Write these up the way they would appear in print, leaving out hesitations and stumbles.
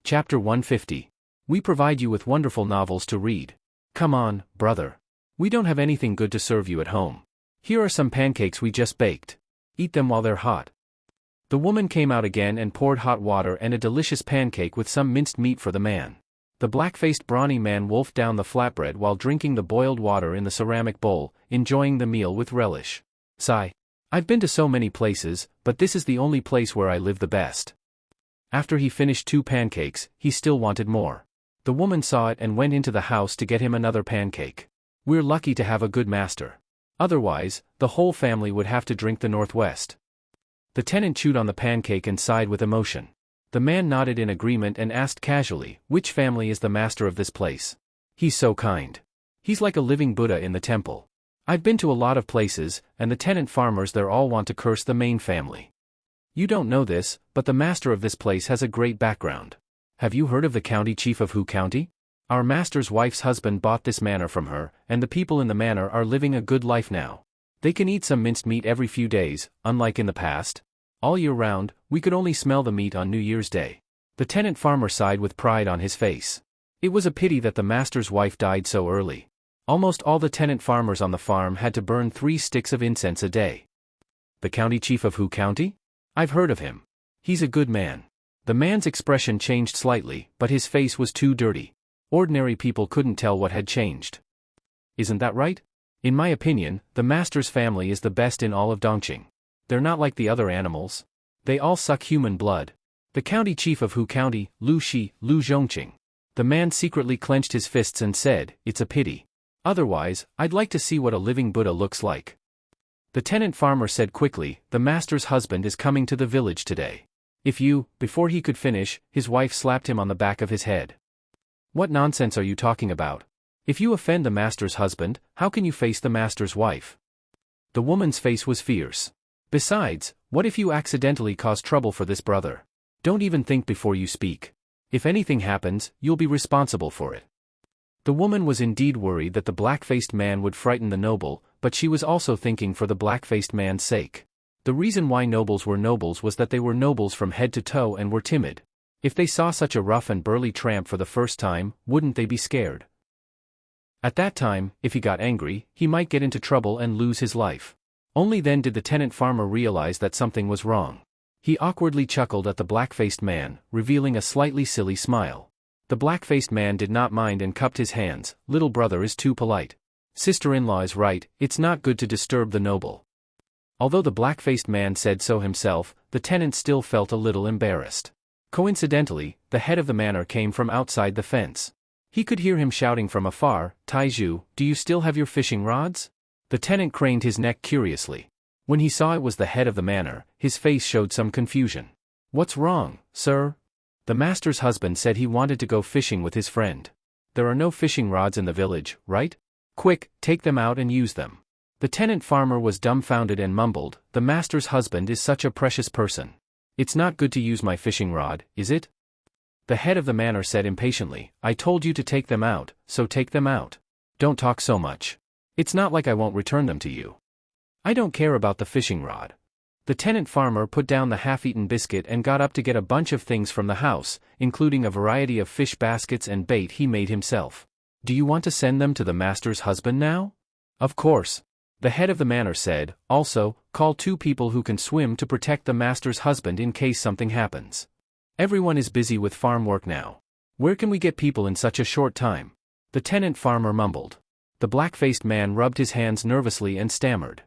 Chapter 150. We provide you with wonderful novels to read. Come on, brother. We don't have anything good to serve you at home. Here are some pancakes we just baked. Eat them while they're hot. The woman came out again and poured hot water and a delicious pancake with some minced meat for the man. The black-faced brawny man wolfed down the flatbread while drinking the boiled water in the ceramic bowl, enjoying the meal with relish. Sigh. I've been to so many places, but this is the only place where I live the best. After he finished 2 pancakes, he still wanted more. The woman saw it and went into the house to get him another pancake. We're lucky to have a good master. Otherwise, the whole family would have to drink the Northwest. The tenant chewed on the pancake and sighed with emotion. The man nodded in agreement and asked casually, which family is the master of this place? He's so kind. He's like a living Buddha in the temple. I've been to a lot of places, and the tenant farmers there all want to curse the main family. You don't know this, but the master of this place has a great background. Have you heard of the county chief of Hu County? Our master's wife's husband bought this manor from her, and the people in the manor are living a good life now. They can eat some minced meat every few days, unlike in the past. All year round, we could only smell the meat on New Year's Day. The tenant farmer sighed with pride on his face. It was a pity that the master's wife died so early. Almost all the tenant farmers on the farm had to burn 3 sticks of incense a day. The county chief of Hu County? I've heard of him. He's a good man. The man's expression changed slightly, but his face was too dirty. Ordinary people couldn't tell what had changed. Isn't that right? In my opinion, the master's family is the best in all of Dongqing. They're not like the other animals. They all suck human blood. The county chief of Hu County, Lu Zhongqing. The man secretly clenched his fists and said, "It's a pity. Otherwise, I'd like to see what a living Buddha looks like." The tenant farmer said quickly, "The master's husband is coming to the village today. If you..." Before he could finish, his wife slapped him on the back of his head. "What nonsense are you talking about? If you offend the master's husband, how can you face the master's wife?" The woman's face was fierce. "Besides, what if you accidentally cause trouble for this brother? Don't even think before you speak. If anything happens, you'll be responsible for it." The woman was indeed worried that the black-faced man would frighten the noble, but she was also thinking for the black-faced man's sake. The reason why nobles were nobles was that they were nobles from head to toe and were timid. If they saw such a rough and burly tramp for the first time, wouldn't they be scared? At that time, if he got angry, he might get into trouble and lose his life. Only then did the tenant farmer realize that something was wrong. He awkwardly chuckled at the black-faced man, revealing a slightly silly smile. The black-faced man did not mind and cupped his hands. "Little brother is too polite. Sister-in-law is right, it's not good to disturb the noble." Although the black-faced man said so himself, the tenant still felt a little embarrassed. Coincidentally, the head of the manor came from outside the fence. He could hear him shouting from afar, "Taizhu, do you still have your fishing rods?" The tenant craned his neck curiously. When he saw it was the head of the manor, his face showed some confusion. "What's wrong, sir?" The master's husband said he wanted to go fishing with his friend. "There are no fishing rods in the village, right? Quick, take them out and use them." The tenant farmer was dumbfounded and mumbled, "The master's husband is such a precious person. It's not good to use my fishing rod, is it?" The head of the manor said impatiently, "I told you to take them out, so take them out. Don't talk so much. It's not like I won't return them to you. I don't care about the fishing rod." The tenant farmer put down the half-eaten biscuit and got up to get a bunch of things from the house, including a variety of fish baskets and bait he made himself. "Do you want to send them to the master's husband now?" "Of course." The head of the manor said, "Also, call 2 people who can swim to protect the master's husband in case something happens. Everyone is busy with farm work now. Where can we get people in such a short time?" The tenant farmer mumbled. The black-faced man rubbed his hands nervously and stammered.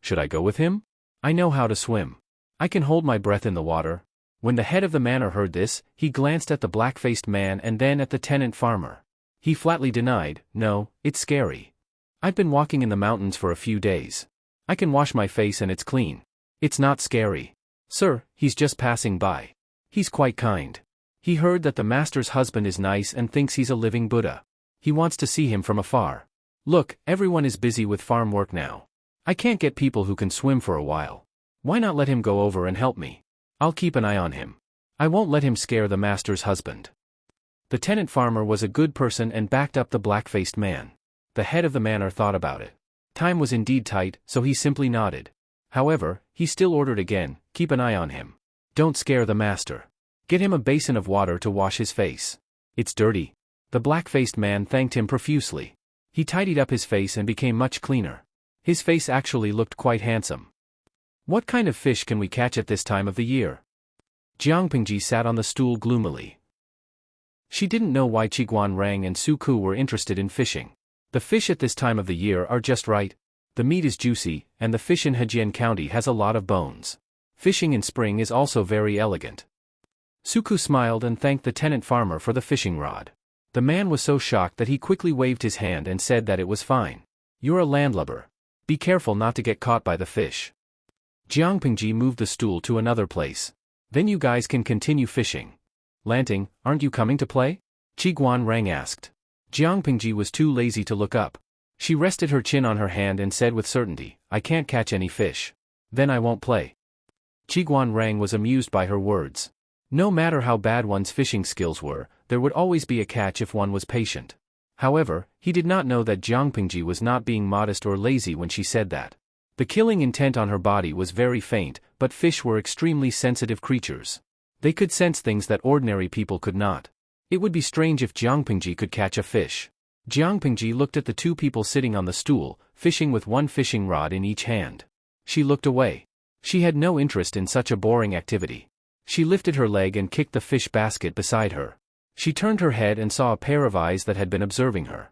Should I go with him? I know how to swim. I can hold my breath in the water." When the head of the manor heard this, he glanced at the black-faced man and then at the tenant farmer. He flatly denied, "No, it's scary. I've been walking in the mountains for a few days. I can wash my face and it's clean. It's not scary. Sir, he's just passing by. He's quite kind. He heard that the master's husband is nice and thinks he's a living Buddha. He wants to see him from afar. Look, everyone is busy with farm work now. I can't get people who can swim for a while. Why not let him go over and help me? I'll keep an eye on him. I won't let him scare the master's husband." The tenant farmer was a good person and backed up the black-faced man. The head of the manor thought about it. Time was indeed tight, so he simply nodded. However, he still ordered again, "Keep an eye on him. Don't scare the master." Get him a basin of water to wash his face. It's dirty. The black-faced man thanked him profusely. He tidied up his face and became much cleaner. His face actually looked quite handsome. What kind of fish can we catch at this time of the year? Jiang Pingji sat on the stool gloomily. She didn't know why Qiguan Rang and Su Ku were interested in fishing. The fish at this time of the year are just right. The meat is juicy, and the fish in Hejian County has a lot of bones. Fishing in spring is also very elegant. Su Ku smiled and thanked the tenant farmer for the fishing rod. The man was so shocked that he quickly waved his hand and said that it was fine. You're a landlubber. Be careful not to get caught by the fish. Jiang Pingji moved the stool to another place. Then you guys can continue fishing. Lanting, aren't you coming to play? Qiguan Rang asked. Jiang Pingji was too lazy to look up. She rested her chin on her hand and said with certainty, I can't catch any fish. Then I won't play. Qiguan Rang was amused by her words. No matter how bad one's fishing skills were, there would always be a catch if one was patient. However, he did not know that Jiang Pingji was not being modest or lazy when she said that. The killing intent on her body was very faint, but fish were extremely sensitive creatures. They could sense things that ordinary people could not. It would be strange if Jiang Pingji could catch a fish. Jiang Pingji looked at the two people sitting on the stool, fishing with one fishing rod in each hand. She looked away. She had no interest in such a boring activity. She lifted her leg and kicked the fish basket beside her. She turned her head and saw a pair of eyes that had been observing her.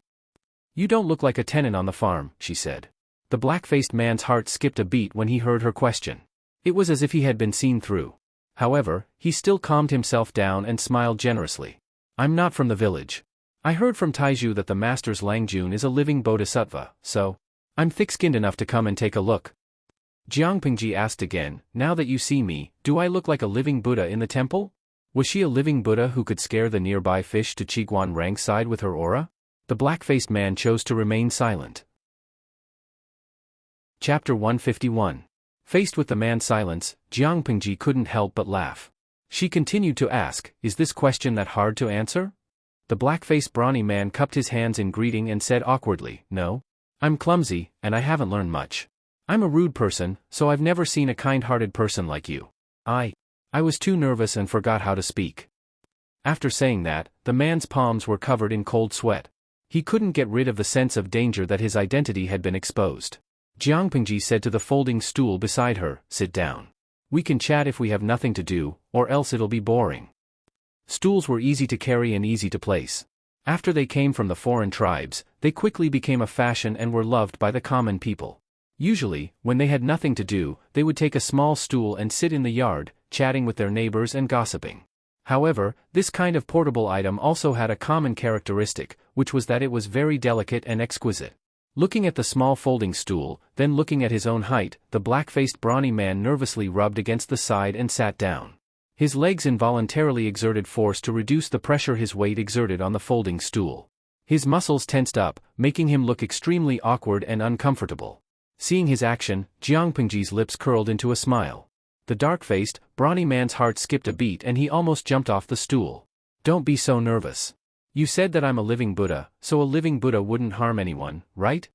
You don't look like a tenant on the farm, she said. The black-faced man's heart skipped a beat when he heard her question. It was as if he had been seen through. However, he still calmed himself down and smiled generously. I'm not from the village. I heard from Taiju that the master's Langjun is a living bodhisattva, so I'm thick-skinned enough to come and take a look. Jiang Pingji asked again, now that you see me, do I look like a living Buddha in the temple? Was she a living Buddha who could scare the nearby fish to Qiguan Rang's side with her aura? The black-faced man chose to remain silent. Chapter 151. Faced with the man's silence, Jiang Pingji couldn't help but laugh. She continued to ask, is this question that hard to answer? The black-faced brawny man cupped his hands in greeting and said awkwardly, no. I'm clumsy, and I haven't learned much. I'm a rude person, so I've never seen a kind-hearted person like you. I was too nervous and forgot how to speak. After saying that, the man's palms were covered in cold sweat. He couldn't get rid of the sense of danger that his identity had been exposed. Jiang Pingji said to the folding stool beside her, sit down. We can chat if we have nothing to do, or else it'll be boring. Stools were easy to carry and easy to place. After they came from the foreign tribes, they quickly became a fashion and were loved by the common people. Usually, when they had nothing to do, they would take a small stool and sit in the yard, chatting with their neighbors and gossiping. However, this kind of portable item also had a common characteristic, which was that it was very delicate and exquisite. Looking at the small folding stool, then looking at his own height, the black-faced brawny man nervously rubbed against the side and sat down. His legs involuntarily exerted force to reduce the pressure his weight exerted on the folding stool. His muscles tensed up, making him look extremely awkward and uncomfortable. Seeing his action, Jiang Pingji's lips curled into a smile. The dark-faced, brawny man's heart skipped a beat and he almost jumped off the stool. Don't be so nervous. You said that I'm a living Buddha, so a living Buddha wouldn't harm anyone, right?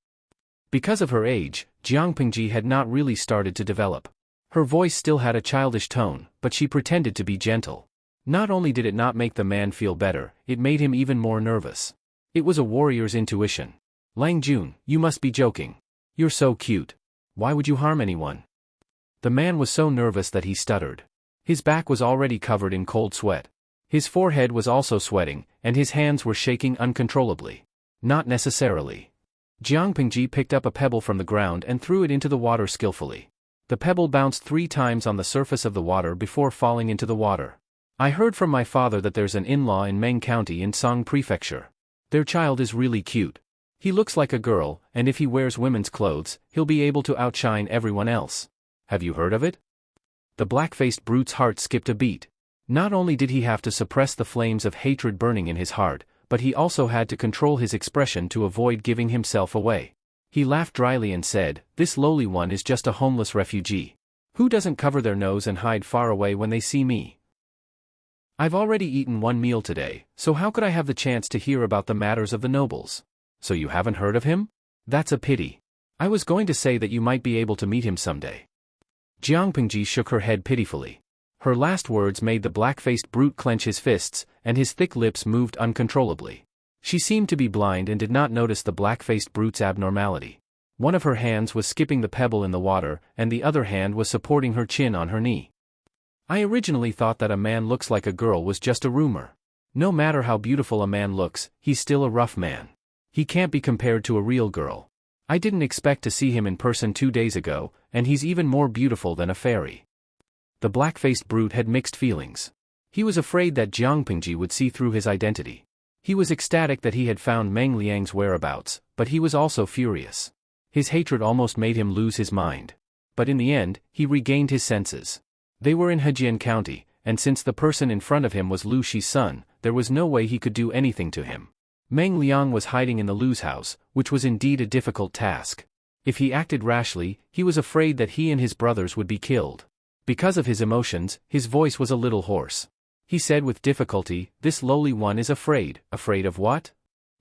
Because of her age, Jiang Pingji had not really started to develop. Her voice still had a childish tone, but she pretended to be gentle. Not only did it not make the man feel better, it made him even more nervous. It was a warrior's intuition. Lang Jun, you must be joking. You're so cute. Why would you harm anyone? The man was so nervous that he stuttered. His back was already covered in cold sweat. His forehead was also sweating, and his hands were shaking uncontrollably. Not necessarily. Jiang Pingji picked up a pebble from the ground and threw it into the water skillfully. The pebble bounced 3 times on the surface of the water before falling into the water. I heard from my father that there's an in-law in Meng County in Song Prefecture. Their child is really cute. He looks like a girl, and if he wears women's clothes, he'll be able to outshine everyone else. Have you heard of it? The black-faced brute's heart skipped a beat. Not only did he have to suppress the flames of hatred burning in his heart, but he also had to control his expression to avoid giving himself away. He laughed dryly and said, this lowly one is just a homeless refugee. Who doesn't cover their nose and hide far away when they see me? I've already eaten 1 meal today, so how could I have the chance to hear about the matters of the nobles? So you haven't heard of him? That's a pity. I was going to say that you might be able to meet him someday. Jiang Pingji shook her head pitifully. Her last words made the black-faced brute clench his fists, and his thick lips moved uncontrollably. She seemed to be blind and did not notice the black-faced brute's abnormality. One of her hands was skipping the pebble in the water, and the other hand was supporting her chin on her knee. I originally thought that a man looks like a girl was just a rumor. No matter how beautiful a man looks, he's still a rough man. He can't be compared to a real girl. I didn't expect to see him in person 2 days ago, and he's even more beautiful than a fairy. The black-faced brute had mixed feelings. He was afraid that Jiang Pingji would see through his identity. He was ecstatic that he had found Meng Liang's whereabouts, but he was also furious. His hatred almost made him lose his mind. But in the end, he regained his senses. They were in Hejian County, and since the person in front of him was Lu Shi's son, there was no way he could do anything to him. Meng Liang was hiding in the Lu's house, which was indeed a difficult task. If he acted rashly, he was afraid that he and his brothers would be killed. Because of his emotions, his voice was a little hoarse. He said with difficulty, "This lowly one is afraid." "Afraid of what?"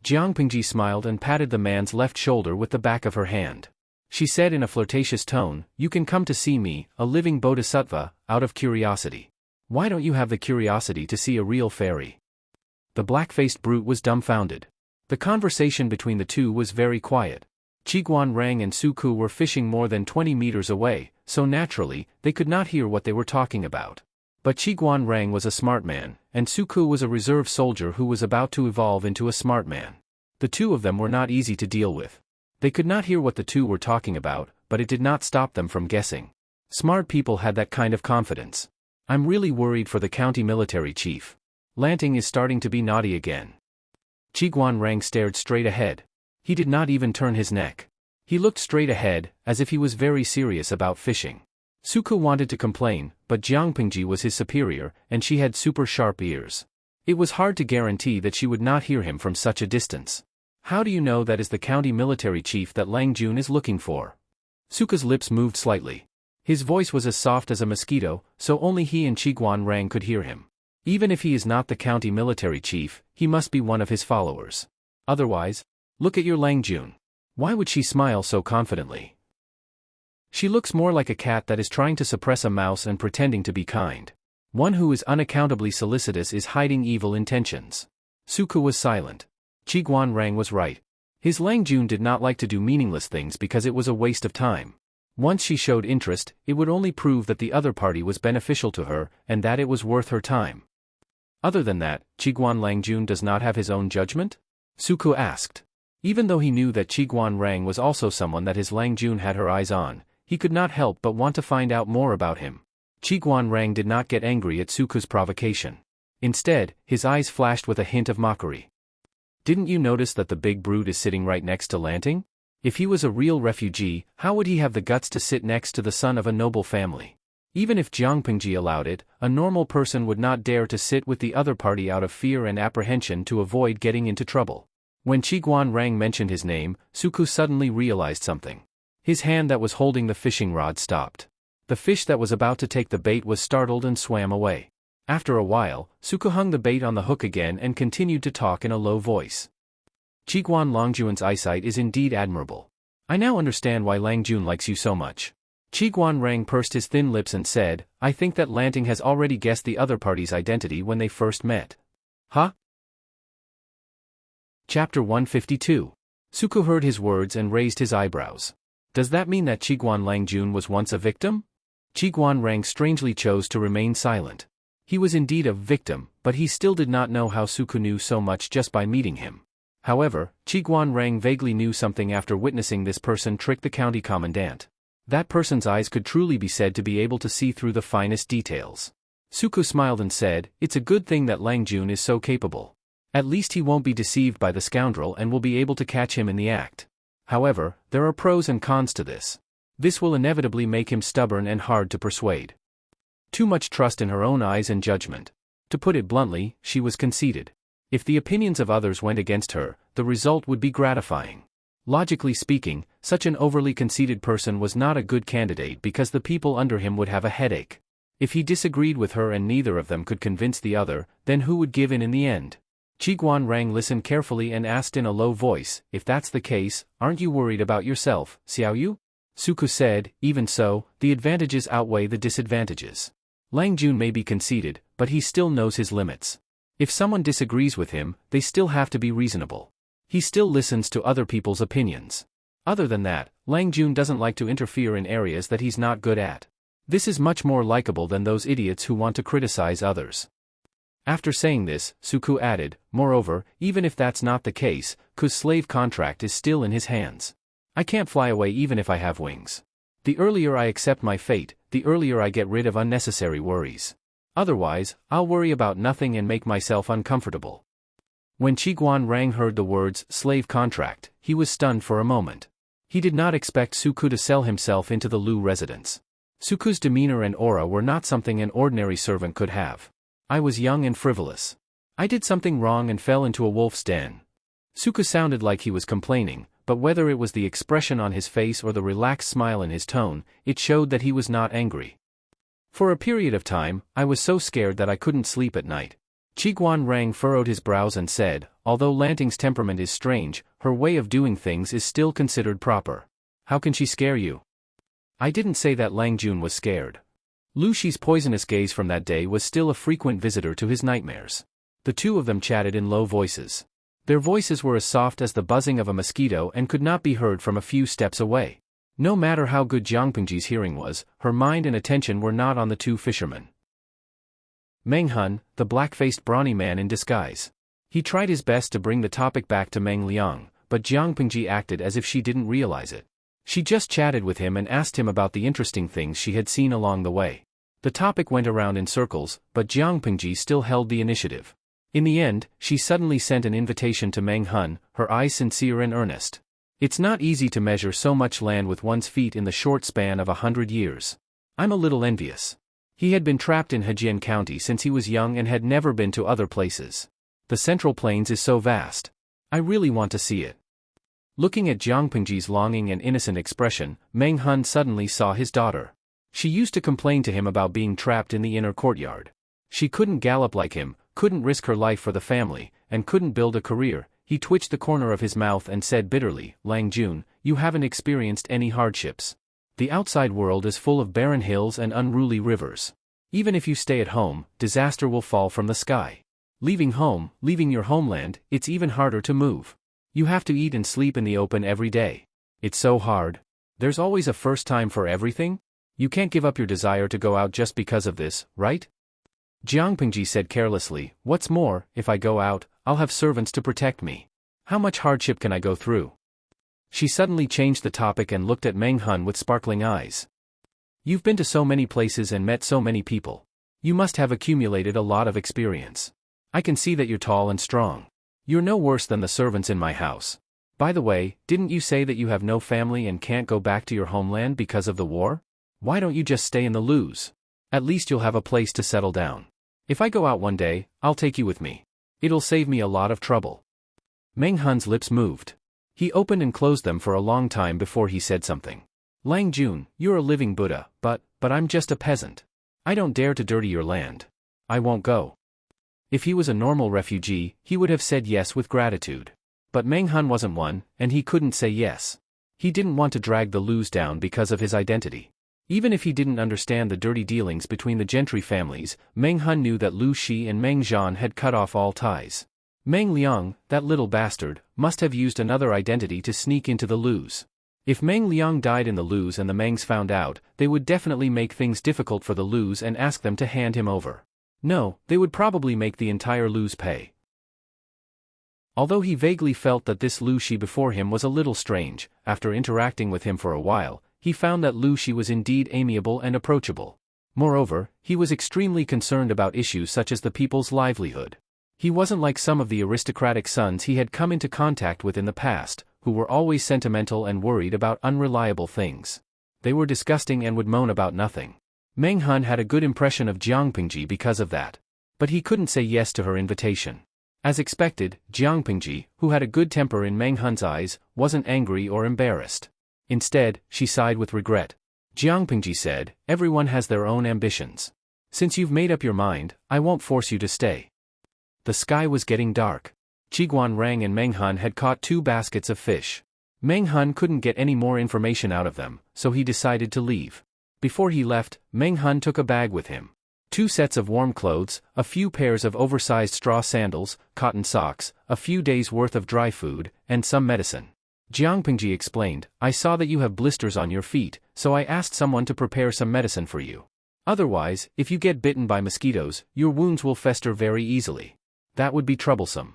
Jiang Pingji smiled and patted the man's left shoulder with the back of her hand. She said in a flirtatious tone, "You can come to see me, a living bodhisattva, out of curiosity. Why don't you have the curiosity to see a real fairy?" The black-faced brute was dumbfounded. The conversation between the two was very quiet. Qiguan Rang and Suku were fishing more than 20 meters away, so naturally, they could not hear what they were talking about. But Qiguan Rang was a smart man, and Suku was a reserve soldier who was about to evolve into a smart man. The two of them were not easy to deal with. They could not hear what the two were talking about, but it did not stop them from guessing. Smart people had that kind of confidence. "I'm really worried for the county military chief. Lanting is starting to be naughty again." Qiguan Rang stared straight ahead. He did not even turn his neck. He looked straight ahead, as if he was very serious about fishing. Suku wanted to complain, but Jiang Pingji was his superior, and she had super sharp ears. It was hard to guarantee that she would not hear him from such a distance. "How do you know that is the county military chief that Lang Jun is looking for?" Suku's lips moved slightly. His voice was as soft as a mosquito, so only he and Qiguan Rang could hear him. Even if he is not the county military chief, he must be one of his followers. Otherwise, look at your Lang Jun. Why would she smile so confidently? She looks more like a cat that is trying to suppress a mouse and pretending to be kind. One who is unaccountably solicitous is hiding evil intentions. Suku was silent. Qiguan Rang was right. His Lang Jun did not like to do meaningless things because it was a waste of time. Once she showed interest, it would only prove that the other party was beneficial to her, and that it was worth her time. Other than that, Qiguan Lang Jun does not have his own judgment? Suku asked. Even though he knew that Qiguan Rang was also someone that his Lang Jun had her eyes on, he could not help but want to find out more about him. Qiguan Rang did not get angry at Suku's provocation. Instead, his eyes flashed with a hint of mockery. "Didn't you notice that the big brute is sitting right next to Lanting? If he was a real refugee, how would he have the guts to sit next to the son of a noble family? Even if Jiang Pingji allowed it, a normal person would not dare to sit with the other party out of fear and apprehension to avoid getting into trouble." When Qiguan Rang mentioned his name, Suku suddenly realized something. His hand that was holding the fishing rod stopped. The fish that was about to take the bait was startled and swam away. After a while, Suku hung the bait on the hook again and continued to talk in a low voice. "Qiguan Langjun's eyesight is indeed admirable. I now understand why Lang Jun likes you so much." Qiguan Rang pursed his thin lips and said, "I think that Lanting has already guessed the other party's identity when they first met." Huh? Chapter 152. Suku heard his words and raised his eyebrows. Does that mean that Qiguan Lang Jun was once a victim? Qiguan Rang strangely chose to remain silent. He was indeed a victim, but he still did not know how Suku knew so much just by meeting him. However, Qiguan Rang vaguely knew something after witnessing this person trick the county commandant. That person's eyes could truly be said to be able to see through the finest details. Suku smiled and said, "It's a good thing that Lang Jun is so capable. At least he won't be deceived by the scoundrel and will be able to catch him in the act. However, there are pros and cons to this. This will inevitably make him stubborn and hard to persuade." Too much trust in her own eyes and judgment. To put it bluntly, she was conceited. If the opinions of others went against her, the result would be gratifying. Logically speaking, such an overly conceited person was not a good candidate because the people under him would have a headache. If he disagreed with her and neither of them could convince the other, then who would give in the end? Qiguan Rang listened carefully and asked in a low voice, "If that's the case, aren't you worried about yourself, Xiaoyu?" Suku said, "Even so, the advantages outweigh the disadvantages. Lang Jun may be conceited, but he still knows his limits. If someone disagrees with him, they still have to be reasonable. He still listens to other people's opinions. Other than that, Lang Jun doesn't like to interfere in areas that he's not good at. This is much more likable than those idiots who want to criticize others. After saying this, Suku added, moreover, even if that's not the case, Ku's slave contract is still in his hands. I can't fly away even if I have wings. The earlier I accept my fate, the earlier I get rid of unnecessary worries. Otherwise, I'll worry about nothing and make myself uncomfortable. When Qiguan Rang heard the words, slave contract, he was stunned for a moment. He did not expect Suku to sell himself into the Lu residence. Suku's demeanor and aura were not something an ordinary servant could have. I was young and frivolous. I did something wrong and fell into a wolf's den. Suku sounded like he was complaining, but whether it was the expression on his face or the relaxed smile in his tone, it showed that he was not angry. For a period of time, I was so scared that I couldn't sleep at night. Qiguan Rang furrowed his brows and said, although Lanting's temperament is strange, her way of doing things is still considered proper. How can she scare you? I didn't say that Lang Jun was scared. Lu Shi's poisonous gaze from that day was still a frequent visitor to his nightmares. The two of them chatted in low voices. Their voices were as soft as the buzzing of a mosquito and could not be heard from a few steps away. No matter how good Jiang Pengji's hearing was, her mind and attention were not on the two fishermen. Meng Hun, the black-faced brawny man in disguise. He tried his best to bring the topic back to Meng Liang, but Jiang Pengji acted as if she didn't realize it. She just chatted with him and asked him about the interesting things she had seen along the way. The topic went around in circles, but Jiang Pengji still held the initiative. In the end, she suddenly sent an invitation to Meng Hun, her eyes sincere and earnest. It's not easy to measure so much land with one's feet in the short span of 100 years. I'm a little envious. He had been trapped in Hejian County since he was young and had never been to other places. The Central Plains is so vast. I really want to see it. Looking at Jiang Pengji's longing and innocent expression, Meng Hun suddenly saw his daughter. She used to complain to him about being trapped in the inner courtyard. She couldn't gallop like him, couldn't risk her life for the family, and couldn't build a career. He twitched the corner of his mouth and said bitterly, Lang Jun, you haven't experienced any hardships. The outside world is full of barren hills and unruly rivers. Even if you stay at home, disaster will fall from the sky. Leaving home, leaving your homeland, it's even harder to move. You have to eat and sleep in the open every day. It's so hard. There's always a first time for everything. You can't give up your desire to go out just because of this, right? Jiang Pengji said carelessly, what's more, if I go out, I'll have servants to protect me. How much hardship can I go through? She suddenly changed the topic and looked at Meng Hun with sparkling eyes. You've been to so many places and met so many people. You must have accumulated a lot of experience. I can see that you're tall and strong. You're no worse than the servants in my house. By the way, didn't you say that you have no family and can't go back to your homeland because of the war? Why don't you just stay in the Lus? At least you'll have a place to settle down. If I go out one day, I'll take you with me. It'll save me a lot of trouble. Meng Hun's lips moved. He opened and closed them for a long time before he said something. Lang Jun, you're a living Buddha, but I'm just a peasant. I don't dare to dirty your land. I won't go. If he was a normal refugee, he would have said yes with gratitude. But Meng Hun wasn't one, and he couldn't say yes. He didn't want to drag the Lus down because of his identity. Even if he didn't understand the dirty dealings between the gentry families, Meng Hun knew that Lu Shi and Meng Zhan had cut off all ties. Meng Liang, that little bastard, must have used another identity to sneak into the Lus. If Meng Liang died in the Lus and the Mengs found out, they would definitely make things difficult for the Lus and ask them to hand him over. No, they would probably make the entire Lus pay. Although he vaguely felt that this Lu Shi before him was a little strange, after interacting with him for a while, he found that Lu Shi was indeed amiable and approachable. Moreover, he was extremely concerned about issues such as the people's livelihood. He wasn't like some of the aristocratic sons he had come into contact with in the past, who were always sentimental and worried about unreliable things. They were disgusting and would moan about nothing. Meng Hun had a good impression of Jiang Pengji because of that. But he couldn't say yes to her invitation. As expected, Jiang Pengji, who had a good temper in Meng Hun's eyes, wasn't angry or embarrassed. Instead, she sighed with regret. Jiang Pengji said, everyone has their own ambitions. Since you've made up your mind, I won't force you to stay. The sky was getting dark. Qiguan Rang and Meng Hun had caught 2 baskets of fish. Meng Hun couldn't get any more information out of them, so he decided to leave. Before he left, Meng Hun took a bag with him. 2 sets of warm clothes, a few pairs of oversized straw sandals, cotton socks, a few days' worth of dry food, and some medicine. Jiang Pingji explained, I saw that you have blisters on your feet, so I asked someone to prepare some medicine for you. Otherwise, if you get bitten by mosquitoes, your wounds will fester very easily. That would be troublesome.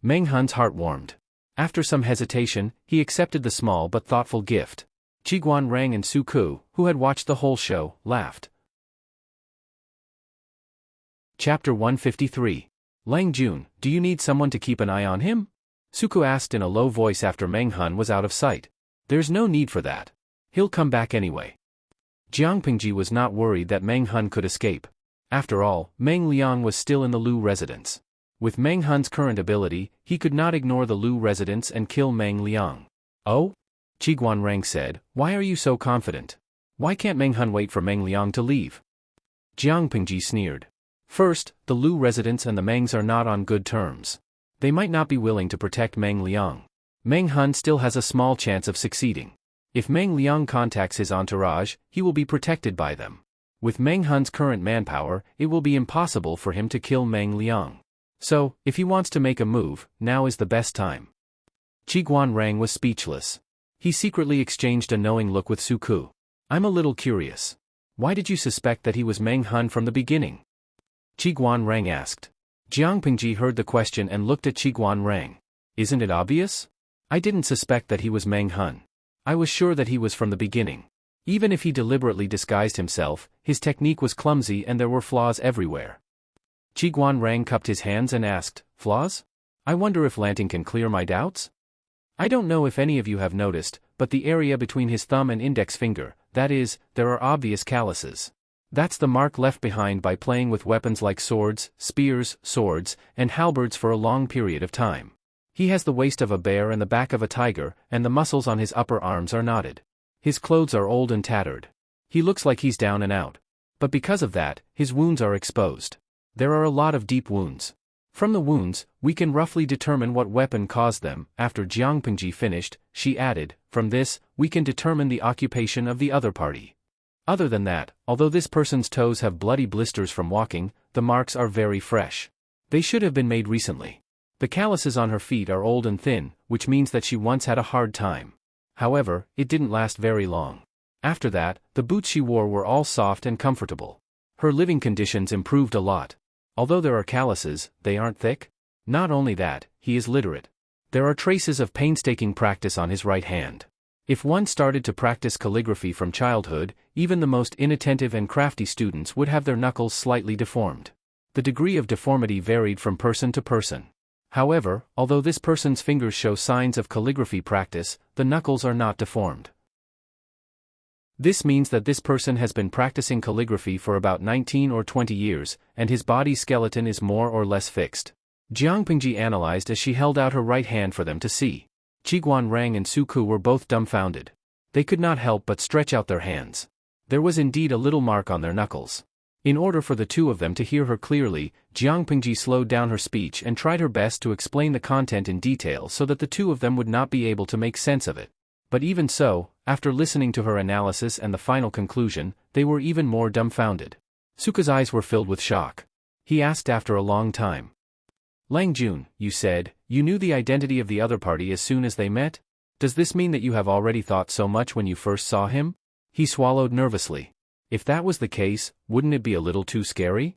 Meng Hun's heart warmed. After some hesitation, he accepted the small but thoughtful gift. Qiguan Rang and Su Ku, who had watched the whole show, laughed. Chapter 153. Lang Jun, do you need someone to keep an eye on him? Su Ku asked in a low voice after Meng Hun was out of sight. There's no need for that. He'll come back anyway. Jiang Pingji was not worried that Meng Hun could escape. After all, Meng Liang was still in the Lu residence. With Meng Hun's current ability, he could not ignore the Lu residence and kill Meng Liang. Oh? Qiguan Rang said, why are you so confident? Why can't Meng Hun wait for Meng Liang to leave? Jiang Pingji sneered. First, the Lu residents and the Mengs are not on good terms. They might not be willing to protect Meng Liang. Meng Hun still has a small chance of succeeding. If Meng Liang contacts his entourage, he will be protected by them. With Meng Hun's current manpower, it will be impossible for him to kill Meng Liang. So, if he wants to make a move, now is the best time. Qiguan Rang was speechless. He secretly exchanged a knowing look with Su Ku. I'm a little curious. Why did you suspect that he was Meng Hun from the beginning? Qiguan Rang asked. Jiang Pingji heard the question and looked at Qiguan Rang. Isn't it obvious? I didn't suspect that he was Meng Hun. I was sure that he was from the beginning. Even if he deliberately disguised himself, his technique was clumsy and there were flaws everywhere. Qiguan Rang cupped his hands and asked, flaws? I wonder if Lanting can clear my doubts? I don't know if any of you have noticed, but the area between his thumb and index finger, that is, there are obvious calluses. That's the mark left behind by playing with weapons like swords, spears, swords, and halberds for a long period of time. He has the waist of a bear and the back of a tiger, and the muscles on his upper arms are knotted. His clothes are old and tattered. He looks like he's down and out. But because of that, his wounds are exposed. There are a lot of deep wounds. From the wounds, we can roughly determine what weapon caused them. After Jiang Pingji finished, she added, from this, we can determine the occupation of the other party. Other than that, although this person's toes have bloody blisters from walking, the marks are very fresh. They should have been made recently. The calluses on her feet are old and thin, which means that she once had a hard time. However, it didn't last very long. After that, the boots she wore were all soft and comfortable. Her living conditions improved a lot. Although there are calluses, they aren't thick. Not only that, he is literate. There are traces of painstaking practice on his right hand. If one started to practice calligraphy from childhood, even the most inattentive and crafty students would have their knuckles slightly deformed. The degree of deformity varied from person to person. However, although this person's fingers show signs of calligraphy practice, the knuckles are not deformed. This means that this person has been practicing calligraphy for about 19 or 20 years, and his body skeleton is more or less fixed. Jiang Pingji analyzed as she held out her right hand for them to see. Qiguan Rang and Su Ku were both dumbfounded. They could not help but stretch out their hands. There was indeed a little mark on their knuckles. In order for the two of them to hear her clearly, Jiang Pingji slowed down her speech and tried her best to explain the content in detail so that the two of them would not be able to make sense of it. But even so, after listening to her analysis and the final conclusion, they were even more dumbfounded. Suka's eyes were filled with shock. He asked after a long time. Lang Jun, you said, you knew the identity of the other party as soon as they met? Does this mean that you have already thought so much when you first saw him? He swallowed nervously. If that was the case, wouldn't it be a little too scary?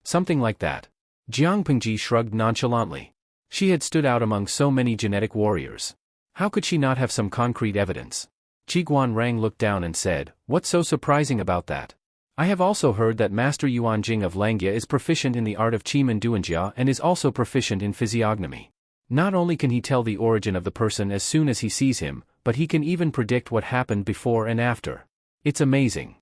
Something like that. Jiang Pingji shrugged nonchalantly. She had stood out among so many genetic warriors. How could she not have some concrete evidence? Qiguan Rang looked down and said, what's so surprising about that? I have also heard that Master Yuan Jing of Langia is proficient in the art of Qi Duanjia and is also proficient in physiognomy. Not only can he tell the origin of the person as soon as he sees him, but he can even predict what happened before and after. It's amazing.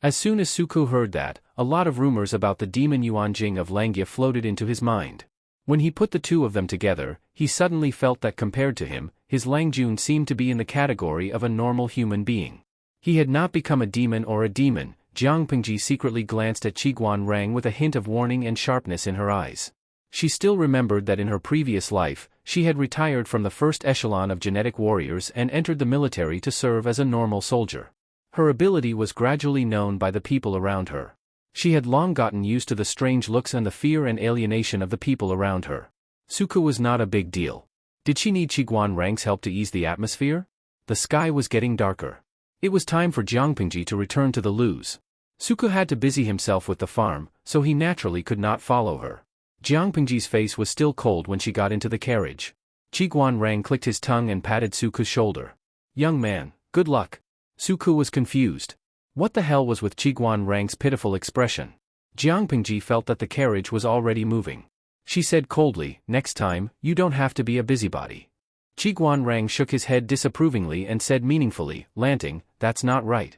As soon as Su Ku heard that, a lot of rumors about the demon Yuan Jing of Langia floated into his mind. When he put the two of them together, he suddenly felt that compared to him, his Lang Jun seemed to be in the category of a normal human being. He had not become a demon or a demon. Jiang Pingji secretly glanced at Qiguan Rang with a hint of warning and sharpness in her eyes. She still remembered that in her previous life, she had retired from the first echelon of genetic warriors and entered the military to serve as a normal soldier. Her ability was gradually known by the people around her. She had long gotten used to the strange looks and the fear and alienation of the people around her. Suku was not a big deal. Did she need Qiguan Rang's help to ease the atmosphere? The sky was getting darker. It was time for Jiang Pingji to return to the loos. Suku had to busy himself with the farm, so he naturally could not follow her. Jiang Pingji's face was still cold when she got into the carriage. Qiguan Rang clicked his tongue and patted Suku's shoulder. "Young man, good luck." Suku was confused. What the hell was with Qiguan Rang's pitiful expression? Jiang Pingji felt that the carriage was already moving. She said coldly, "Next time, you don't have to be a busybody." Qiguan Rang shook his head disapprovingly and said meaningfully, "Lanting, that's not right."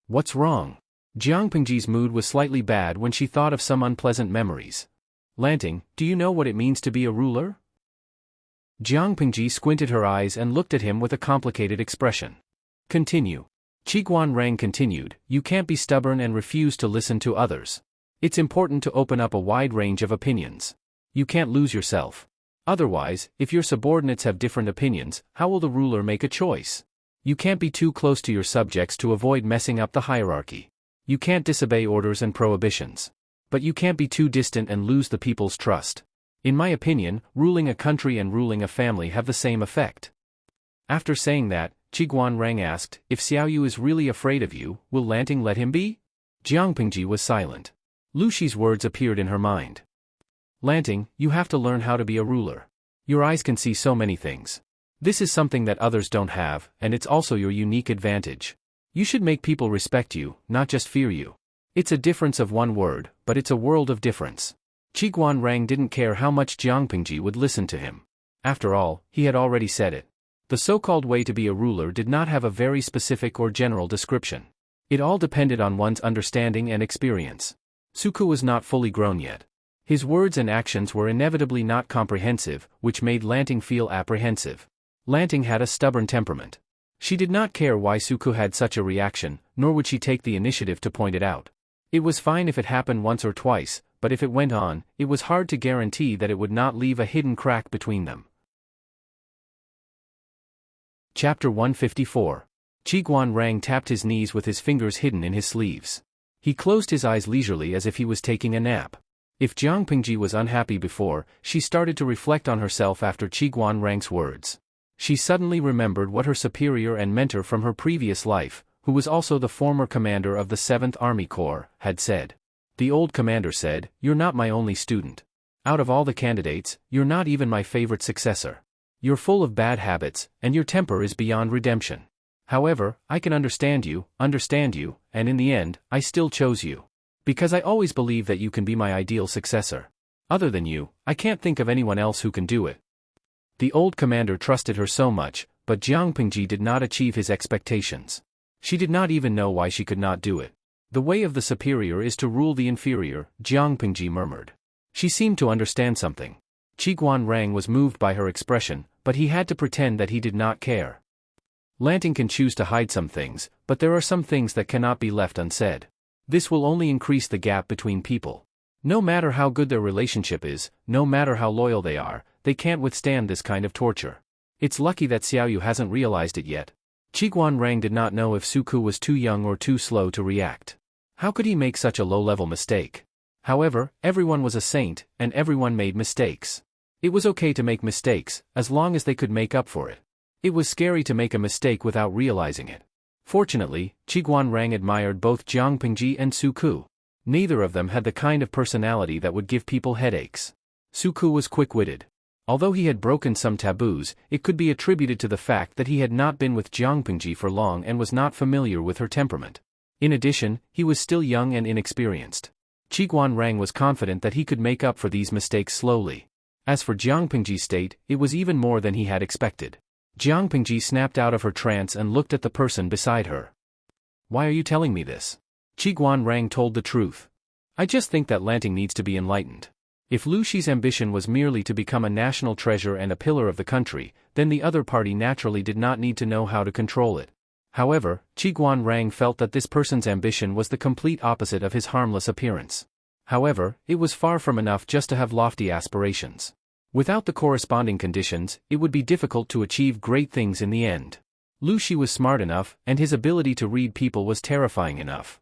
"What's wrong?" Jiang Pingji's mood was slightly bad when she thought of some unpleasant memories. "Lanting, do you know what it means to be a ruler?" Jiang Pingji squinted her eyes and looked at him with a complicated expression. "Continue." Qiguan Rang continued, "You can't be stubborn and refuse to listen to others. It's important to open up a wide range of opinions. You can't lose yourself. Otherwise, if your subordinates have different opinions, how will the ruler make a choice? You can't be too close to your subjects to avoid messing up the hierarchy. You can't disobey orders and prohibitions. But you can't be too distant and lose the people's trust. In my opinion, ruling a country and ruling a family have the same effect." After saying that, Qiguan Rang asked, "If Xiaoyu is really afraid of you, will Lanting let him be?" Jiang Pingji was silent. Lu Shi's words appeared in her mind. "Lanting, you have to learn how to be a ruler. Your eyes can see so many things. This is something that others don't have, and it's also your unique advantage. You should make people respect you, not just fear you. It's a difference of one word, but it's a world of difference." Qiguan Rang didn't care how much Jiang Pingji would listen to him. After all, he had already said it. The so-called way to be a ruler did not have a very specific or general description. It all depended on one's understanding and experience. Suku was not fully grown yet. His words and actions were inevitably not comprehensive, which made Lanting feel apprehensive. Lanting had a stubborn temperament. She did not care why Suku had such a reaction, nor would she take the initiative to point it out. It was fine if it happened once or twice, but if it went on, it was hard to guarantee that it would not leave a hidden crack between them. Chapter 154. Qiguan Rang tapped his knees with his fingers hidden in his sleeves. He closed his eyes leisurely as if he was taking a nap. If Jiang Pingji was unhappy before, she started to reflect on herself after Qiguan Rang's words. She suddenly remembered what her superior and mentor from her previous life, who was also the former commander of the 7th Army Corps, had said. The old commander said, "You're not my only student. Out of all the candidates, you're not even my favorite successor. You're full of bad habits, and your temper is beyond redemption. However, I can understand you, and in the end, I still chose you. Because I always believe that you can be my ideal successor. Other than you, I can't think of anyone else who can do it." The old commander trusted her so much, but Jiang Pingji did not achieve his expectations. She did not even know why she could not do it. "The way of the superior is to rule the inferior," Jiang Pingji murmured. She seemed to understand something. Qiguan Rang was moved by her expression, but he had to pretend that he did not care. Lanting can choose to hide some things, but there are some things that cannot be left unsaid. This will only increase the gap between people. No matter how good their relationship is, no matter how loyal they are, they can't withstand this kind of torture. It's lucky that Xiaoyu hasn't realized it yet. Qiguan Rang did not know if Suku was too young or too slow to react. How could he make such a low-level mistake? However, everyone was a saint, and everyone made mistakes. It was okay to make mistakes, as long as they could make up for it. It was scary to make a mistake without realizing it. Fortunately, Qiguan Rang admired both Jiang Pingji and Suku. Neither of them had the kind of personality that would give people headaches. Suku was quick-witted. Although he had broken some taboos, it could be attributed to the fact that he had not been with Jiang Pingji for long and was not familiar with her temperament. In addition, he was still young and inexperienced. Qiguan Rang was confident that he could make up for these mistakes slowly. As for Jiang Pingji's state, it was even more than he had expected. Jiang Pingji snapped out of her trance and looked at the person beside her. "Why are you telling me this?" Qiguan Rang told the truth. "I just think that Lanting needs to be enlightened. If Lu Shi's ambition was merely to become a national treasure and a pillar of the country, then the other party naturally did not need to know how to control it. However, Qiguan Rang felt that this person's ambition was the complete opposite of his harmless appearance. However, it was far from enough just to have lofty aspirations. Without the corresponding conditions, it would be difficult to achieve great things in the end. Lu Shi was smart enough, and his ability to read people was terrifying enough.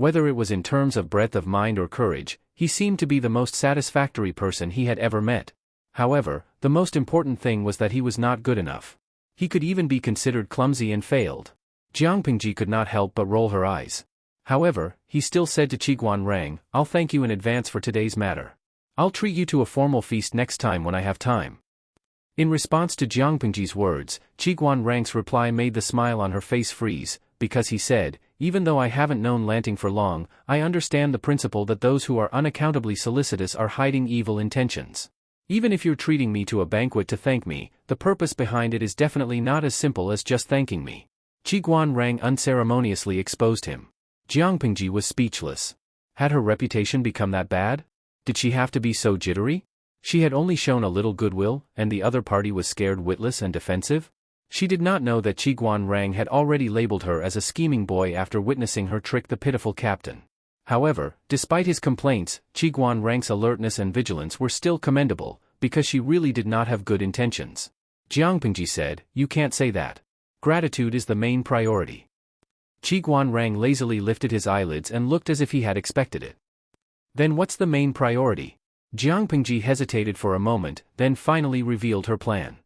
Whether it was in terms of breadth of mind or courage, he seemed to be the most satisfactory person he had ever met. However, the most important thing was that he was not good enough. He could even be considered clumsy and failed. Jiang Pingji could not help but roll her eyes. However, he still said to Qiguan Rang, "I'll thank you in advance for today's matter. I'll treat you to a formal feast next time when I have time." In response to Jiang Pingji's words, Qiguan Rang's reply made the smile on her face freeze, because he said, "Even though I haven't known Lanting for long, I understand the principle that those who are unaccountably solicitous are hiding evil intentions. Even if you're treating me to a banquet to thank me, the purpose behind it is definitely not as simple as just thanking me." Qiguan Rang unceremoniously exposed him. Jiang Pingji was speechless. Had her reputation become that bad? Did she have to be so jittery? She had only shown a little goodwill, and the other party was scared witless and defensive? She did not know that Qiguan Rang had already labeled her as a scheming boy after witnessing her trick the pitiful captain. However, despite his complaints, Qiguan Rang's alertness and vigilance were still commendable, because she really did not have good intentions. Jiang Pingji said, "You can't say that. Gratitude is the main priority." Qiguan Rang lazily lifted his eyelids and looked as if he had expected it. "Then what's the main priority?" Jiang Pingji hesitated for a moment, then finally revealed her plan.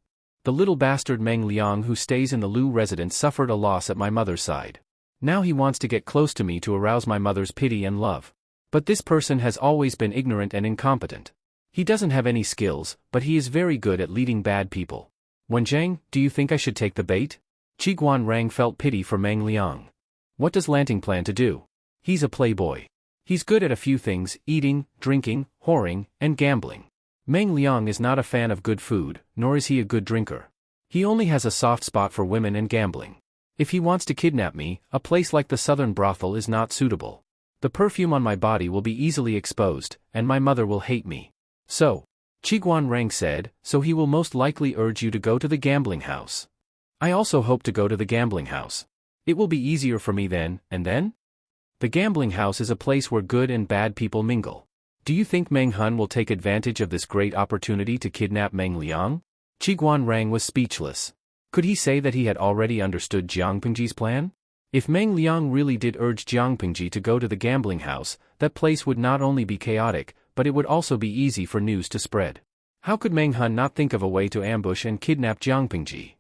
"The little bastard Meng Liang who stays in the Lu residence suffered a loss at my mother's side. Now he wants to get close to me to arouse my mother's pity and love. But this person has always been ignorant and incompetent. He doesn't have any skills, but he is very good at leading bad people. Wenjiang, do you think I should take the bait?" Qiguan Rang felt pity for Meng Liang. What does Lanting plan to do? He's a playboy. He's good at a few things: eating, drinking, whoring, and gambling. Meng Liang is not a fan of good food, nor is he a good drinker. He only has a soft spot for women and gambling. If he wants to kidnap me, a place like the southern brothel is not suitable. The perfume on my body will be easily exposed, and my mother will hate me. So, Qiguan Rang said, so he will most likely urge you to go to the gambling house. I also hope to go to the gambling house. It will be easier for me then, and then? The gambling house is a place where good and bad people mingle. Do you think Meng Hun will take advantage of this great opportunity to kidnap Meng Liang? Qiguan Rang was speechless. Could he say that he had already understood Jiang Pingji's plan? If Meng Liang really did urge Jiang Pingji to go to the gambling house, that place would not only be chaotic, but it would also be easy for news to spread. How could Meng Hun not think of a way to ambush and kidnap Jiang Pingji?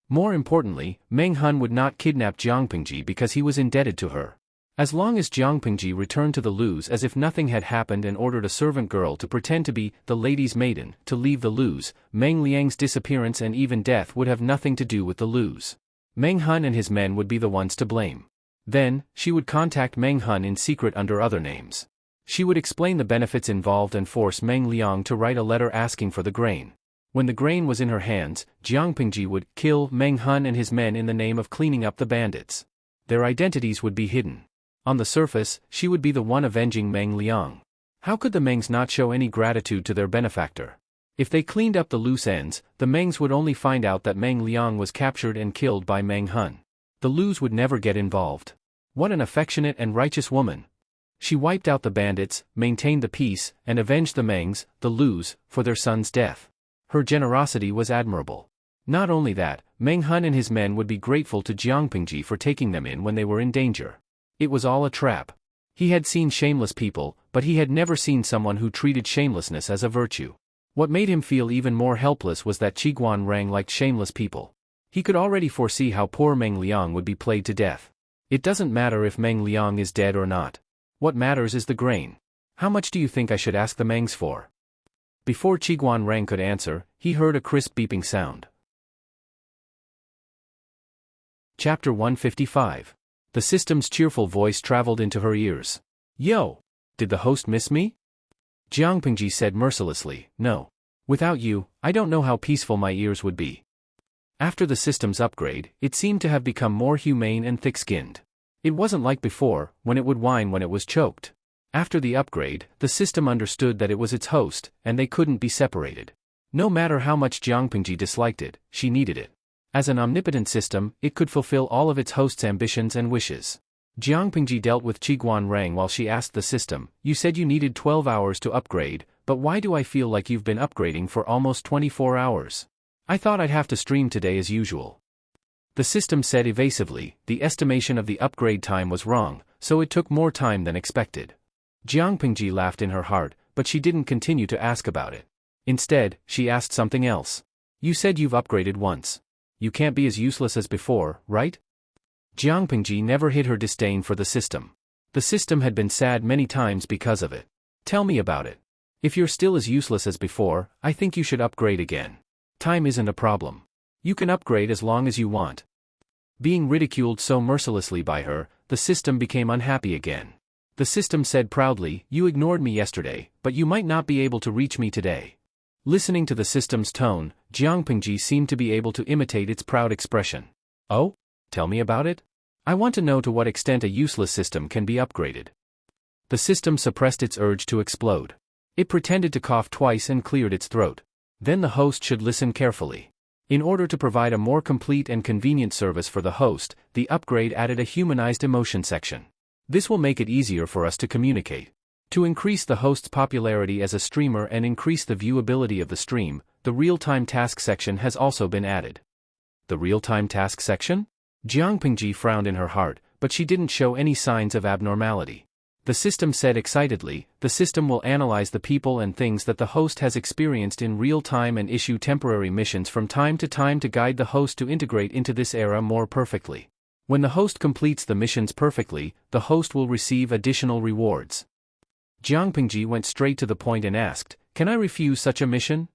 More importantly, Meng Hun would not kidnap Jiang Pingji because he was indebted to her. As long as Jiang Pingji returned to the Lus as if nothing had happened and ordered a servant girl to pretend to be the lady's maiden to leave the Lus, Meng Liang's disappearance and even death would have nothing to do with the Lus. Meng Hun and his men would be the ones to blame. Then, she would contact Meng Hun in secret under other names. She would explain the benefits involved and force Meng Liang to write a letter asking for the grain. When the grain was in her hands, Jiang Pingji would kill Meng Hun and his men in the name of cleaning up the bandits. Their identities would be hidden. On the surface, she would be the one avenging Meng Liang. How could the Mengs not show any gratitude to their benefactor? If they cleaned up the loose ends, the Mengs would only find out that Meng Liang was captured and killed by Meng Hun. The Lus would never get involved. What an affectionate and righteous woman. She wiped out the bandits, maintained the peace, and avenged the Mengs, the Lus, for their son's death. Her generosity was admirable. Not only that, Meng Hun and his men would be grateful to Jiang Pingji for taking them in when they were in danger. It was all a trap. He had seen shameless people, but he had never seen someone who treated shamelessness as a virtue. What made him feel even more helpless was that Qiguan Rang liked shameless people. He could already foresee how poor Meng Liang would be played to death. It doesn't matter if Meng Liang is dead or not. What matters is the grain. How much do you think I should ask the Mengs for? Before Qiguan Rang could answer, he heard a crisp beeping sound. Chapter 155. The system's cheerful voice traveled into her ears. Yo! Did the host miss me? Jiang Pingji said mercilessly, no. Without you, I don't know how peaceful my ears would be. After the system's upgrade, it seemed to have become more humane and thick-skinned. It wasn't like before, when it would whine when it was choked. After the upgrade, the system understood that it was its host, and they couldn't be separated. No matter how much Jiang Pingji disliked it, she needed it. As an omnipotent system, it could fulfill all of its host's ambitions and wishes. Jiang Pingji dealt with Qiguan Rang while she asked the system, you said you needed 12 hours to upgrade, but why do I feel like you've been upgrading for almost 24 hours? I thought I'd have to stream today as usual. The system said evasively, the estimation of the upgrade time was wrong, so it took more time than expected. Jiang Pingji laughed in her heart, but she didn't continue to ask about it. Instead, she asked something else. You said you've upgraded once. You can't be as useless as before, right? Jiang Pingji never hid her disdain for the system. The system had been sad many times because of it. Tell me about it. If you're still as useless as before, I think you should upgrade again. Time isn't a problem. You can upgrade as long as you want. Being ridiculed so mercilessly by her, the system became unhappy again. The system said proudly, you ignored me yesterday, but you might not be able to reach me today. Listening to the system's tone, Jiang Pingji seemed to be able to imitate its proud expression. Oh? Tell me about it? I want to know to what extent a useless system can be upgraded. The system suppressed its urge to explode. It pretended to cough twice and cleared its throat. Then the host should listen carefully. In order to provide a more complete and convenient service for the host, the upgrade added a humanized emotion section. This will make it easier for us to communicate. To increase the host's popularity as a streamer and increase the viewability of the stream, the real-time task section has also been added. The real-time task section? Jiang Pingji frowned in her heart, but she didn't show any signs of abnormality. The system said excitedly, the system will analyze the people and things that the host has experienced in real time and issue temporary missions from time to guide the host to integrate into this era more perfectly. When the host completes the missions perfectly, the host will receive additional rewards. Jiang Pingji went straight to the point and asked, can I refuse such a mission?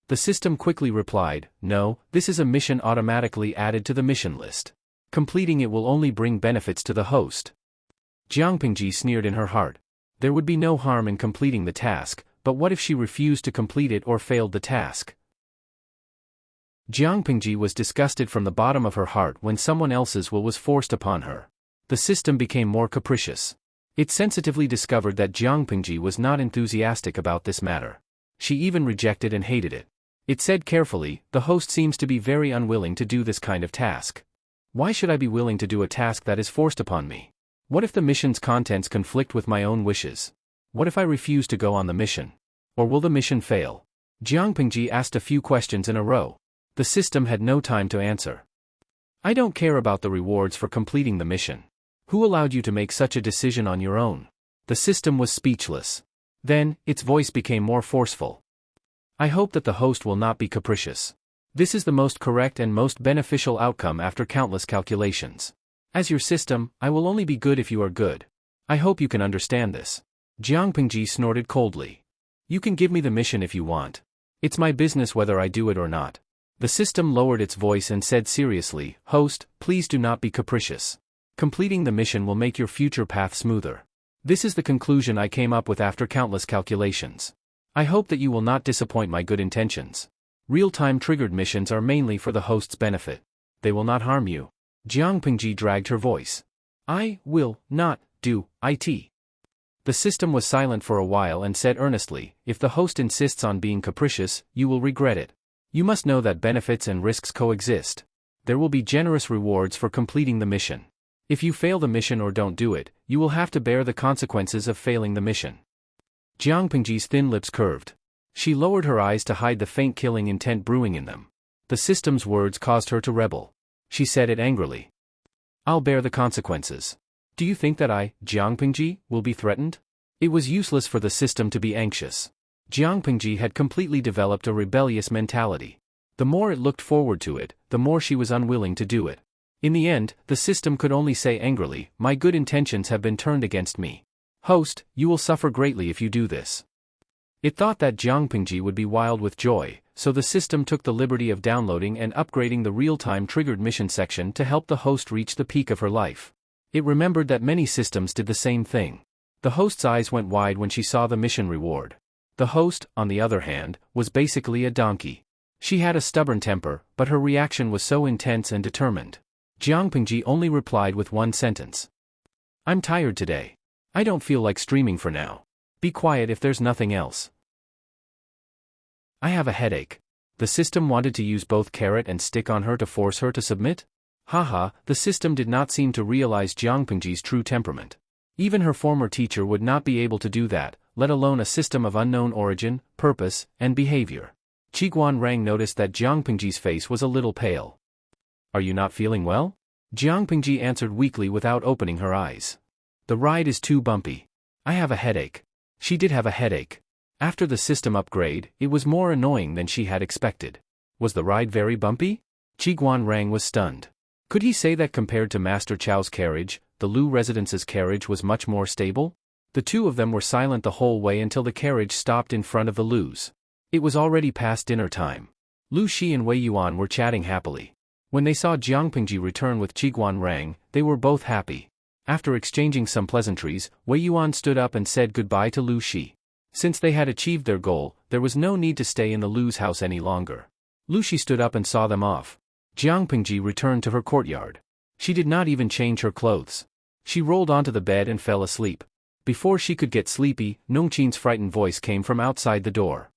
The system quickly replied, no, this is a mission automatically added to the mission list. Completing it will only bring benefits to the host. Jiang Pingji sneered in her heart. There would be no harm in completing the task, but what if she refused to complete it or failed the task? Jiang Pingji was disgusted from the bottom of her heart when someone else's will was forced upon her. The system became more capricious. It sensitively discovered that Jiang Pingji was not enthusiastic about this matter. She even rejected and hated it. It said carefully, the host seems to be very unwilling to do this kind of task. Why should I be willing to do a task that is forced upon me? What if the mission's contents conflict with my own wishes? What if I refuse to go on the mission? Or will the mission fail? Jiang Pingji asked a few questions in a row. The system had no time to answer. I don't care about the rewards for completing the mission. Who allowed you to make such a decision on your own? The system was speechless. Then, its voice became more forceful. I hope that the host will not be capricious. This is the most correct and most beneficial outcome after countless calculations. As your system, I will only be good if you are good. I hope you can understand this. Jiang Pingji snorted coldly. You can give me the mission if you want. It's my business whether I do it or not. The system lowered its voice and said seriously, host, please do not be capricious. Completing the mission will make your future path smoother. This is the conclusion I came up with after countless calculations. I hope that you will not disappoint my good intentions. Real-time triggered missions are mainly for the host's benefit. They will not harm you. Jiang Pingji dragged her voice. I will not do it. The system was silent for a while and said earnestly, if the host insists on being capricious, you will regret it. You must know that benefits and risks coexist. There will be generous rewards for completing the mission. If you fail the mission or don't do it, you will have to bear the consequences of failing the mission. Jiang Pingji's thin lips curved. She lowered her eyes to hide the faint killing intent brewing in them. The system's words caused her to rebel. She said it angrily. I'll bear the consequences. Do you think that I, Jiang Pingji, will be threatened? It was useless for the system to be anxious. Jiang Pingji had completely developed a rebellious mentality. The more it looked forward to it, the more she was unwilling to do it. In the end, the system could only say angrily, my good intentions have been turned against me. Host, you will suffer greatly if you do this. It thought that Jiang Pingji would be wild with joy, so the system took the liberty of downloading and upgrading the real-time triggered mission section to help the host reach the peak of her life. It remembered that many systems did the same thing. The host's eyes went wide when she saw the mission reward. The host, on the other hand, was basically a donkey. She had a stubborn temper, but her reaction was so intense and determined. Jiang Pingji only replied with one sentence. I'm tired today. I don't feel like streaming for now. Be quiet if there's nothing else. I have a headache. The system wanted to use both carrot and stick on her to force her to submit? Haha, the system did not seem to realize Jiang Pingji's true temperament. Even her former teacher would not be able to do that, let alone a system of unknown origin, purpose, and behavior. Qiguan Rang noticed that Jiang Pingji's face was a little pale. Are you not feeling well? Jiang Pingji answered weakly without opening her eyes. The ride is too bumpy. I have a headache. She did have a headache. After the system upgrade, it was more annoying than she had expected. Was the ride very bumpy? Qi Guanrang was stunned. Could he say that compared to Master Chao's carriage, the Lu residence's carriage was much more stable? The two of them were silent the whole way until the carriage stopped in front of the Lu's. It was already past dinner time. Lu Shi and Wei Yuan were chatting happily. When they saw Jiang Pingji return with Qi Guanrang, they were both happy. After exchanging some pleasantries, Wei Yuan stood up and said goodbye to Lu Shi. Since they had achieved their goal, there was no need to stay in the Lu's house any longer. Lu Shi stood up and saw them off. Jiang Pingji returned to her courtyard. She did not even change her clothes. She rolled onto the bed and fell asleep. Before she could get sleepy, Nongqin's frightened voice came from outside the door.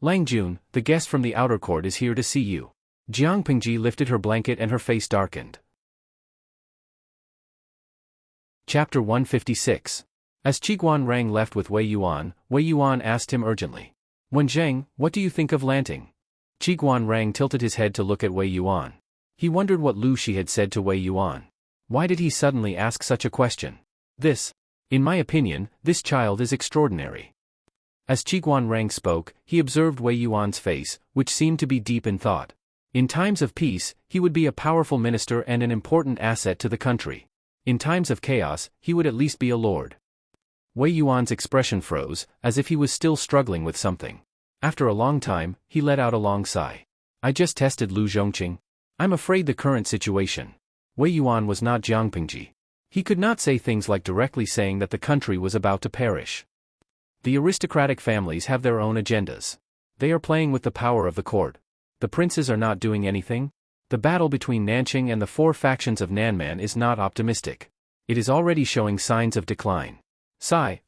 Lang Jun, the guest from the outer court is here to see you. Jiang Pingji lifted her blanket and her face darkened. Chapter 156. As Qi Guanrang left with Wei Yuan asked him urgently. Wen Zheng, what do you think of Lanting? Qi Guanrang tilted his head to look at Wei Yuan. He wondered what Lu Shi had said to Wei Yuan. Why did he suddenly ask such a question? In my opinion, this child is extraordinary. As Qi Guanrang spoke, he observed Wei Yuan's face, which seemed to be deep in thought. In times of peace, he would be a powerful minister and an important asset to the country. In times of chaos, he would at least be a lord. Wei Yuan's expression froze, as if he was still struggling with something. After a long time, he let out a long sigh. I just tested Lu Zhongqing. I'm afraid the current situation. Wei Yuan was not Jiang Pingji. He could not say things like directly saying that the country was about to perish. The aristocratic families have their own agendas. They are playing with the power of the court. The princes are not doing anything. The battle between Nanqing and the four factions of Nanman is not optimistic. It is already showing signs of decline.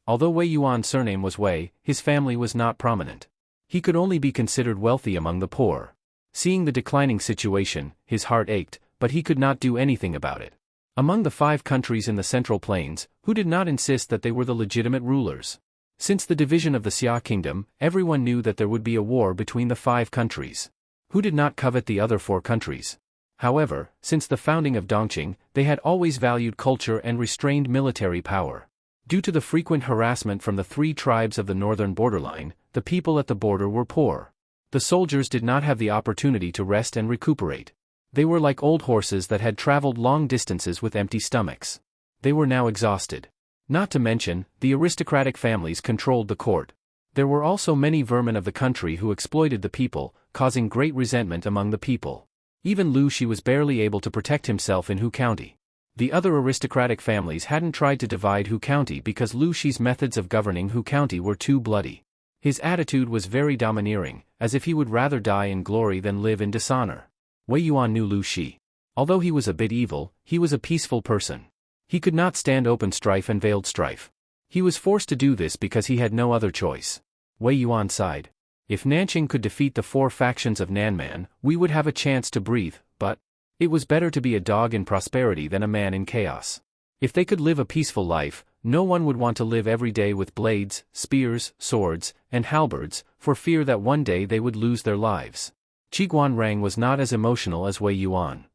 Although Wei Yuan's surname was Wei, his family was not prominent. He could only be considered wealthy among the poor. Seeing the declining situation, his heart ached, but he could not do anything about it. Among the 5 countries in the Central Plains, who did not insist that they were the legitimate rulers? Since the division of the Xia kingdom, everyone knew that there would be a war between the 5 countries. Who did not covet the other 4 countries? However, since the founding of Dongqing, they had always valued culture and restrained military power. Due to the frequent harassment from the 3 tribes of the northern borderline, the people at the border were poor. The soldiers did not have the opportunity to rest and recuperate. They were like old horses that had traveled long distances with empty stomachs. They were now exhausted. Not to mention, the aristocratic families controlled the court. There were also many vermin of the country who exploited the people, causing great resentment among the people. Even Lu Shi was barely able to protect himself in Hu County. The other aristocratic families hadn't tried to divide Hu County because Lu Shi's methods of governing Hu County were too bloody. His attitude was very domineering, as if he would rather die in glory than live in dishonor. Wei Yuan knew Lu Shi. Although he was a bit evil, he was a peaceful person. He could not stand open strife and veiled strife. He was forced to do this because he had no other choice. Wei Yuan sighed. If Nanqing could defeat the 4 factions of Nanman, we would have a chance to breathe, but it was better to be a dog in prosperity than a man in chaos. If they could live a peaceful life, no one would want to live every day with blades, spears, swords, and halberds, for fear that one day they would lose their lives. Qi Guanrang was not as emotional as Wei Yuan.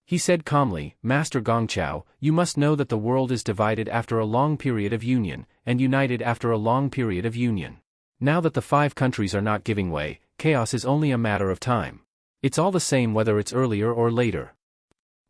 He said calmly, Master Gongqiao, you must know that the world is divided after a long period of union, and united after a long period of union. Now that the 5 countries are not giving way, chaos is only a matter of time. It's all the same whether it's earlier or later.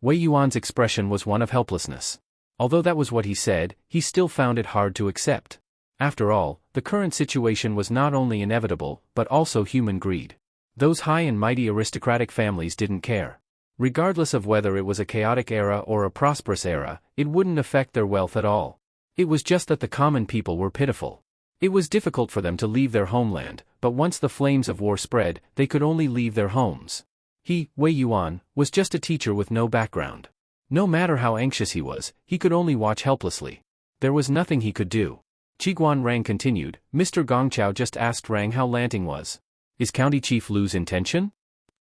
Wei Yuan's expression was one of helplessness. Although that was what he said, he still found it hard to accept. After all, the current situation was not only inevitable, but also human greed. Those high and mighty aristocratic families didn't care. Regardless of whether it was a chaotic era or a prosperous era, it wouldn't affect their wealth at all. It was just that the common people were pitiful. It was difficult for them to leave their homeland, but once the flames of war spread, they could only leave their homes. He, Wei Yuan, was just a teacher with no background. No matter how anxious he was, he could only watch helplessly. There was nothing he could do. Qi Guanrang continued, Mr. Gongqiao just asked Rang how Lanting was. Is County Chief Lu's intention?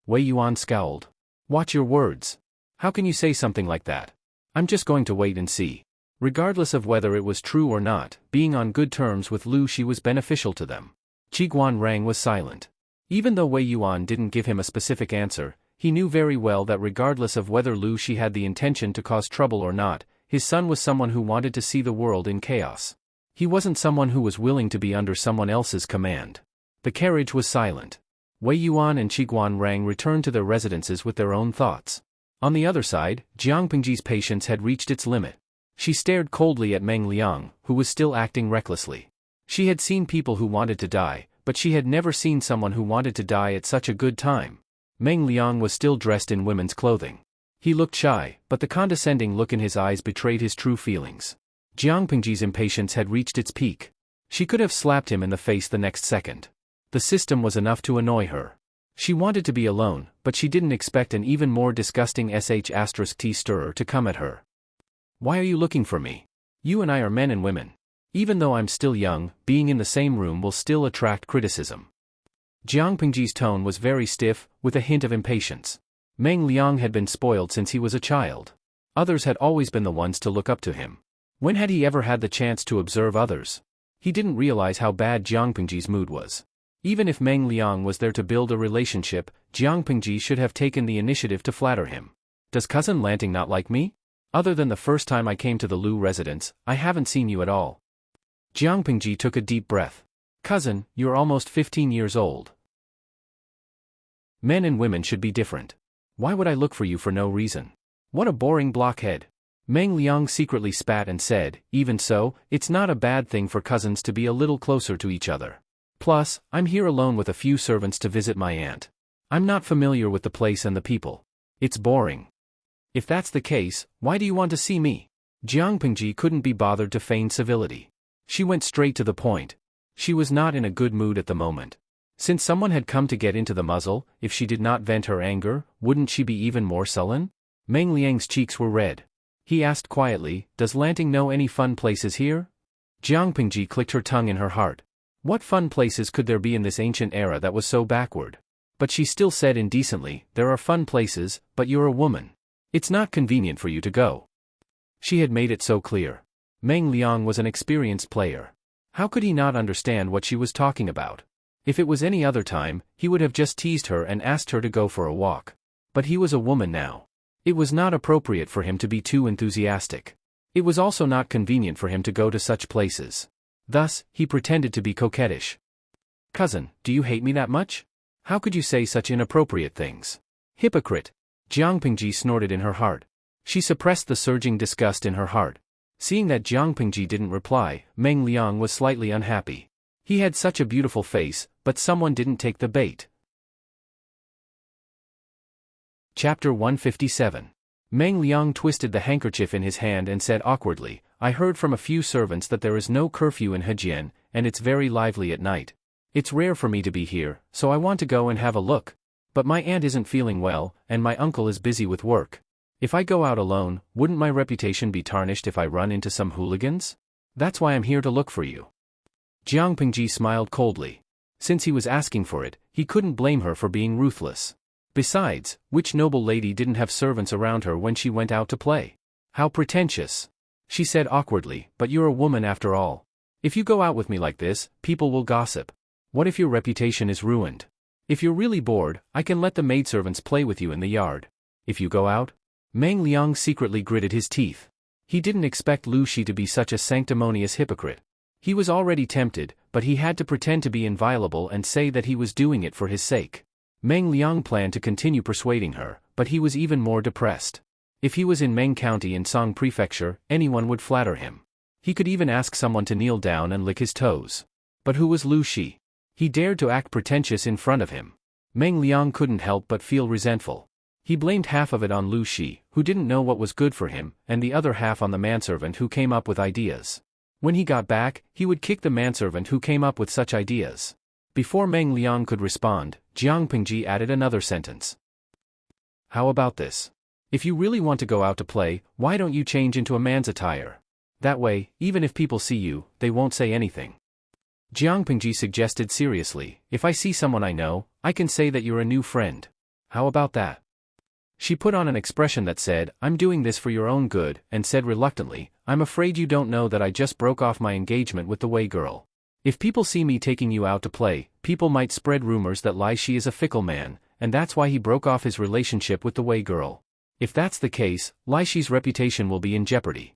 Wei Yuan scowled. Watch your words. How can you say something like that? I'm just going to wait and see. Regardless of whether it was true or not, being on good terms with Lu Shi was beneficial to them. Qi Guanrang was silent. Even though Wei Yuan didn't give him a specific answer, he knew very well that regardless of whether Lu Shi had the intention to cause trouble or not, his son was someone who wanted to see the world in chaos. He wasn't someone who was willing to be under someone else's command. The carriage was silent. Wei Yuan and Qiguan Rang returned to their residences with their own thoughts. On the other side, Jiang Pingji's patience had reached its limit. She stared coldly at Meng Liang, who was still acting recklessly. She had seen people who wanted to die, but she had never seen someone who wanted to die at such a good time. Meng Liang was still dressed in women's clothing. He looked shy, but the condescending look in his eyes betrayed his true feelings. Jiang Pingji's impatience had reached its peak. She could have slapped him in the face the next second. The system was enough to annoy her. She wanted to be alone, but she didn't expect an even more disgusting *T stirrer to come at her. Why are you looking for me? You and I are men and women. Even though I'm still young, being in the same room will still attract criticism. Jiang Pingji's tone was very stiff, with a hint of impatience. Meng Liang had been spoiled since he was a child. Others had always been the ones to look up to him. When had he ever had the chance to observe others? He didn't realize how bad Jiang Pingji's mood was. Even if Meng Liang was there to build a relationship, Jiang Pingji should have taken the initiative to flatter him. Does Cousin Lanting not like me? Other than the first time I came to the Lu residence, I haven't seen you at all. Jiang Pingji took a deep breath. Cousin, you're almost 15 years old. Men and women should be different. Why would I look for you for no reason? What a boring blockhead. Meng Liang secretly spat and said, even so, it's not a bad thing for cousins to be a little closer to each other. Plus, I'm here alone with a few servants to visit my aunt. I'm not familiar with the place and the people. It's boring. If that's the case, why do you want to see me? Jiang Pingji couldn't be bothered to feign civility. She went straight to the point. She was not in a good mood at the moment. Since someone had come to get into the muzzle, if she did not vent her anger, wouldn't she be even more sullen? Meng Liang's cheeks were red. He asked quietly, does Lanting know any fun places here? Jiang Pingji clicked her tongue in her heart. What fun places could there be in this ancient era that was so backward? But she still said indecently, there are fun places, but you're a woman. It's not convenient for you to go. She had made it so clear. Meng Liang was an experienced player. How could he not understand what she was talking about? If it was any other time, he would have just teased her and asked her to go for a walk. But he was a woman now. It was not appropriate for him to be too enthusiastic. It was also not convenient for him to go to such places. Thus, he pretended to be coquettish. Cousin, do you hate me that much? How could you say such inappropriate things? Hypocrite! Jiang Pingji snorted in her heart. She suppressed the surging disgust in her heart. Seeing that Jiang Pingji didn't reply, Meng Liang was slightly unhappy. He had such a beautiful face, but someone didn't take the bait. Chapter 157. Meng Liang twisted the handkerchief in his hand and said awkwardly, I heard from a few servants that there is no curfew in Hejian, and it's very lively at night. It's rare for me to be here, so I want to go and have a look. But my aunt isn't feeling well, and my uncle is busy with work. If I go out alone, wouldn't my reputation be tarnished if I run into some hooligans? That's why I'm here to look for you. Jiang Pingji smiled coldly. Since he was asking for it, he couldn't blame her for being ruthless. Besides, which noble lady didn't have servants around her when she went out to play? How pretentious! She said awkwardly, but you're a woman after all. If you go out with me like this, people will gossip. What if your reputation is ruined? If you're really bored, I can let the maidservants play with you in the yard. If you go out? Meng Liang secretly gritted his teeth. He didn't expect Lu Shi to be such a sanctimonious hypocrite. He was already tempted, but he had to pretend to be inviolable and say that he was doing it for his sake. Meng Liang planned to continue persuading her, but he was even more depressed. If he was in Meng County in Song Prefecture, anyone would flatter him. He could even ask someone to kneel down and lick his toes. But who was Lu Shi? He dared to act pretentious in front of him. Meng Liang couldn't help but feel resentful. He blamed half of it on Lu Shi, who didn't know what was good for him, and the other half on the manservant who came up with ideas. When he got back, he would kick the manservant who came up with such ideas. Before Meng Liang could respond, Jiang Pingji added another sentence. How about this? If you really want to go out to play, why don't you change into a man's attire? That way, even if people see you, they won't say anything. Jiang Pingji suggested seriously, if I see someone I know, I can say that you're a new friend. How about that? She put on an expression that said, I'm doing this for your own good, and said reluctantly, I'm afraid you don't know that I just broke off my engagement with the Wei girl. If people see me taking you out to play, people might spread rumors that Lai Shi is a fickle man, and that's why he broke off his relationship with the Wei girl. If that's the case, Lai Shi's reputation will be in jeopardy.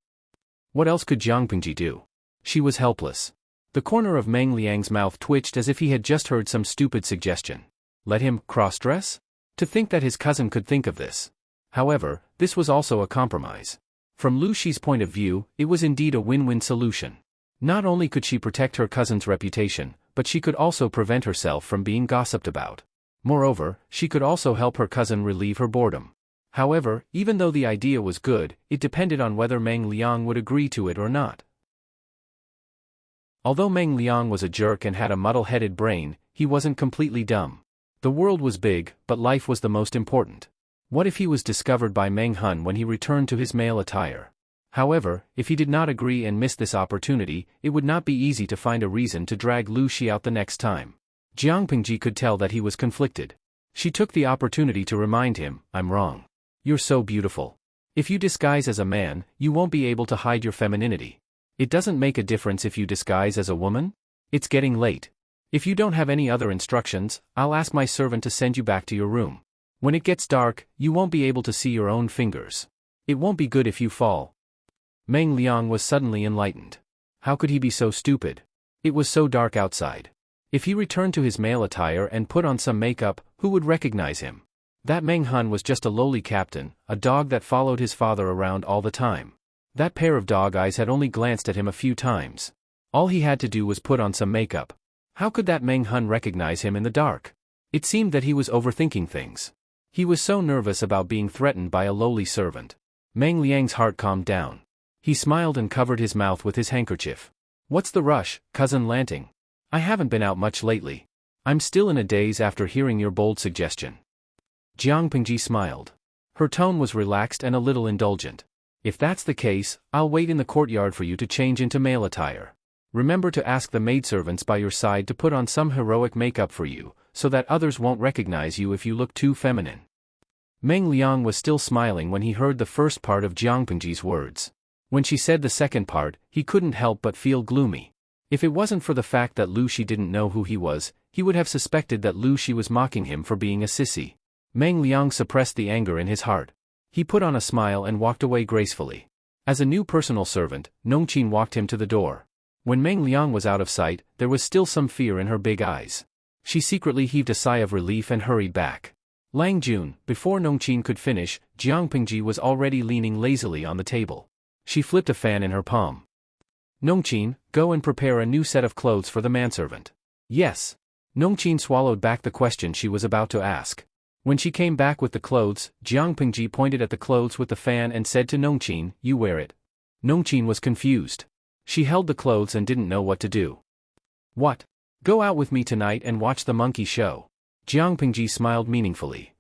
What else could Jiang Pingji do? She was helpless. The corner of Meng Liang's mouth twitched as if he had just heard some stupid suggestion. Let him cross-dress? To think that his cousin could think of this. However, this was also a compromise. From Lu Shi's point of view, it was indeed a win-win solution. Not only could she protect her cousin's reputation, but she could also prevent herself from being gossiped about. Moreover, she could also help her cousin relieve her boredom. However, even though the idea was good, it depended on whether Meng Liang would agree to it or not. Although Meng Liang was a jerk and had a muddle-headed brain, he wasn't completely dumb. The world was big, but life was the most important. What if he was discovered by Meng Hun when he returned to his male attire? However, if he did not agree and missed this opportunity, it would not be easy to find a reason to drag Lu Shi out the next time. Jiang Pingji could tell that he was conflicted. She took the opportunity to remind him, "I'm wrong. You're so beautiful. If you disguise as a man, you won't be able to hide your femininity. It doesn't make a difference if you disguise as a woman? It's getting late. If you don't have any other instructions, I'll ask my servant to send you back to your room. When it gets dark, you won't be able to see your own fingers. It won't be good if you fall." Meng Liang was suddenly enlightened. How could he be so stupid? It was so dark outside. If he returned to his male attire and put on some makeup, who would recognize him? That Meng Hun was just a lowly captain, a dog that followed his father around all the time. That pair of dog eyes had only glanced at him a few times. All he had to do was put on some makeup. How could that Meng Hun recognize him in the dark? It seemed that he was overthinking things. He was so nervous about being threatened by a lowly servant. Meng Liang's heart calmed down. He smiled and covered his mouth with his handkerchief. "What's the rush, Cousin Lanting? I haven't been out much lately. I'm still in a daze after hearing your bold suggestion." Jiang Pingji smiled. Her tone was relaxed and a little indulgent. "If that's the case, I'll wait in the courtyard for you to change into male attire. Remember to ask the maidservants by your side to put on some heroic makeup for you, so that others won't recognize you if you look too feminine." Meng Liang was still smiling when he heard the first part of Jiang Pingji's words. When she said the second part, he couldn't help but feel gloomy. If it wasn't for the fact that Lu Shi didn't know who he was, he would have suspected that Lu Shi was mocking him for being a sissy. Meng Liang suppressed the anger in his heart. He put on a smile and walked away gracefully. As a new personal servant, Nongqin walked him to the door. When Meng Liang was out of sight, there was still some fear in her big eyes. She secretly heaved a sigh of relief and hurried back. Lang Jun, before Nongqin could finish, Jiang Pingji was already leaning lazily on the table. She flipped a fan in her palm. "Nongqin, go and prepare a new set of clothes for the manservant." "Yes." Nongqin swallowed back the question she was about to ask. When she came back with the clothes, Jiang Pingji pointed at the clothes with the fan and said to Nongqin, "You wear it." Nongqin was confused. She held the clothes and didn't know what to do. "What? Go out with me tonight and watch the monkey show." Jiang Pingji smiled meaningfully.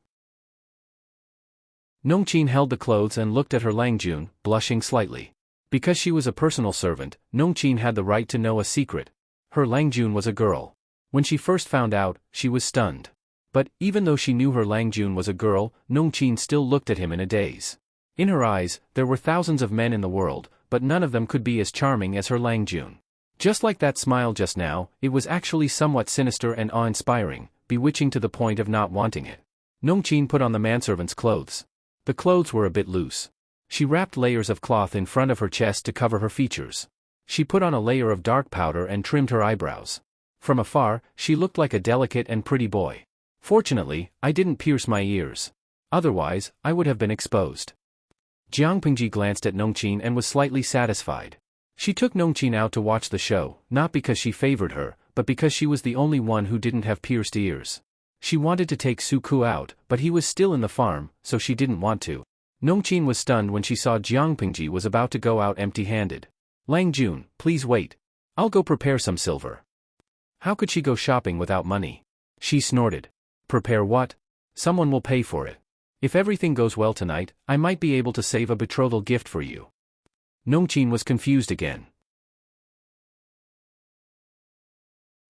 Nongqin held the clothes and looked at her Langjun, blushing slightly. Because she was a personal servant, Nongqin had the right to know a secret. Her Langjun was a girl. When she first found out, she was stunned. But, even though she knew her Langjun was a girl, Nongqin still looked at him in a daze. In her eyes, there were thousands of men in the world, but none of them could be as charming as her Langjun. Just like that smile just now, it was actually somewhat sinister and awe-inspiring, bewitching to the point of not wanting it. Nongqin put on the manservant's clothes. The clothes were a bit loose. She wrapped layers of cloth in front of her chest to cover her features. She put on a layer of dark powder and trimmed her eyebrows. From afar, she looked like a delicate and pretty boy. Fortunately, I didn't pierce my ears. Otherwise, I would have been exposed. Jiang Pingji glanced at Nongqin and was slightly satisfied. She took Nongqin out to watch the show, not because she favored her, but because she was the only one who didn't have pierced ears. She wanted to take Suku out, but he was still in the farm, so she didn't want to. Nongqin was stunned when she saw Jiang Pingji was about to go out empty-handed. "Lang Jun, please wait. I'll go prepare some silver." How could she go shopping without money? She snorted. "Prepare what? Someone will pay for it. If everything goes well tonight, I might be able to save a betrothal gift for you." Nongqin was confused again.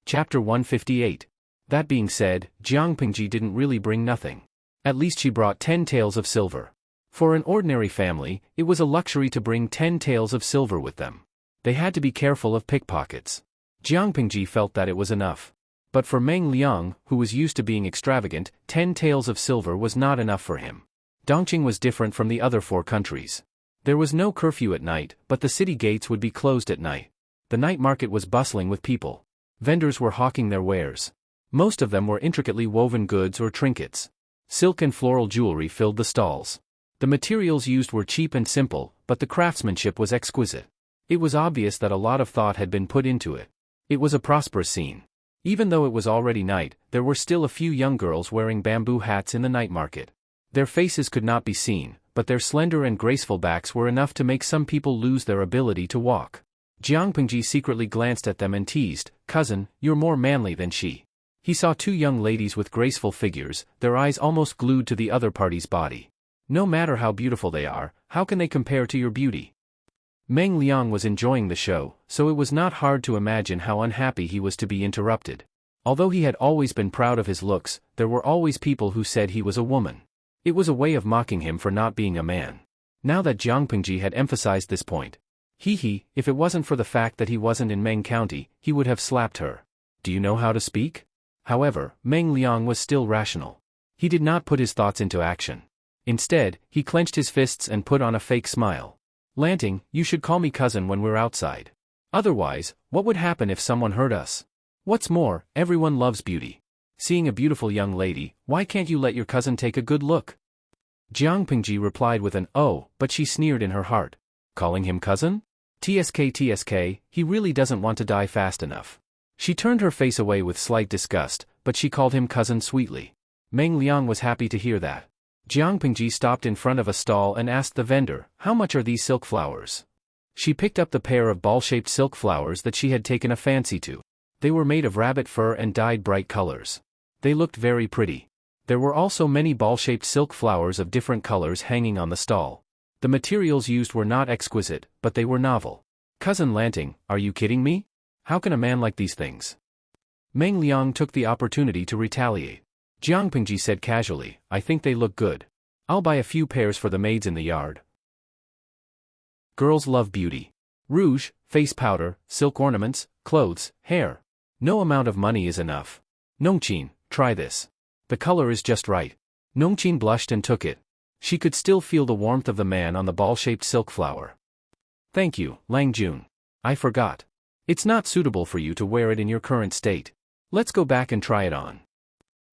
Chapter 158. That being said, Jiang Pingji didn't really bring nothing. At least she brought 10 taels of silver. For an ordinary family, it was a luxury to bring 10 taels of silver with them. They had to be careful of pickpockets. Jiang Pingji felt that it was enough. But for Meng Liang, who was used to being extravagant, 10 taels of silver was not enough for him. Dongqing was different from the other 4 countries. There was no curfew at night, but the city gates would be closed at night. The night market was bustling with people. Vendors were hawking their wares. Most of them were intricately woven goods or trinkets. Silk and floral jewelry filled the stalls. The materials used were cheap and simple, but the craftsmanship was exquisite. It was obvious that a lot of thought had been put into it. It was a prosperous scene. Even though it was already night, there were still a few young girls wearing bamboo hats in the night market. Their faces could not be seen, but their slender and graceful backs were enough to make some people lose their ability to walk. Jiang Pingji secretly glanced at them and teased, "Cousin, you're more manly than she." He saw 2 young ladies with graceful figures, their eyes almost glued to the other party's body. No matter how beautiful they are, how can they compare to your beauty? Meng Liang was enjoying the show, so it was not hard to imagine how unhappy he was to be interrupted. Although he had always been proud of his looks, there were always people who said he was a woman. It was a way of mocking him for not being a man. Now that Jiang Pingji had emphasized this point, if it wasn't for the fact that he wasn't in Meng County, he would have slapped her. Do you know how to speak? However, Meng Liang was still rational. He did not put his thoughts into action. Instead, he clenched his fists and put on a fake smile. "Lanting, you should call me cousin when we're outside. Otherwise, what would happen if someone hurt us? What's more, everyone loves beauty. Seeing a beautiful young lady, why can't you let your cousin take a good look?" Jiang Pingji replied with an "oh," but she sneered in her heart. Calling him cousin? TSK, he really doesn't want to die fast enough. She turned her face away with slight disgust, but she called him cousin sweetly. Meng Liang was happy to hear that. Jiang Pingji stopped in front of a stall and asked the vendor, "How much are these silk flowers?" She picked up the pair of ball-shaped silk flowers that she had taken a fancy to. They were made of rabbit fur and dyed bright colors. They looked very pretty. There were also many ball-shaped silk flowers of different colors hanging on the stall. The materials used were not exquisite, but they were novel. "Cousin Lanting, are you kidding me? How can a man like these things?" Meng Liang took the opportunity to retaliate. Jiang Pingji said casually, "I think they look good. I'll buy a few pairs for the maids in the yard." Girls love beauty. Rouge, face powder, silk ornaments, clothes, hair. No amount of money is enough. "Nongqin, try this. The color is just right." Nongqin blushed and took it. She could still feel the warmth of the man on the ball-shaped silk flower. "Thank you, Lang Jun. I forgot. It's not suitable for you to wear it in your current state. Let's go back and try it on."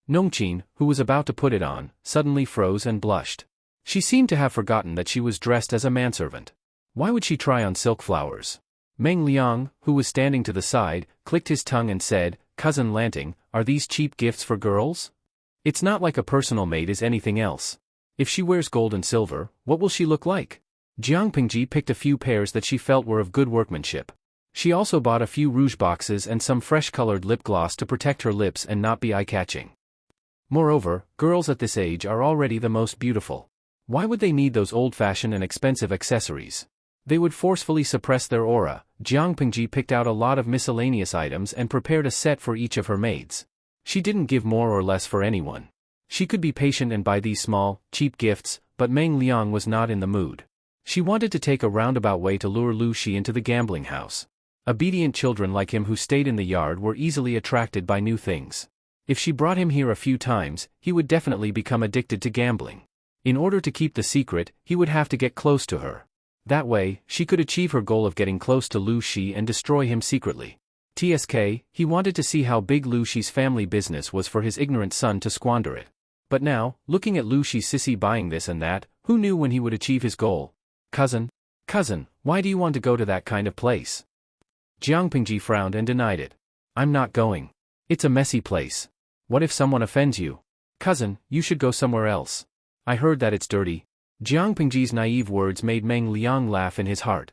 Nongqin, who was about to put it on, suddenly froze and blushed. She seemed to have forgotten that she was dressed as a manservant. Why would she try on silk flowers? Meng Liang, who was standing to the side, clicked his tongue and said, "Cousin Lanting, are these cheap gifts for girls? It's not like a personal maid is anything else. If she wears gold and silver, what will she look like?" Jiang Pingji picked a few pairs that she felt were of good workmanship. She also bought a few rouge boxes and some fresh-colored lip gloss to protect her lips and not be eye-catching. Moreover, girls at this age are already the most beautiful. Why would they need those old-fashioned and expensive accessories? They would forcefully suppress their aura. Jiang Pingji picked out a lot of miscellaneous items and prepared a set for each of her maids. She didn't give more or less for anyone. She could be patient and buy these small, cheap gifts, but Meng Liang was not in the mood. She wanted to take a roundabout way to lure Lu Shi into the gambling house. Obedient children like him who stayed in the yard were easily attracted by new things. If she brought him here a few times, he would definitely become addicted to gambling. In order to keep the secret, he would have to get close to her. That way, she could achieve her goal of getting close to Lu Shi and destroy him secretly. He wanted to see how big Lu Shi's family business was for his ignorant son to squander it. But now, looking at Lu Shi's sissy buying this and that, who knew when he would achieve his goal? Cousin, why do you want to go to that kind of place?" Jiang Pingji frowned and denied it. "I'm not going. It's a messy place. What if someone offends you? Cousin, you should go somewhere else. I heard that it's dirty." Jiang Pingji's naive words made Meng Liang laugh in his heart.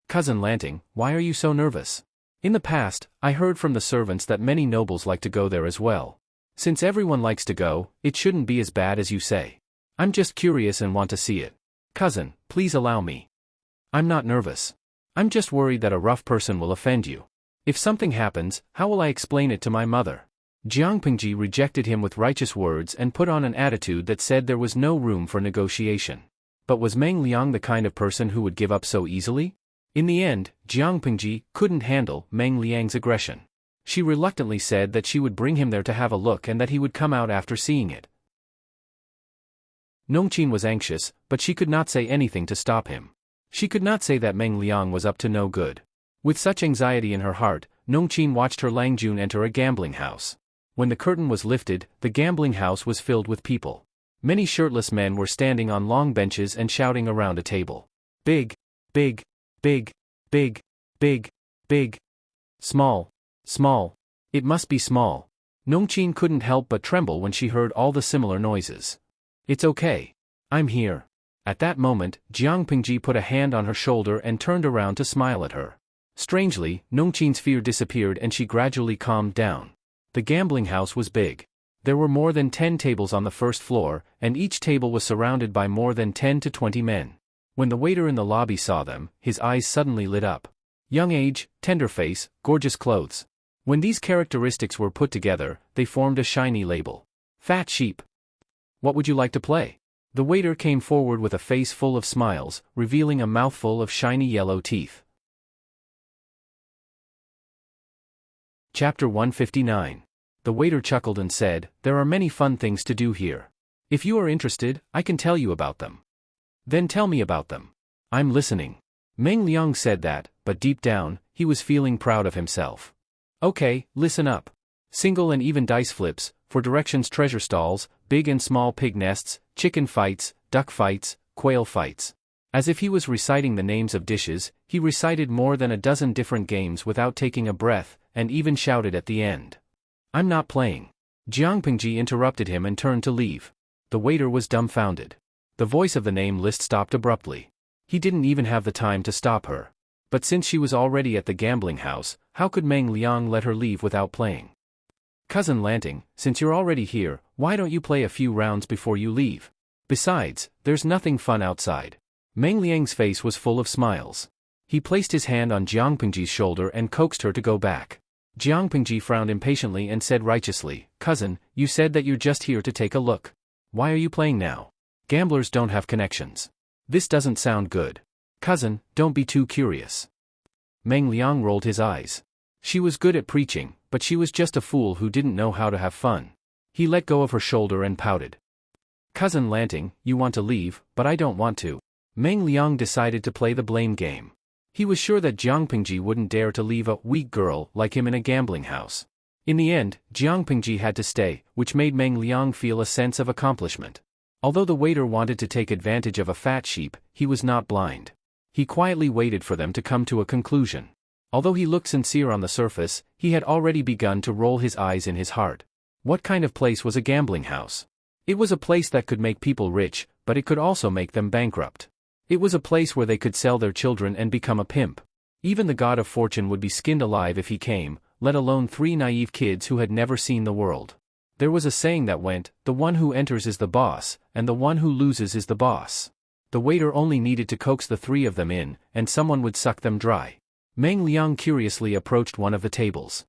"Cousin Lanting, why are you so nervous? In the past, I heard from the servants that many nobles like to go there as well. Since everyone likes to go, it shouldn't be as bad as you say. I'm just curious and want to see it. Cousin, please allow me. I'm not nervous. I'm just worried that a rough person will offend you. If something happens, how will I explain it to my mother?" Jiang Pingji rejected him with righteous words and put on an attitude that said there was no room for negotiation. But was Meng Liang the kind of person who would give up so easily? In the end, Jiang Pingji couldn't handle Meng Liang's aggression. She reluctantly said that she would bring him there to have a look and that he would come out after seeing it. Nongqin was anxious, but she could not say anything to stop him. She could not say that Meng Liang was up to no good. With such anxiety in her heart, Nongqin watched her Langjun enter a gambling house. When the curtain was lifted, the gambling house was filled with people. Many shirtless men were standing on long benches and shouting around a table. Big, big, big, big, big, big. Small, small. It must be small. Nongqin couldn't help but tremble when she heard all the similar noises. It's okay. I'm here. At that moment, Jiang Pingji put a hand on her shoulder and turned around to smile at her. Strangely, Nongqin's fear disappeared and she gradually calmed down. The gambling house was big. There were more than 10 tables on the first floor, and each table was surrounded by more than 10 to 20 men. When the waiter in the lobby saw them, his eyes suddenly lit up. Young age, tender face, gorgeous clothes. When these characteristics were put together, they formed a shiny label. Fat sheep. What would you like to play? The waiter came forward with a face full of smiles, revealing a mouthful of shiny yellow teeth. Chapter 159. The waiter chuckled and said, "There are many fun things to do here. If you are interested, I can tell you about them." "Then tell me about them. I'm listening." Meng Liang said that, but deep down, he was feeling proud of himself. "Okay, listen up. Single and even dice flips, for directions treasure stalls, big and small pig nests, chicken fights, duck fights, quail fights." As if he was reciting the names of dishes, he recited more than a dozen different games without taking a breath, and even shouted at the end. "I'm not playing." Jiang Pingji interrupted him and turned to leave. The waiter was dumbfounded. The voice of the name list stopped abruptly. He didn't even have the time to stop her. But since she was already at the gambling house, how could Meng Liang let her leave without playing? "Cousin Lanting, since you're already here, why don't you play a few rounds before you leave? Besides, there's nothing fun outside." Meng Liang's face was full of smiles. He placed his hand on Jiang Pingji's shoulder and coaxed her to go back. Jiang Pingji frowned impatiently and said righteously, "Cousin, you said that you're just here to take a look. Why are you playing now? Gamblers don't have connections. This doesn't sound good. Cousin, don't be too curious." Meng Liang rolled his eyes. She was good at preaching, but she was just a fool who didn't know how to have fun. He let go of her shoulder and pouted. "Cousin Lanting, you want to leave, but I don't want to." Meng Liang decided to play the blame game. He was sure that Jiang Pingji wouldn't dare to leave a weak girl like him in a gambling house. In the end, Jiang Pingji had to stay, which made Meng Liang feel a sense of accomplishment. Although the waiter wanted to take advantage of a fat sheep, he was not blind. He quietly waited for them to come to a conclusion. Although he looked sincere on the surface, he had already begun to roll his eyes in his heart. What kind of place was a gambling house? It was a place that could make people rich, but it could also make them bankrupt. It was a place where they could sell their children and become a pimp. Even the god of fortune would be skinned alive if he came, let alone 3 naive kids who had never seen the world. There was a saying that went, "The one who enters is the boss, and the one who loses is the boss." The waiter only needed to coax the 3 of them in, and someone would suck them dry. Meng Liang curiously approached one of the tables.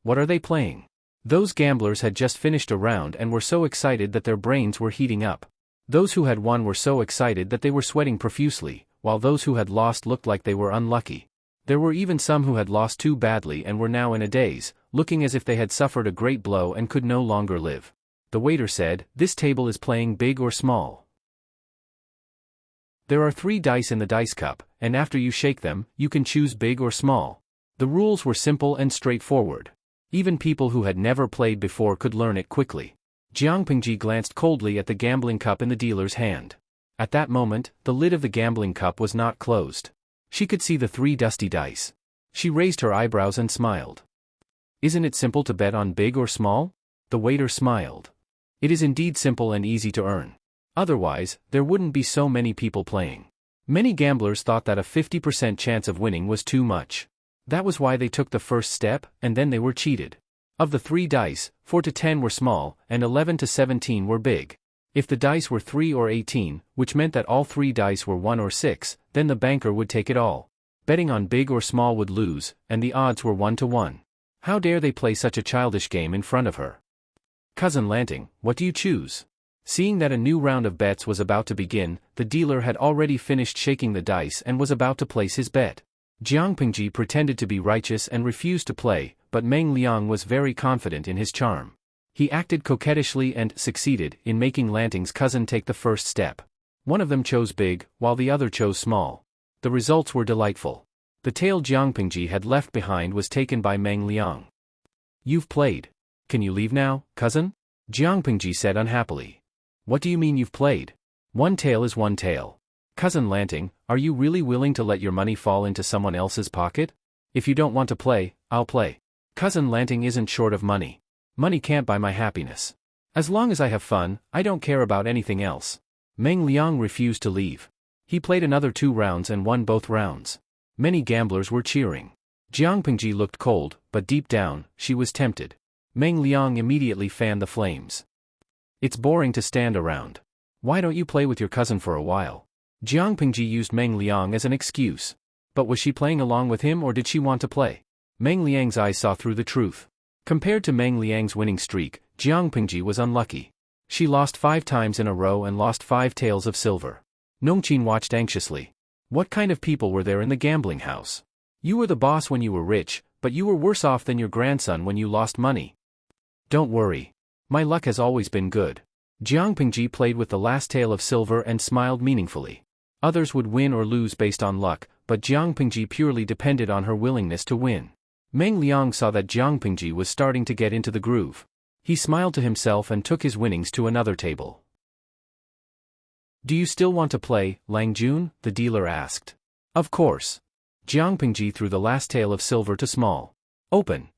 "What are they playing?" Those gamblers had just finished a round and were so excited that their brains were heating up. Those who had won were so excited that they were sweating profusely, while those who had lost looked like they were unlucky. There were even some who had lost too badly and were now in a daze, looking as if they had suffered a great blow and could no longer live. The waiter said, "This table is playing big or small. There are 3 dice in the dice cup, and after you shake them, you can choose big or small." The rules were simple and straightforward. Even people who had never played before could learn it quickly. Jiang Pingji glanced coldly at the gambling cup in the dealer's hand. At that moment, the lid of the gambling cup was not closed. She could see the 3 dusty dice. She raised her eyebrows and smiled. "Isn't it simple to bet on big or small?" The waiter smiled. "It is indeed simple and easy to earn. Otherwise, there wouldn't be so many people playing." Many gamblers thought that a 50% chance of winning was too much. That was why they took the first step, and then they were cheated. Of the 3 dice, 4 to 10 were small, and 11 to 17 were big. If the dice were 3 or 18, which meant that all 3 dice were 1 or 6, then the banker would take it all. Betting on big or small would lose, and the odds were 1 to 1. How dare they play such a childish game in front of her? "Cousin Lanting, what do you choose?" Seeing that a new round of bets was about to begin, the dealer had already finished shaking the dice and was about to place his bet. Jiang Pingji pretended to be righteous and refused to play, but Meng Liang was very confident in his charm. He acted coquettishly and succeeded in making Lanting's cousin take the first step. One of them chose big, while the other chose small. The results were delightful. The tail Jiang Pingji had left behind was taken by Meng Liang. "You've played. Can you leave now, cousin?" Jiang Pingji said unhappily. "What do you mean you've played? One tail is one tail. Cousin Lanting, are you really willing to let your money fall into someone else's pocket? If you don't want to play, I'll play. Cousin Lanting isn't short of money. Money can't buy my happiness. As long as I have fun, I don't care about anything else." Meng Liang refused to leave. He played another 2 rounds and won both rounds. Many gamblers were cheering. Jiang Pingji looked cold, but deep down, she was tempted. Meng Liang immediately fanned the flames. "It's boring to stand around. Why don't you play with your cousin for a while?" Jiang Pingji used Meng Liang as an excuse. But was she playing along with him or did she want to play? Meng Liang's eyes saw through the truth. Compared to Meng Liang's winning streak, Jiang Pingji was unlucky. She lost 5 times in a row and lost 5 taels of silver. Nongqin watched anxiously. What kind of people were there in the gambling house? You were the boss when you were rich, but you were worse off than your grandson when you lost money. Don't worry. My luck has always been good. Jiang Pingji played with the last tael of silver and smiled meaningfully. Others would win or lose based on luck, but Jiang Pingji purely depended on her willingness to win. Meng Liang saw that Jiang Pingji was starting to get into the groove. He smiled to himself and took his winnings to another table. "Do you still want to play, Lang Jun?" the dealer asked. "Of course." Jiang Pingji threw the last tael of silver to small. "Open."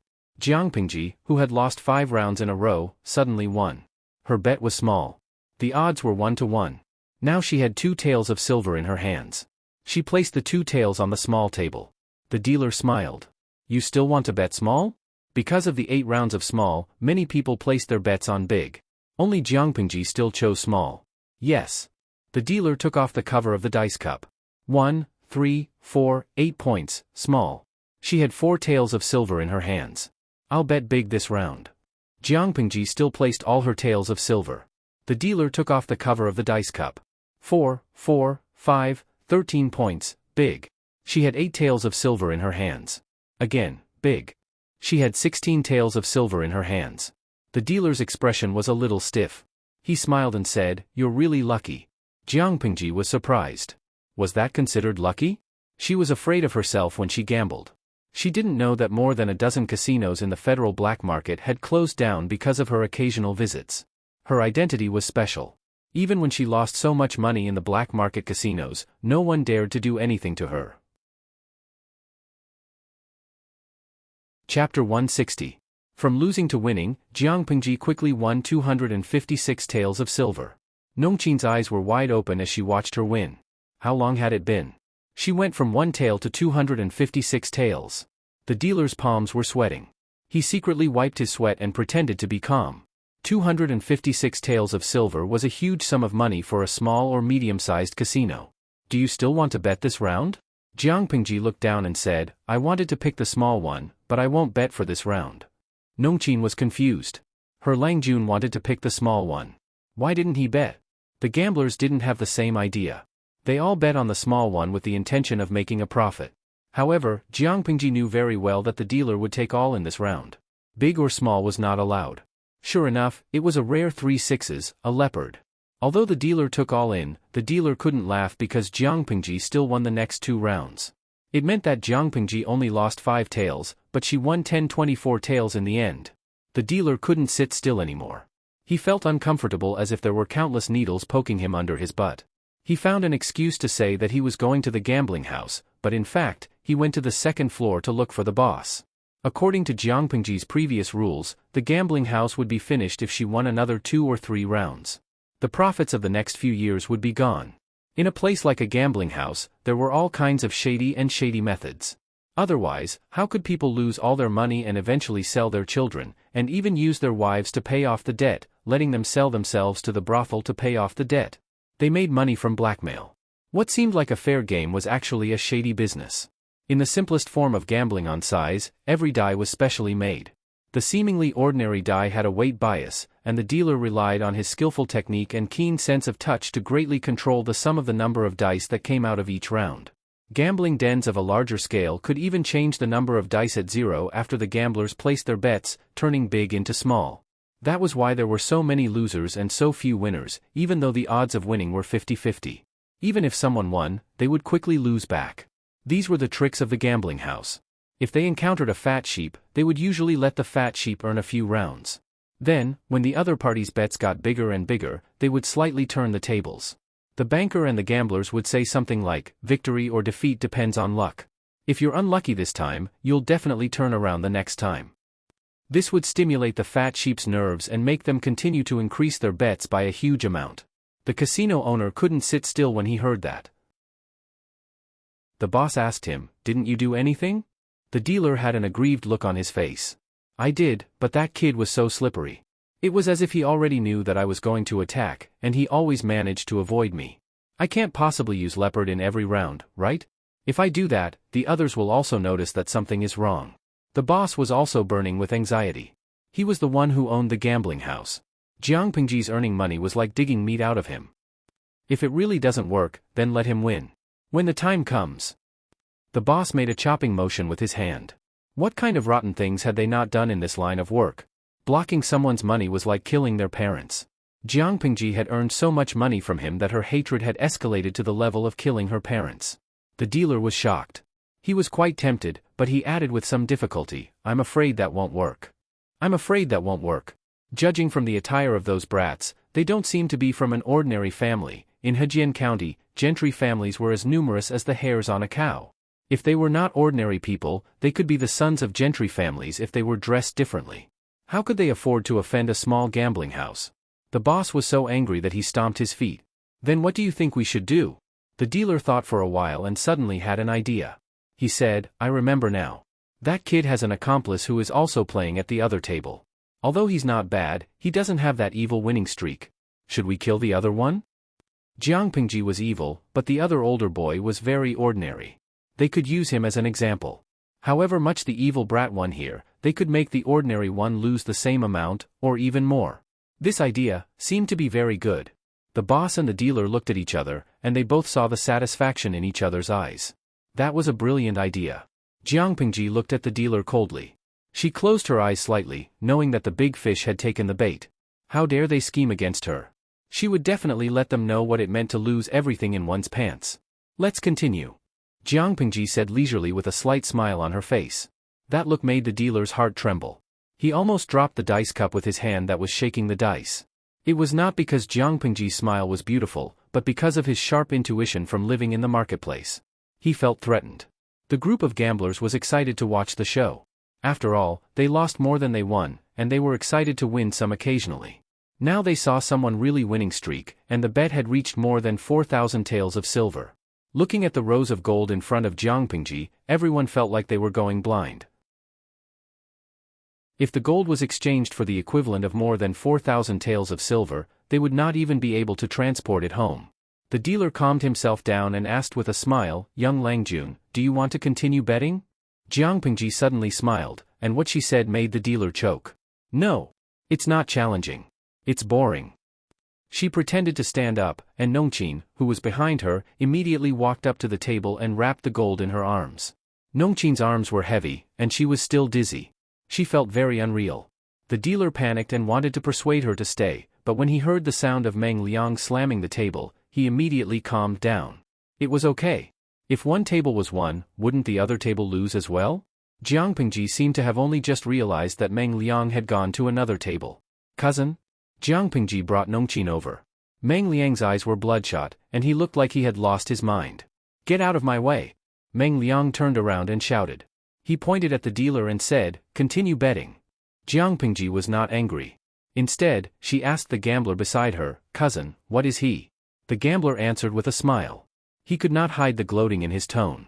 Jiang Pingji, who had lost 5 rounds in a row, suddenly won. Her bet was small. The odds were 1 to 1. Now she had 2 taels of silver in her hands. She placed the 2 taels on the small table. The dealer smiled. "You still want to bet small?" Because of the 8 rounds of small, many people placed their bets on big. Only Jiang Pingji still chose small. "Yes." The dealer took off the cover of the dice cup. 1, 3, 4, 8 points, small. She had 4 taels of silver in her hands. "I'll bet big this round." Jiang Pingji still placed all her taels of silver. The dealer took off the cover of the dice cup. 4, 4, 5, 13 points, big. She had 8 taels of silver in her hands. Again, big. She had 16 taels of silver in her hands. The dealer's expression was a little stiff. He smiled and said, "You're really lucky." Jiang Pingji was surprised. Was that considered lucky? She was afraid of herself when she gambled. She didn't know that more than a dozen casinos in the federal black market had closed down because of her occasional visits. Her identity was special. Even when she lost so much money in the black market casinos, no one dared to do anything to her. Chapter 160. From losing to winning, Jiang Pingji quickly won 256 taels of silver. Nongqin's eyes were wide open as she watched her win. How long had it been? She went from 1 tael to 256 taels. The dealer's palms were sweating. He secretly wiped his sweat and pretended to be calm. 256 taels of silver was a huge sum of money for a small or medium-sized casino. "Do you still want to bet this round?" Jiang Pingji looked down and said, "I wanted to pick the small one, but I won't bet for this round." Nongqin was confused. Her Lang Jun wanted to pick the small one. Why didn't he bet? The gamblers didn't have the same idea. They all bet on the small one with the intention of making a profit. However, Jiang Pingji knew very well that the dealer would take all in this round. Big or small was not allowed. Sure enough, it was a rare 3 sixes, a leopard. Although the dealer took all in, the dealer couldn't laugh because Jiang Pingji still won the next 2 rounds. It meant that Jiang Pingji only lost 5 taels, but she won 10-24 taels in the end. The dealer couldn't sit still anymore. He felt uncomfortable as if there were countless needles poking him under his butt. He found an excuse to say that he was going to the gambling house, but in fact, he went to the 2nd floor to look for the boss. According to Jiang Pingji's previous rules, the gambling house would be finished if she won another 2 or 3 rounds. The profits of the next few years would be gone. In a place like a gambling house, there were all kinds of shady methods. Otherwise, how could people lose all their money and eventually sell their children, and even use their wives to pay off the debt, letting them sell themselves to the brothel to pay off the debt? They made money from blackmail. What seemed like a fair game was actually a shady business. In the simplest form of gambling on size, every die was specially made. The seemingly ordinary die had a weight bias, and the dealer relied on his skillful technique and keen sense of touch to greatly control the sum of the number of dice that came out of each round. Gambling dens of a larger scale could even change the number of dice at zero after the gamblers placed their bets, turning big into small. That was why there were so many losers and so few winners, even though the odds of winning were 50-50. Even if someone won, they would quickly lose back. These were the tricks of the gambling house. If they encountered a fat sheep, they would usually let the fat sheep earn a few rounds. Then, when the other party's bets got bigger and bigger, they would slightly turn the tables. The banker and the gamblers would say something like, "Victory or defeat depends on luck. If you're unlucky this time, you'll definitely turn around the next time." This would stimulate the fat sheep's nerves and make them continue to increase their bets by a huge amount. The casino owner couldn't sit still when he heard that. The boss asked him, "Didn't you do anything?" The dealer had an aggrieved look on his face. "I did, but that kid was so slippery. It was as if he already knew that I was going to attack, and he always managed to avoid me. I can't possibly use leopard in every round, right? If I do that, the others will also notice that something is wrong." The boss was also burning with anxiety. He was the one who owned the gambling house. Jiang Pingji's earning money was like digging meat out of him. If it really doesn't work, then let him win. When the time comes. The boss made a chopping motion with his hand. What kind of rotten things had they not done in this line of work? Blocking someone's money was like killing their parents. Jiang Pingji had earned so much money from him that her hatred had escalated to the level of killing her parents. The dealer was shocked. He was quite tempted, but he added with some difficulty, "I'm afraid that won't work. I'm afraid that won't work. Judging from the attire of those brats, they don't seem to be from an ordinary family. In Hejian County, gentry families were as numerous as the hairs on a cow. If they were not ordinary people, they could be the sons of gentry families if they were dressed differently. How could they afford to offend a small gambling house?" The boss was so angry that he stomped his feet. "Then what do you think we should do?" The dealer thought for a while and suddenly had an idea. He said, "I remember now. That kid has an accomplice who is also playing at the other table. Although he's not bad, he doesn't have that evil winning streak. Should we kill the other one?" Jiang Pingji was evil, but the other older boy was very ordinary. They could use him as an example. However much the evil brat won here, they could make the ordinary one lose the same amount, or even more. This idea seemed to be very good. The boss and the dealer looked at each other, and they both saw the satisfaction in each other's eyes. That was a brilliant idea. Jiang Pingji looked at the dealer coldly. She closed her eyes slightly, knowing that the big fish had taken the bait. How dare they scheme against her? She would definitely let them know what it meant to lose everything in one's pants. "Let's continue," Jiang Pingji said leisurely with a slight smile on her face. That look made the dealer's heart tremble. He almost dropped the dice cup with his hand that was shaking the dice. It was not because Jiang Pingji's smile was beautiful, but because of his sharp intuition from living in the marketplace. He felt threatened. The group of gamblers was excited to watch the show. After all, they lost more than they won, and they were excited to win some occasionally. Now they saw someone really winning streak, and the bet had reached more than 4,000 taels of silver. Looking at the rows of gold in front of Jiang Pingji, everyone felt like they were going blind. If the gold was exchanged for the equivalent of more than 4,000 taels of silver, they would not even be able to transport it home. The dealer calmed himself down and asked with a smile, "Young Langjun, do you want to continue betting?" Jiang Pingji suddenly smiled, and what she said made the dealer choke. "No. It's not challenging. It's boring." She pretended to stand up, and Nongqin, who was behind her, immediately walked up to the table and wrapped the gold in her arms. Nongqin's arms were heavy, and she was still dizzy. She felt very unreal. The dealer panicked and wanted to persuade her to stay, but when he heard the sound of Meng Liang slamming the table, he immediately calmed down. It was okay. If one table was won, wouldn't the other table lose as well? Jiang Pingji seemed to have only just realized that Meng Liang had gone to another table. "Cousin?" Jiang Pingji brought Nongqin over. Meng Liang's eyes were bloodshot, and he looked like he had lost his mind. "Get out of my way!" Meng Liang turned around and shouted. He pointed at the dealer and said, "Continue betting." Jiang Pingji was not angry. Instead, she asked the gambler beside her, "Cousin, what is he?" The gambler answered with a smile. He could not hide the gloating in his tone.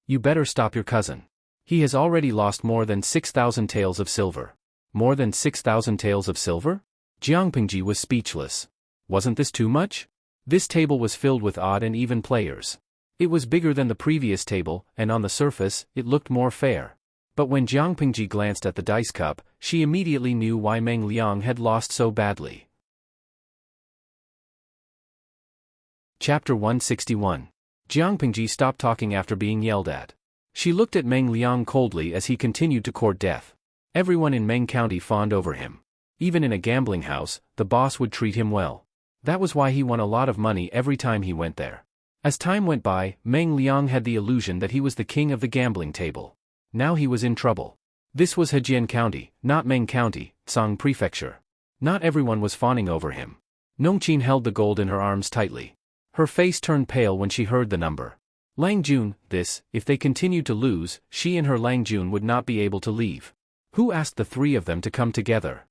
"You better stop your cousin. He has already lost more than 6,000 taels of silver." "More than 6,000 taels of silver?" Jiang Pingji was speechless. Wasn't this too much? This table was filled with odd and even players. It was bigger than the previous table, and on the surface, it looked more fair. But when Jiang Pingji glanced at the dice cup, she immediately knew why Meng Liang had lost so badly. Chapter 161. Jiang Pingji stopped talking after being yelled at. She looked at Meng Liang coldly as he continued to court death. Everyone in Meng County fawned over him. Even in a gambling house, the boss would treat him well. That was why he won a lot of money every time he went there. As time went by, Meng Liang had the illusion that he was the king of the gambling table. Now he was in trouble. This was Hejian County, not Meng County, Song Prefecture. Not everyone was fawning over him. Nongqin held the gold in her arms tightly. Her face turned pale when she heard the number. Lang Jun, if they continued to lose, she and her Lang Jun would not be able to leave. Who asked the three of them to come together?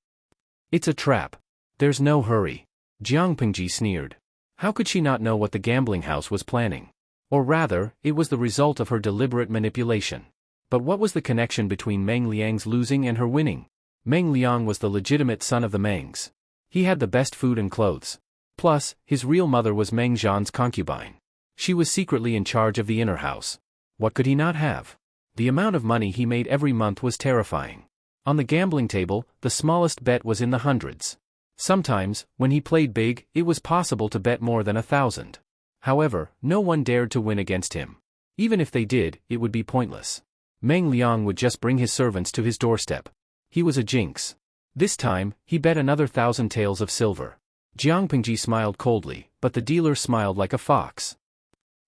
It's a trap. There's no hurry. Jiang Pingji sneered. How could she not know what the gambling house was planning? Or rather, it was the result of her deliberate manipulation. But what was the connection between Meng Liang's losing and her winning? Meng Liang was the legitimate son of the Mengs. He had the best food and clothes. Plus, his real mother was Meng Zhan's concubine. She was secretly in charge of the inner house. What could he not have? The amount of money he made every month was terrifying. On the gambling table, the smallest bet was in the hundreds. Sometimes, when he played big, it was possible to bet more than 1,000. However, no one dared to win against him. Even if they did, it would be pointless. Meng Liang would just bring his servants to his doorstep. He was a jinx. This time, he bet another 1,000 taels of silver. Jiang Pingji smiled coldly, but the dealer smiled like a fox.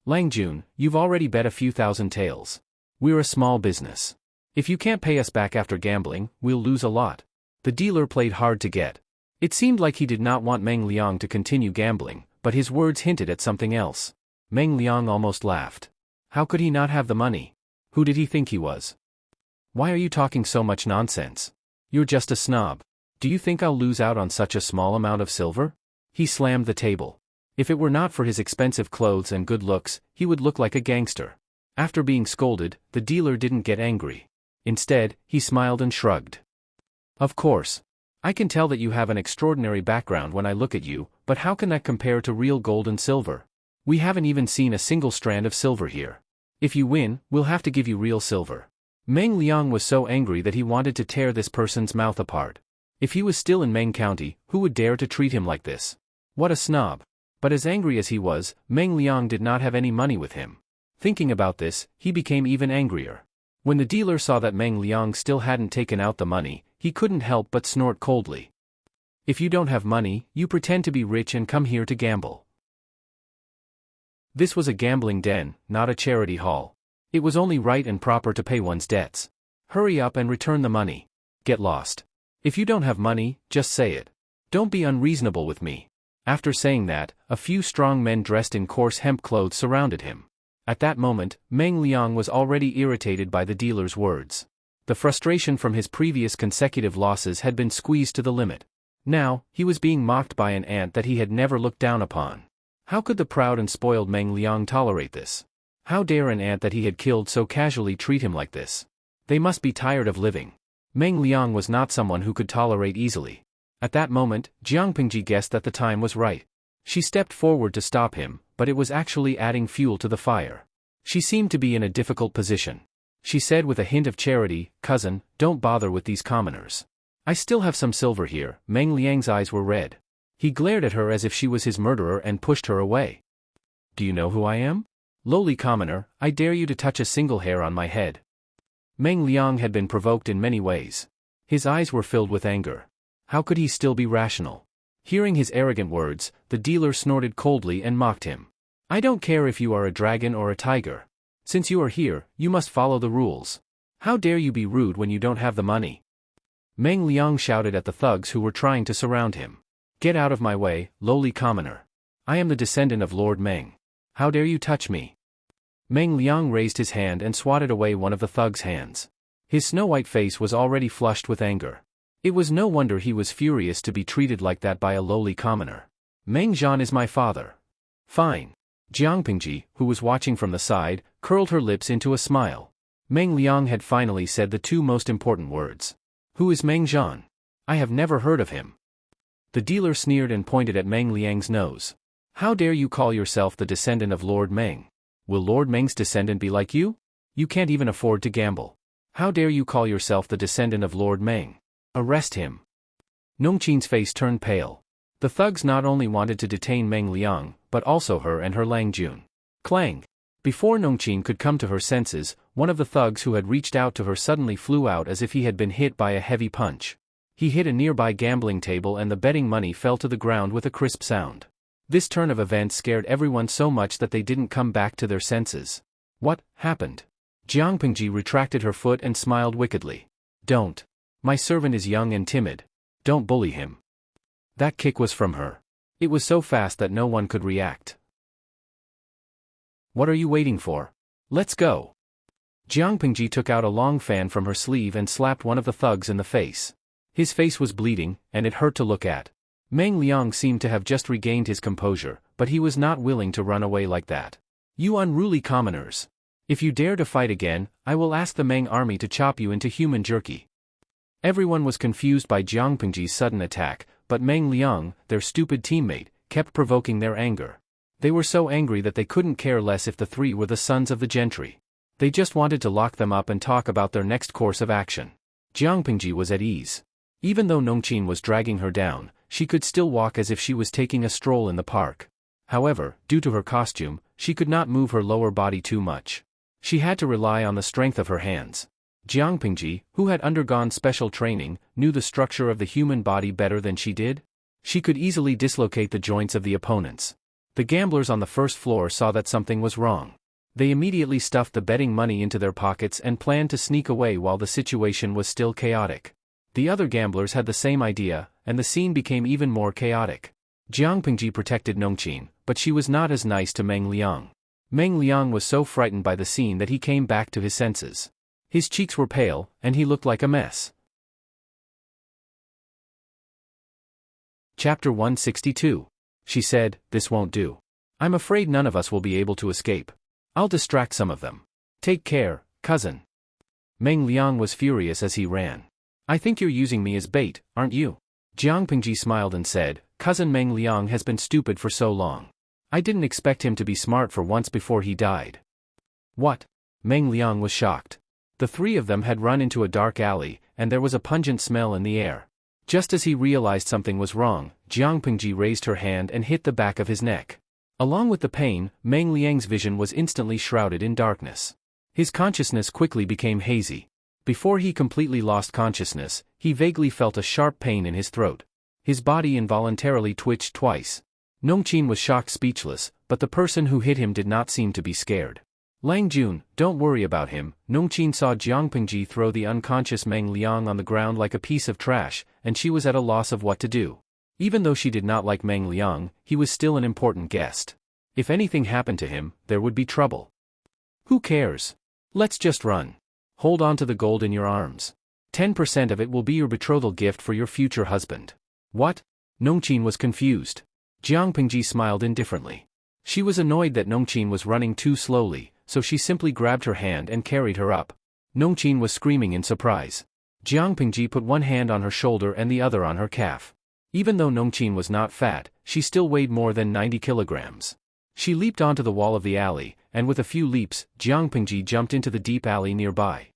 Lang Jun, you've already bet a few thousand taels. We're a small business. If you can't pay us back after gambling, we'll lose a lot. The dealer played hard to get. It seemed like he did not want Meng Liang to continue gambling, but his words hinted at something else. Meng Liang almost laughed. How could he not have the money? Who did he think he was? Why are you talking so much nonsense? You're just a snob. Do you think I'll lose out on such a small amount of silver? He slammed the table. If it were not for his expensive clothes and good looks, he would look like a gangster. After being scolded, the dealer didn't get angry. Instead, he smiled and shrugged. Of course. I can tell that you have an extraordinary background when I look at you, but how can that compare to real gold and silver? We haven't even seen a single strand of silver here. If you win, we'll have to give you real silver. Meng Liang was so angry that he wanted to tear this person's mouth apart. If he was still in Meng County, who would dare to treat him like this? What a snob. But as angry as he was, Meng Liang did not have any money with him. Thinking about this, he became even angrier. When the dealer saw that Meng Liang still hadn't taken out the money, he couldn't help but snort coldly. If you don't have money, you pretend to be rich and come here to gamble. This was a gambling den, not a charity hall. It was only right and proper to pay one's debts. Hurry up and return the money. Get lost. If you don't have money, just say it. Don't be unreasonable with me. After saying that, a few strong men dressed in coarse hemp clothes surrounded him. At that moment, Meng Liang was already irritated by the dealer's words. The frustration from his previous consecutive losses had been squeezed to the limit. Now, he was being mocked by an ant that he had never looked down upon. How could the proud and spoiled Meng Liang tolerate this? How dare an ant that he had killed so casually treat him like this? They must be tired of living. Meng Liang was not someone who could tolerate easily. At that moment, Jiang Pingji guessed that the time was right. She stepped forward to stop him, but it was actually adding fuel to the fire. She seemed to be in a difficult position. She said with a hint of charity, "Cousin, don't bother with these commoners. I still have some silver here." Meng Liang's eyes were red. He glared at her as if she was his murderer and pushed her away. "Do you know who I am? Lowly commoner, I dare you to touch a single hair on my head." Meng Liang had been provoked in many ways. His eyes were filled with anger. How could he still be rational? Hearing his arrogant words, the dealer snorted coldly and mocked him. "I don't care if you are a dragon or a tiger. Since you are here, you must follow the rules. How dare you be rude when you don't have the money?" Meng Liang shouted at the thugs who were trying to surround him. "Get out of my way, lowly commoner. I am the descendant of Lord Meng. How dare you touch me?" Meng Liang raised his hand and swatted away one of the thug's hands. His snow-white face was already flushed with anger. It was no wonder he was furious to be treated like that by a lowly commoner. "Meng Zhan is my father." "Fine." Jiang Pingji, who was watching from the side, curled her lips into a smile. Meng Liang had finally said the two most important words. "Who is Meng Zhan? I have never heard of him." The dealer sneered and pointed at Meng Liang's nose. "How dare you call yourself the descendant of Lord Meng? Will Lord Meng's descendant be like you? You can't even afford to gamble. How dare you call yourself the descendant of Lord Meng? Arrest him." Nongqin's face turned pale. The thugs not only wanted to detain Meng Liang, but also her and her Lang Jun. Clang! Before Nongqin could come to her senses, one of the thugs who had reached out to her suddenly flew out as if he had been hit by a heavy punch. He hit a nearby gambling table and the betting money fell to the ground with a crisp sound. This turn of events scared everyone so much that they didn't come back to their senses. What happened? Jiang Pingji retracted her foot and smiled wickedly. Don't. My servant is young and timid. Don't bully him. That kick was from her. It was so fast that no one could react. What are you waiting for? Let's go. Jiang Pingji took out a long fan from her sleeve and slapped one of the thugs in the face. His face was bleeding, and it hurt to look at. Meng Liang seemed to have just regained his composure, but he was not willing to run away like that. You unruly commoners. If you dare to fight again, I will ask the Meng army to chop you into human jerky. Everyone was confused by Jiang Pingji's sudden attack, but Meng Liang, their stupid teammate, kept provoking their anger. They were so angry that they couldn't care less if the three were the sons of the gentry. They just wanted to lock them up and talk about their next course of action. Jiang Pingji was at ease. Even though Nongqin was dragging her down, she could still walk as if she was taking a stroll in the park. However, due to her costume, she could not move her lower body too much. She had to rely on the strength of her hands. Jiang Pingji, who had undergone special training, knew the structure of the human body better than she did. She could easily dislocate the joints of the opponents. The gamblers on the first floor saw that something was wrong. They immediately stuffed the betting money into their pockets and planned to sneak away while the situation was still chaotic. The other gamblers had the same idea, and the scene became even more chaotic. Jiang Pingji protected Nongqin, but she was not as nice to Meng Liang. Meng Liang was so frightened by the scene that he came back to his senses. His cheeks were pale, and he looked like a mess. Chapter 162. She said, "This won't do. I'm afraid none of us will be able to escape. I'll distract some of them. Take care, cousin." Meng Liang was furious as he ran. "I think you're using me as bait, aren't you?" Jiang Pingji smiled and said, "Cousin Meng Liang has been stupid for so long. I didn't expect him to be smart for once before he died." What? Meng Liang was shocked. The three of them had run into a dark alley, and there was a pungent smell in the air. Just as he realized something was wrong, Jiang Pingji raised her hand and hit the back of his neck. Along with the pain, Meng Liang's vision was instantly shrouded in darkness. His consciousness quickly became hazy. Before he completely lost consciousness, he vaguely felt a sharp pain in his throat. His body involuntarily twitched twice. Nongqin was shocked speechless, but the person who hit him did not seem to be scared. "Lang Jun, don't worry about him." Nongqin saw Jiang Pingji throw the unconscious Meng Liang on the ground like a piece of trash, and she was at a loss of what to do. Even though she did not like Meng Liang, he was still an important guest. If anything happened to him, there would be trouble. Who cares? Let's just run. Hold on to the gold in your arms. 10% of it will be your betrothal gift for your future husband. What? Nongqin was confused. Jiang Pingji smiled indifferently. She was annoyed that Nongqin was running too slowly, so she simply grabbed her hand and carried her up. Nongqin was screaming in surprise. Jiang Pingji put one hand on her shoulder and the other on her calf. Even though Nongqin was not fat, she still weighed more than 90 kilograms. She leaped onto the wall of the alley, and with a few leaps, Jiang Pingji jumped into the deep alley nearby.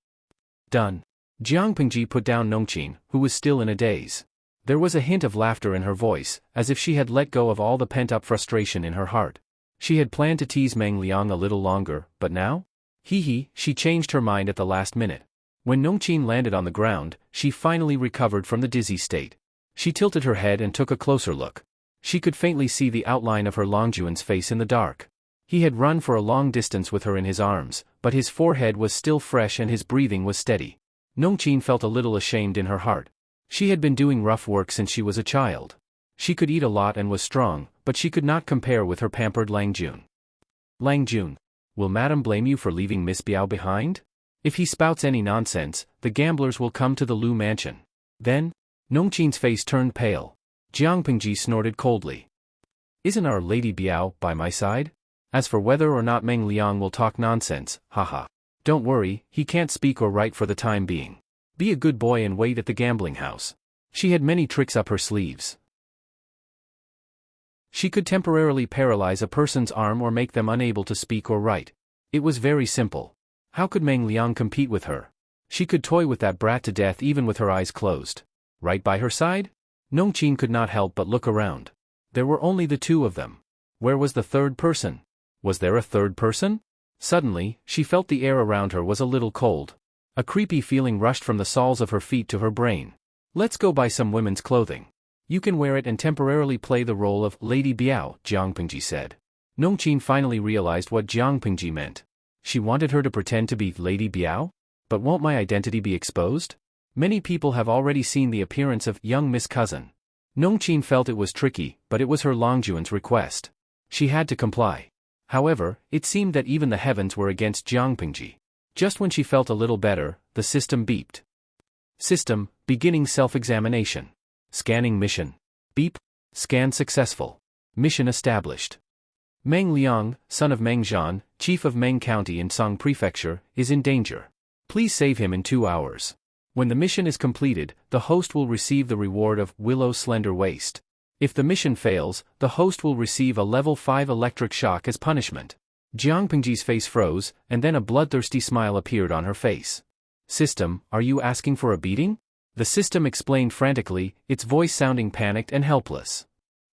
Done. Jiang Pingji put down Nongqin, who was still in a daze. There was a hint of laughter in her voice, as if she had let go of all the pent-up frustration in her heart. She had planned to tease Meng Liang a little longer, but now? She changed her mind at the last minute. When Nongqin landed on the ground, she finally recovered from the dizzy state. She tilted her head and took a closer look. She could faintly see the outline of her Longjuan's face in the dark. He had run for a long distance with her in his arms, but his forehead was still fresh and his breathing was steady. Nongqin felt a little ashamed in her heart. She had been doing rough work since she was a child. She could eat a lot and was strong, but she could not compare with her pampered Lang Jun. Lang Jun, will Madame blame you for leaving Miss Biao behind? If he spouts any nonsense, the gamblers will come to the Lu mansion. Then? Nongqin's face turned pale. Jiang Pingji snorted coldly. Isn't our Lady Biao by my side? As for whether or not Meng Liang will talk nonsense, haha. Don't worry, he can't speak or write for the time being. Be a good boy and wait at the gambling house. She had many tricks up her sleeves. She could temporarily paralyze a person's arm or make them unable to speak or write. It was very simple. How could Meng Liang compete with her? She could toy with that brat to death even with her eyes closed. Right by her side? Nongqin could not help but look around. There were only the two of them. Where was the third person? Was there a third person? Suddenly, she felt the air around her was a little cold. A creepy feeling rushed from the soles of her feet to her brain. Let's go buy some women's clothing. You can wear it and temporarily play the role of Lady Biao, Jiang Pingji said. Nongqin finally realized what Jiang Pingji meant. She wanted her to pretend to be Lady Biao? But won't my identity be exposed? Many people have already seen the appearance of young Miss Cousin. Nongqin felt it was tricky, but it was her Longjuan's request. She had to comply. However, it seemed that even the heavens were against Jiang Pingji. Just when she felt a little better, the system beeped. System, beginning self-examination. Scanning mission. Beep. Scan successful. Mission established. Meng Liang, son of Meng Zhan, chief of Meng County in Song Prefecture, is in danger. Please save him in 2 hours. When the mission is completed, the host will receive the reward of Willow's slender waist. If the mission fails, the host will receive a level 5 electric shock as punishment. Jiang Pingji's face froze, and then a bloodthirsty smile appeared on her face. System, are you asking for a beating? The system explained frantically, its voice sounding panicked and helpless.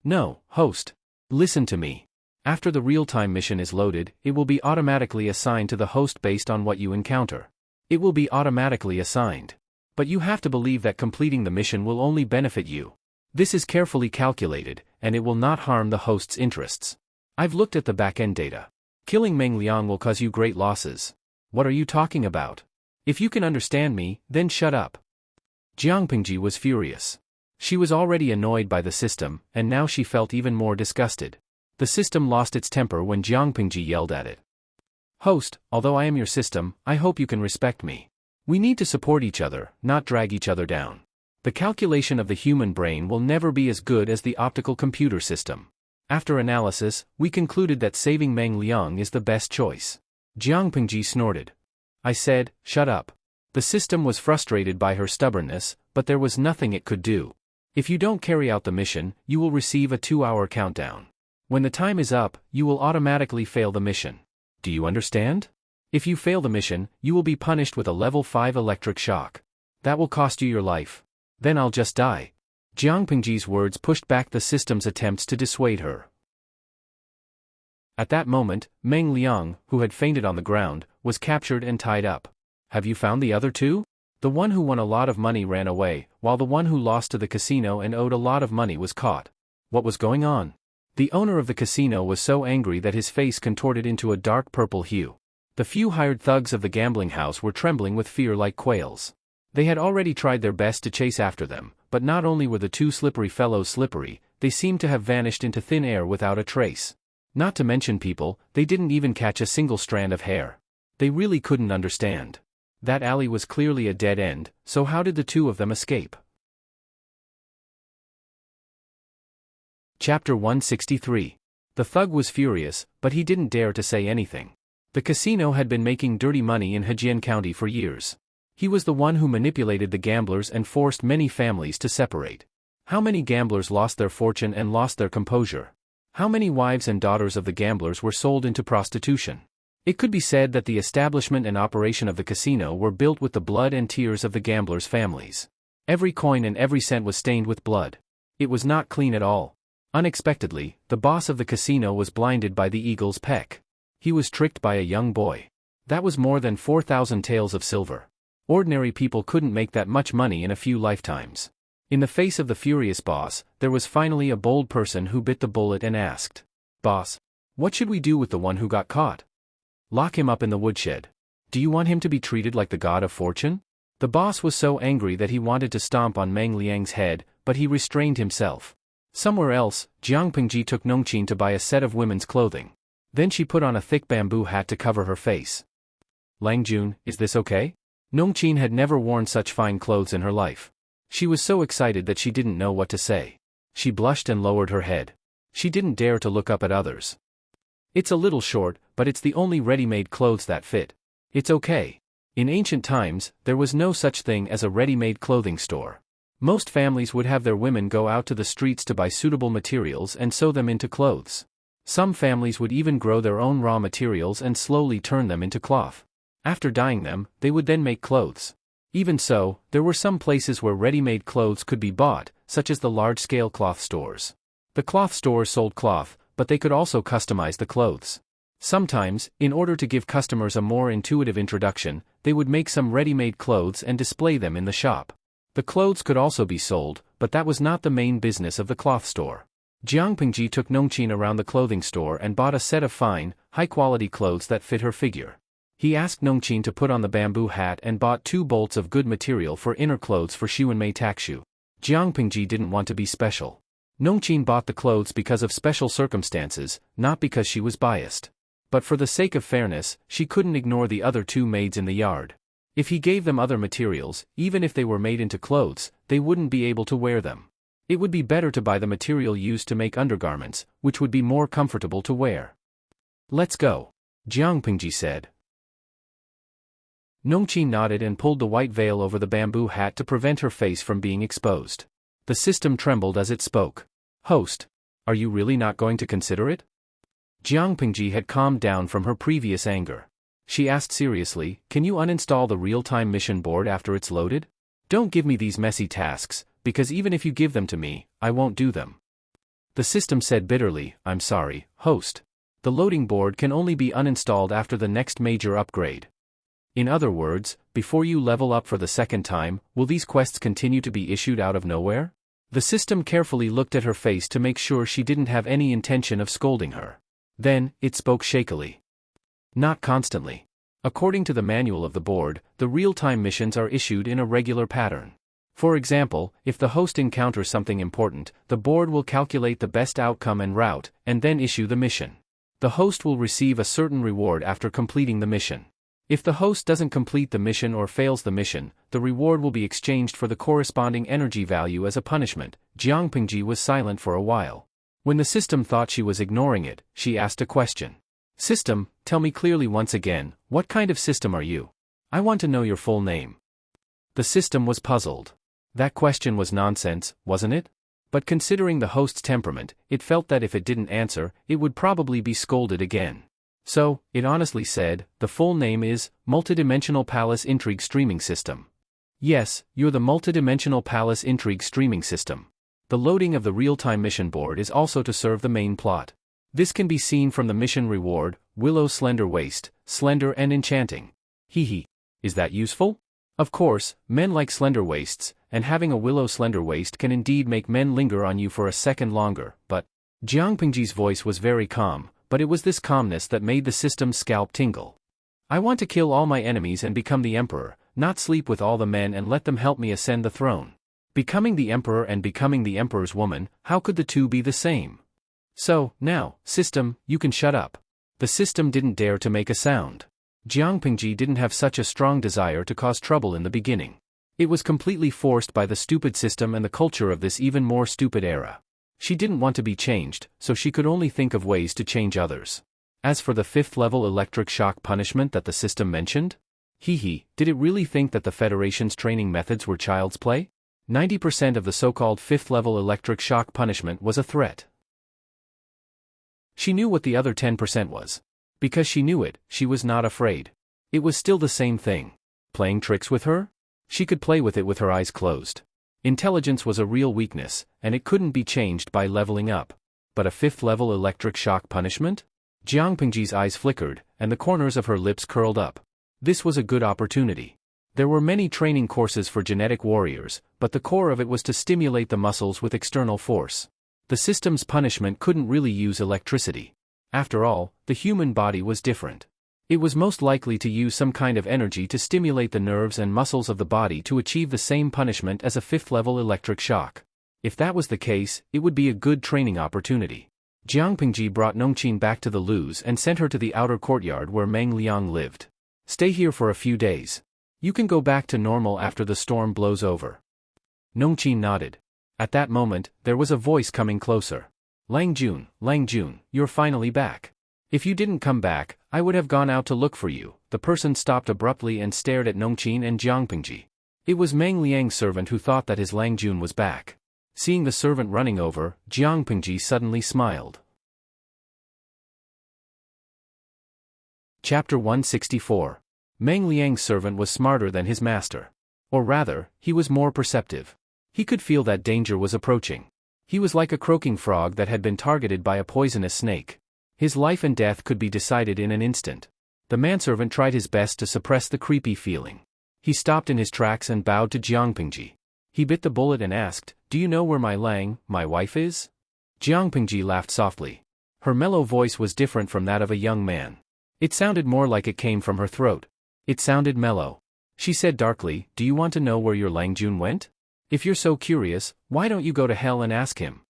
No, host. Listen to me. After the real-time mission is loaded, it will be automatically assigned to the host based on what you encounter. It will be automatically assigned. But you have to believe that completing the mission will only benefit you. This is carefully calculated, and it will not harm the host's interests. I've looked at the back-end data. Killing Meng Liang will cause you great losses. What are you talking about? If you can understand me, then shut up. Jiang Pingji was furious. She was already annoyed by the system, and now she felt even more disgusted. The system lost its temper when Jiang Pingji yelled at it. Host, although I am your system, I hope you can respect me. We need to support each other, not drag each other down. The calculation of the human brain will never be as good as the optical computer system. After analysis, we concluded that saving Meng Liang is the best choice. Jiang Pingji snorted. I said, shut up. The system was frustrated by her stubbornness, but there was nothing it could do. If you don't carry out the mission, you will receive a 2-hour countdown. When the time is up, you will automatically fail the mission. Do you understand? If you fail the mission, you will be punished with a level 5 electric shock. That will cost you your life. Then I'll just die. Jiang Pingji's words pushed back the system's attempts to dissuade her. At that moment, Meng Liang, who had fainted on the ground, was captured and tied up. Have you found the other two? The one who won a lot of money ran away, while the one who lost to the casino and owed a lot of money was caught. What was going on? The owner of the casino was so angry that his face contorted into a dark purple hue. The few hired thugs of the gambling house were trembling with fear like quails. They had already tried their best to chase after them, but not only were the two slippery fellows slippery, they seemed to have vanished into thin air without a trace. Not to mention people, they didn't even catch a single strand of hair. They really couldn't understand. That alley was clearly a dead end, so how did the two of them escape? Chapter 163. The thug was furious, but he didn't dare to say anything. The casino had been making dirty money in Hejian County for years. He was the one who manipulated the gamblers and forced many families to separate. How many gamblers lost their fortune and lost their composure? How many wives and daughters of the gamblers were sold into prostitution? It could be said that the establishment and operation of the casino were built with the blood and tears of the gamblers' families. Every coin and every cent was stained with blood. It was not clean at all. Unexpectedly, the boss of the casino was blinded by the eagle's peck. He was tricked by a young boy. That was more than 4,000 taels of silver. Ordinary people couldn't make that much money in a few lifetimes. In the face of the furious boss, there was finally a bold person who bit the bullet and asked, "Boss, what should we do with the one who got caught?" "Lock him up in the woodshed. Do you want him to be treated like the god of fortune?" The boss was so angry that he wanted to stomp on Meng Liang's head, but he restrained himself. Somewhere else, Jiang Pingji took Nongqin to buy a set of women's clothing. Then she put on a thick bamboo hat to cover her face. "Langjun, is this okay?" Nongqin had never worn such fine clothes in her life. She was so excited that she didn't know what to say. She blushed and lowered her head. She didn't dare to look up at others. "It's a little short, but it's the only ready-made clothes that fit. It's okay." In ancient times, there was no such thing as a ready-made clothing store. Most families would have their women go out to the streets to buy suitable materials and sew them into clothes. Some families would even grow their own raw materials and slowly turn them into cloth. After dyeing them, they would then make clothes. Even so, there were some places where ready-made clothes could be bought, such as the large-scale cloth stores. The cloth stores sold cloth, but they could also customize the clothes. Sometimes, in order to give customers a more intuitive introduction, they would make some ready-made clothes and display them in the shop. The clothes could also be sold, but that was not the main business of the cloth store. Jiang Pingji took Nongqin around the clothing store and bought a set of fine, high-quality clothes that fit her figure. He asked Nongqin to put on the bamboo hat and bought 2 bolts of good material for inner clothes for Xiaofan Takshu. Jiang Pingji didn't want to be special. Nongqin bought the clothes because of special circumstances, not because she was biased. But for the sake of fairness, she couldn't ignore the other 2 maids in the yard. If he gave them other materials, even if they were made into clothes, they wouldn't be able to wear them. It would be better to buy the material used to make undergarments, which would be more comfortable to wear. Let's go, Jiang Pingji said. Nongqin nodded and pulled the white veil over the bamboo hat to prevent her face from being exposed. The system trembled as it spoke. Host, are you really not going to consider it? Jiang Pingji had calmed down from her previous anger. She asked seriously, can you uninstall the real-time mission board after it's loaded? Don't give me these messy tasks, because even if you give them to me, I won't do them. The system said bitterly, I'm sorry, host. The loading board can only be uninstalled after the next major upgrade. In other words, before you level up for the second time, will these quests continue to be issued out of nowhere? The system carefully looked at her face to make sure she didn't have any intention of scolding her. Then, it spoke shakily. Not constantly. According to the manual of the board, the real-time missions are issued in a regular pattern. For example, if the host encounters something important, the board will calculate the best outcome and route, and then issue the mission. The host will receive a certain reward after completing the mission. If the host doesn't complete the mission or fails the mission, the reward will be exchanged for the corresponding energy value as a punishment. Jiang Pingji was silent for a while. When the system thought she was ignoring it, she asked a question. System, tell me clearly once again, what kind of system are you? I want to know your full name. The system was puzzled. That question was nonsense, wasn't it? But considering the host's temperament, it felt that if it didn't answer, it would probably be scolded again. So, it honestly said, the full name is, Multidimensional Palace Intrigue Streaming System. Yes, you're the Multidimensional Palace Intrigue Streaming System. The loading of the real-time mission board is also to serve the main plot. This can be seen from the mission reward, Willow Slender Waist, Slender and Enchanting. Hehe. Is that useful? Of course, men like slender waists, and having a willow slender waist can indeed make men linger on you for a second longer, but... Jiang Pingji's voice was very calm, but it was this calmness that made the system's scalp tingle. I want to kill all my enemies and become the emperor, not sleep with all the men and let them help me ascend the throne. Becoming the emperor and becoming the emperor's woman, how could the two be the same? So, now, system, you can shut up. The system didn't dare to make a sound. Jiang Pingji didn't have such a strong desire to cause trouble in the beginning. It was completely forced by the stupid system and the culture of this even more stupid era. She didn't want to be changed, so she could only think of ways to change others. As for the 5th level electric shock punishment that the system mentioned? Did it really think that the Federation's training methods were child's play? 90% of the so-called 5th level electric shock punishment was a threat. She knew what the other 10% was. Because she knew it, she was not afraid. It was still the same thing. Playing tricks with her? She could play with it with her eyes closed. Intelligence was a real weakness, and it couldn't be changed by leveling up. But a 5th level electric shock punishment? Jiang Pingji's eyes flickered, and the corners of her lips curled up. This was a good opportunity. There were many training courses for genetic warriors, but the core of it was to stimulate the muscles with external force. The system's punishment couldn't really use electricity. After all, the human body was different. It was most likely to use some kind of energy to stimulate the nerves and muscles of the body to achieve the same punishment as a 5th level electric shock. If that was the case, it would be a good training opportunity. Jiang Pingji brought Nongqin back to the Luz and sent her to the outer courtyard where Meng Liang lived. Stay here for a few days. You can go back to normal after the storm blows over. Nongqin nodded. At that moment, there was a voice coming closer. Lang Jun, you're finally back. If you didn't come back, I would have gone out to look for you. The person stopped abruptly and stared at Nongqin and Jiang Pingji. It was Meng Liang's servant who thought that his Lang Jun was back. Seeing the servant running over, Jiang Pingji suddenly smiled. Chapter 164. Meng Liang's servant was smarter than his master. Or rather, he was more perceptive. He could feel that danger was approaching. He was like a croaking frog that had been targeted by a poisonous snake. His life and death could be decided in an instant. The manservant tried his best to suppress the creepy feeling. He stopped in his tracks and bowed to Jiang Pingji. He bit the bullet and asked, "Do you know where my wife is?" Jiang Pingji laughed softly. Her mellow voice was different from that of a young man. It sounded more like it came from her throat. It sounded mellow. She said darkly, "Do you want to know where your Langjun went? If you're so curious, why don't you go to hell and ask him?"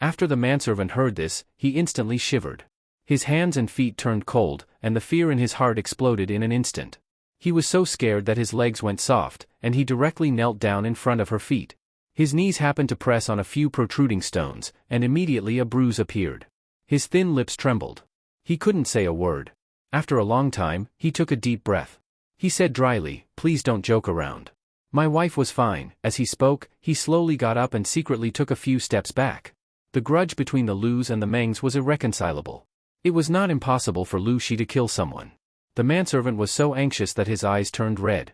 After the manservant heard this, he instantly shivered. His hands and feet turned cold, and the fear in his heart exploded in an instant. He was so scared that his legs went soft, and he directly knelt down in front of her feet. His knees happened to press on a few protruding stones, and immediately a bruise appeared. His thin lips trembled. He couldn't say a word. After a long time, he took a deep breath. He said dryly, "Please don't joke around. My wife was fine." As he spoke, he slowly got up and secretly took a few steps back. The grudge between the Lus and the Mengs was irreconcilable. It was not impossible for Lu Shi to kill someone. The manservant was so anxious that his eyes turned red.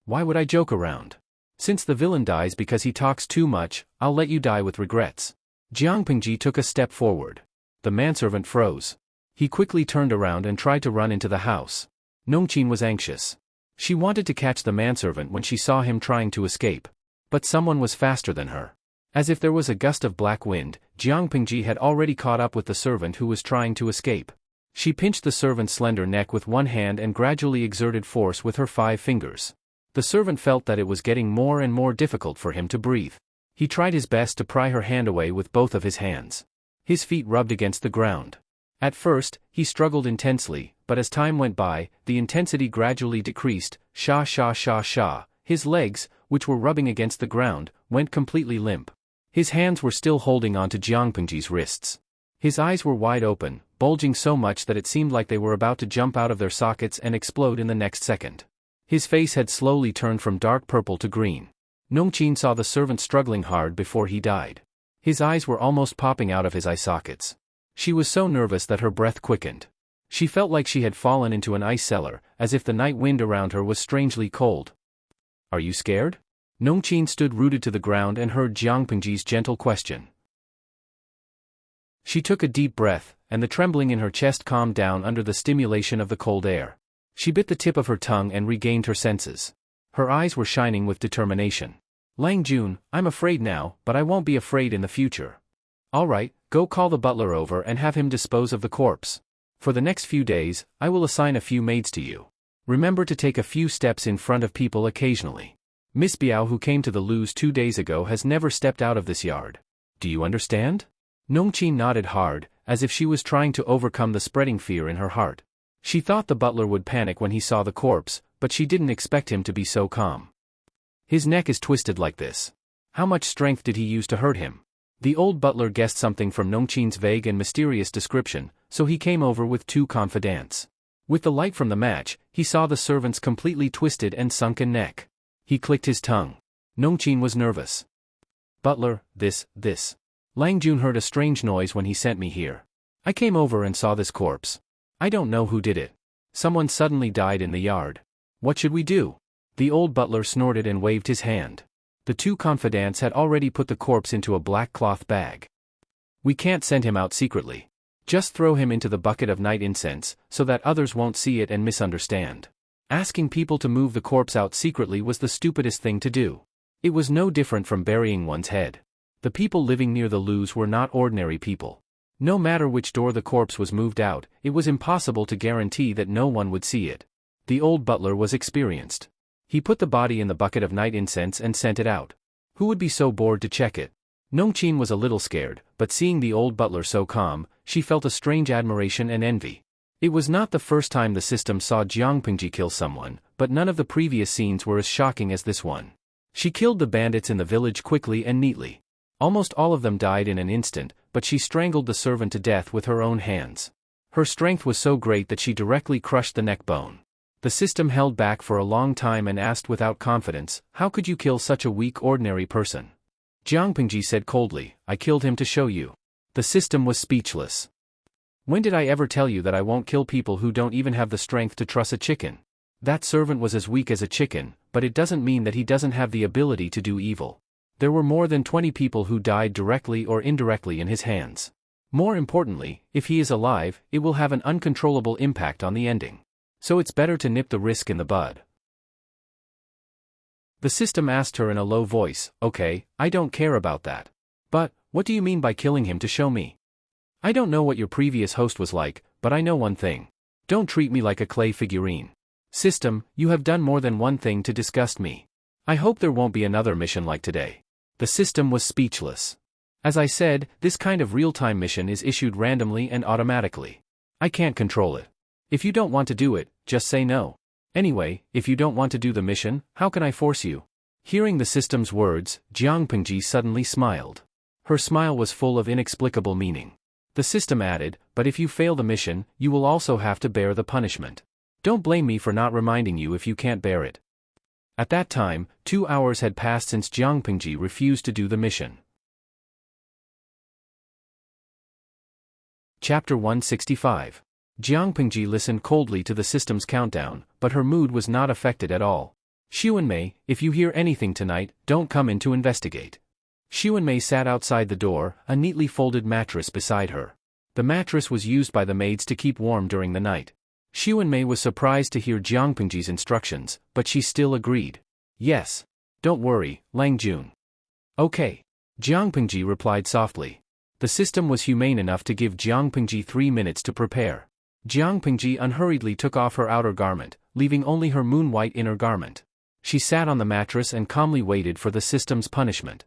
"Why would I joke around? Since the villain dies because he talks too much, I'll let you die with regrets." Jiang Pingji took a step forward. The manservant froze. He quickly turned around and tried to run into the house. Nongqin was anxious. She wanted to catch the manservant when she saw him trying to escape. But someone was faster than her. As if there was a gust of black wind, Jiang Pingji had already caught up with the servant who was trying to escape. She pinched the servant's slender neck with one hand and gradually exerted force with her 5 fingers. The servant felt that it was getting more and more difficult for him to breathe. He tried his best to pry her hand away with both of his hands. His feet rubbed against the ground. At first, he struggled intensely, but as time went by, the intensity gradually decreased. Sha sha sha sha. His legs, which were rubbing against the ground, went completely limp. His hands were still holding onto Jiang Pingji's wrists. His eyes were wide open, bulging so much that it seemed like they were about to jump out of their sockets and explode in the next second. His face had slowly turned from dark purple to green. Nongqin saw the servant struggling hard before he died. His eyes were almost popping out of his eye sockets. She was so nervous that her breath quickened. She felt like she had fallen into an ice cellar, as if the night wind around her was strangely cold. "Are you scared?" Nongqin stood rooted to the ground and heard Jiang Pingji's gentle question. She took a deep breath, and the trembling in her chest calmed down under the stimulation of the cold air. She bit the tip of her tongue and regained her senses. Her eyes were shining with determination. "Langjun, I'm afraid now, but I won't be afraid in the future. All right, go call the butler over and have him dispose of the corpse. For the next few days, I will assign a few maids to you. Remember to take a few steps in front of people occasionally. Miss Biao, who came to the Lus 2 days ago, has never stepped out of this yard. Do you understand?" Nongqin nodded hard, as if she was trying to overcome the spreading fear in her heart. She thought the butler would panic when he saw the corpse, but she didn't expect him to be so calm. "His neck is twisted like this. How much strength did he use to hurt him?" The old butler guessed something from Nongqin's vague and mysterious description, so he came over with 2 confidants. With the light from the match, he saw the servant's completely twisted and sunken neck. He clicked his tongue. Nongqin was nervous. "Butler, this. Langjun heard a strange noise when he sent me here. I came over and saw this corpse. I don't know who did it. Someone suddenly died in the yard. What should we do?" The old butler snorted and waved his hand. The 2 confidants had already put the corpse into a black cloth bag. "We can't send him out secretly. Just throw him into the bucket of night incense, so that others won't see it and misunderstand." Asking people to move the corpse out secretly was the stupidest thing to do. It was no different from burying one's head. The people living near the Lus were not ordinary people. No matter which door the corpse was moved out, it was impossible to guarantee that no one would see it. The old butler was experienced. He put the body in the bucket of night incense and sent it out. Who would be so bored to check it? Nongqin was a little scared, but seeing the old butler so calm, she felt a strange admiration and envy. It was not the first time the system saw Jiang Pingji kill someone, but none of the previous scenes were as shocking as this one. She killed the bandits in the village quickly and neatly. Almost all of them died in an instant, but she strangled the servant to death with her own hands. Her strength was so great that she directly crushed the neck bone. The system held back for a long time and asked without confidence, "How could you kill such a weak ordinary person?" Jiang Pingji said coldly, "I killed him to show you." The system was speechless. "When did I ever tell you that I won't kill people who don't even have the strength to truss a chicken?" That servant was as weak as a chicken, but it doesn't mean that he doesn't have the ability to do evil. There were more than 20 people who died directly or indirectly in his hands. More importantly, if he is alive, it will have an uncontrollable impact on the ending. So it's better to nip the risk in the bud. The system asked her in a low voice, "Okay, I don't care about that. But, what do you mean by killing him to show me? I don't know what your previous host was like, but I know one thing. Don't treat me like a clay figurine. System, you have done more than one thing to disgust me. I hope there won't be another mission like today." The system was speechless. As I said, this kind of real-time mission is issued randomly and automatically. I can't control it. If you don't want to do it, just say no. Anyway, if you don't want to do the mission, how can I force you? Hearing the system's words, Jiang Pengji suddenly smiled. Her smile was full of inexplicable meaning. The system added, "But if you fail the mission, you will also have to bear the punishment. Don't blame me for not reminding you if you can't bear it." At that time, 2 hours had passed since Jiang Pengji refused to do the mission. Chapter 165. Jiang Pengji listened coldly to the system's countdown, but her mood was not affected at all. "Xuanmei, if you hear anything tonight, don't come in to investigate." Xuanmei sat outside the door, a neatly folded mattress beside her. The mattress was used by the maids to keep warm during the night. Xuanmei was surprised to hear Jiang Pengji's instructions, but she still agreed. "Yes. Don't worry, Lang Jun." "Okay." Jiang Pengji replied softly. The system was humane enough to give Jiang Pengji 3 minutes to prepare. Jiang Pengji unhurriedly took off her outer garment, leaving only her moon-white inner garment. She sat on the mattress and calmly waited for the system's punishment.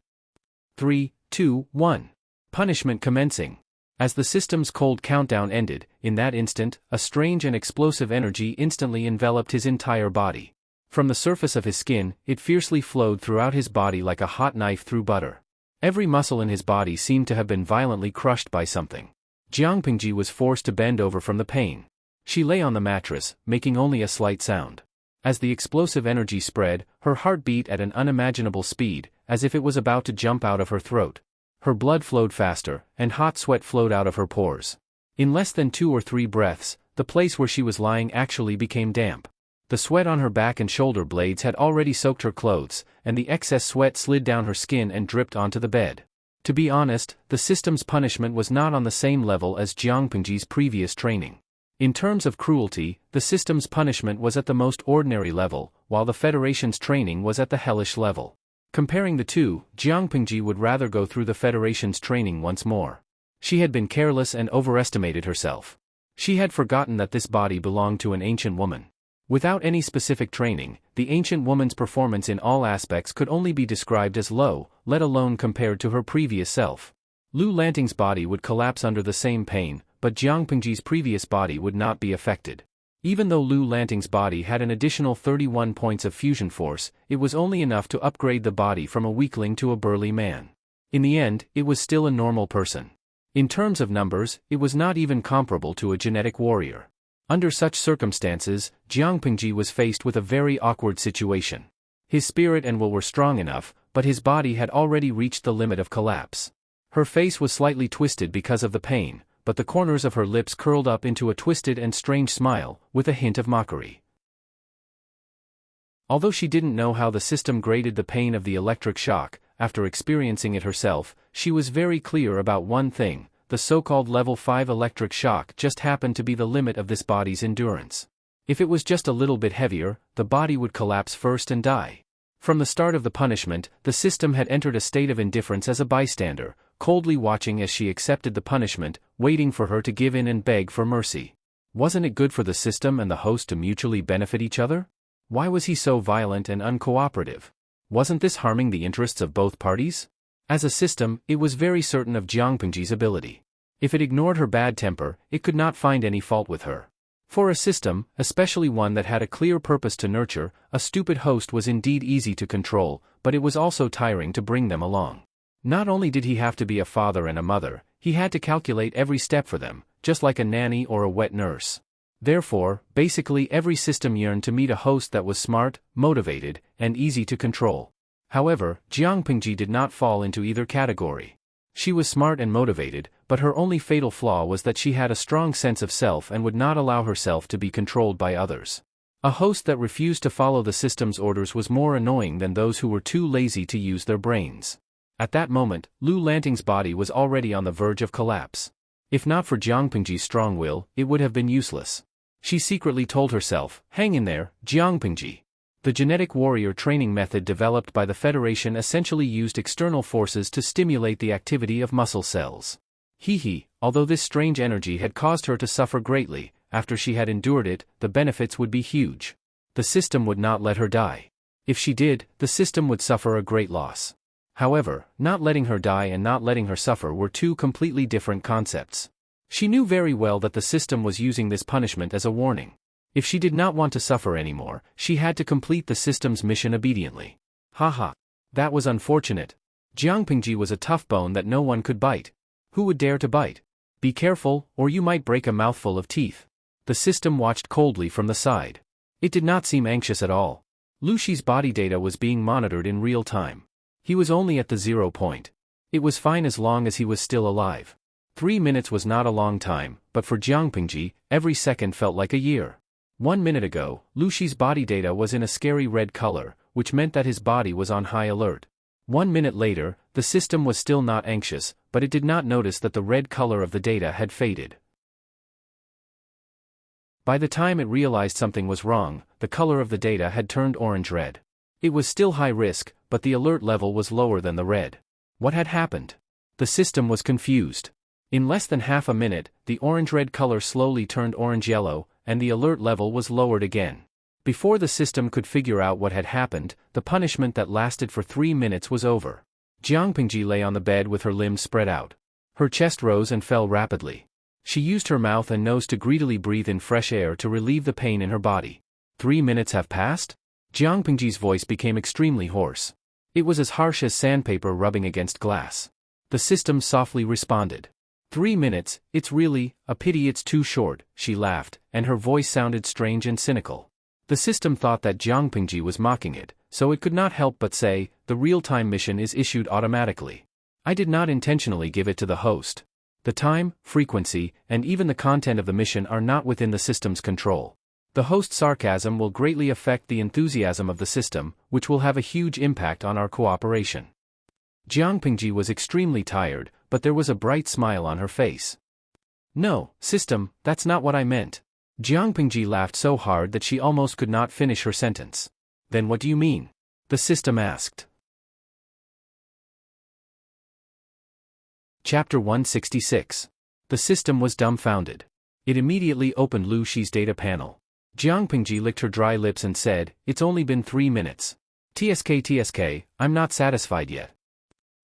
3, 2, 1. Punishment commencing. As the system's cold countdown ended, in that instant, a strange and explosive energy instantly enveloped his entire body. From the surface of his skin, it fiercely flowed throughout his body like a hot knife through butter. Every muscle in his body seemed to have been violently crushed by something. Jiang Pengji was forced to bend over from the pain. She lay on the mattress, making only a slight sound. As the explosive energy spread, her heart beat at an unimaginable speed, as if it was about to jump out of her throat. Her blood flowed faster, and hot sweat flowed out of her pores. In less than 2 or 3 breaths, the place where she was lying actually became damp. The sweat on her back and shoulder blades had already soaked her clothes, and the excess sweat slid down her skin and dripped onto the bed. To be honest, the system's punishment was not on the same level as Jiang Pengji's previous training. In terms of cruelty, the system's punishment was at the most ordinary level, while the Federation's training was at the hellish level. Comparing the two, Jiang Pengji would rather go through the Federation's training once more. She had been careless and overestimated herself. She had forgotten that this body belonged to an ancient woman. Without any specific training, the ancient woman's performance in all aspects could only be described as low, let alone compared to her previous self. Lu Lanting's body would collapse under the same pain, but Jiang Pengji's previous body would not be affected. Even though Lu Lanting's body had an additional 31 points of fusion force, it was only enough to upgrade the body from a weakling to a burly man. In the end, it was still a normal person. In terms of numbers, it was not even comparable to a genetic warrior. Under such circumstances, Jiang Pengji was faced with a very awkward situation. His spirit and will were strong enough, but his body had already reached the limit of collapse. Her face was slightly twisted because of the pain, but the corners of her lips curled up into a twisted and strange smile, with a hint of mockery. Although she didn't know how the system graded the pain of the electric shock, after experiencing it herself, she was very clear about one thing: the so-called level 5 electric shock just happened to be the limit of this body's endurance. If it was just a little bit heavier, the body would collapse first and die. From the start of the punishment, the system had entered a state of indifference as a bystander, coldly watching as she accepted the punishment, waiting for her to give in and beg for mercy. Wasn't it good for the system and the host to mutually benefit each other? Why was he so violent and uncooperative? Wasn't this harming the interests of both parties? As a system, it was very certain of Jiang Pengji's ability. If it ignored her bad temper, it could not find any fault with her. For a system, especially one that had a clear purpose to nurture, a stupid host was indeed easy to control, but it was also tiring to bring them along. Not only did he have to be a father and a mother, he had to calculate every step for them, just like a nanny or a wet nurse. Therefore, basically every system yearned to meet a host that was smart, motivated, and easy to control. However, Jiang Pengji did not fall into either category. She was smart and motivated, but her only fatal flaw was that she had a strong sense of self and would not allow herself to be controlled by others. A host that refused to follow the system's orders was more annoying than those who were too lazy to use their brains. At that moment, Lu Lanting's body was already on the verge of collapse. If not for Jiang Pingji's strong will, it would have been useless. She secretly told herself, "Hang in there, Jiang Pingji." The genetic warrior training method developed by the Federation essentially used external forces to stimulate the activity of muscle cells. Although this strange energy had caused her to suffer greatly, after she had endured it, the benefits would be huge. The system would not let her die. If she did, the system would suffer a great loss. However, not letting her die and not letting her suffer were two completely different concepts. She knew very well that the system was using this punishment as a warning. If she did not want to suffer anymore, she had to complete the system's mission obediently. That was unfortunate. Jiang Pingji was a tough bone that no one could bite. Who would dare to bite? Be careful, or you might break a mouthful of teeth. The system watched coldly from the side. It did not seem anxious at all. Luxi's body data was being monitored in real time. He was only at the 0 point. It was fine as long as he was still alive. 3 minutes was not a long time, but for Jiang Pingji, every second felt like a year. 1 minute ago, Luxi's body data was in a scary red color, which meant that his body was on high alert. 1 minute later, the system was still not anxious, but it did not notice that the red color of the data had faded. By the time it realized something was wrong, the color of the data had turned orange-red. It was still high risk, but the alert level was lower than the red. What had happened? The system was confused. In less than half a minute, the orange-red color slowly turned orange-yellow, and the alert level was lowered again. Before the system could figure out what had happened, the punishment that lasted for 3 minutes was over. Jiang Pingji lay on the bed with her limbs spread out. Her chest rose and fell rapidly. She used her mouth and nose to greedily breathe in fresh air to relieve the pain in her body. 3 minutes have passed? Jiang Pingji's voice became extremely hoarse. It was as harsh as sandpaper rubbing against glass. The system softly responded. 3 minutes, it's really a pity it's too short, she laughed, and her voice sounded strange and cynical. The system thought that Jiang Pingji was mocking it, so it could not help but say, the real-time mission is issued automatically. I did not intentionally give it to the host. The time, frequency, and even the content of the mission are not within the system's control. The host's sarcasm will greatly affect the enthusiasm of the system, which will have a huge impact on our cooperation. Jiang Pingji was extremely tired, but there was a bright smile on her face. No, system, that's not what I meant. Jiang Pingji laughed so hard that she almost could not finish her sentence. Then what do you mean? The system asked. Chapter 166. The system was dumbfounded. It immediately opened Luxi's data panel. Jiang Pingji licked her dry lips and said, "It's only been 3 minutes. TSK, I'm not satisfied yet."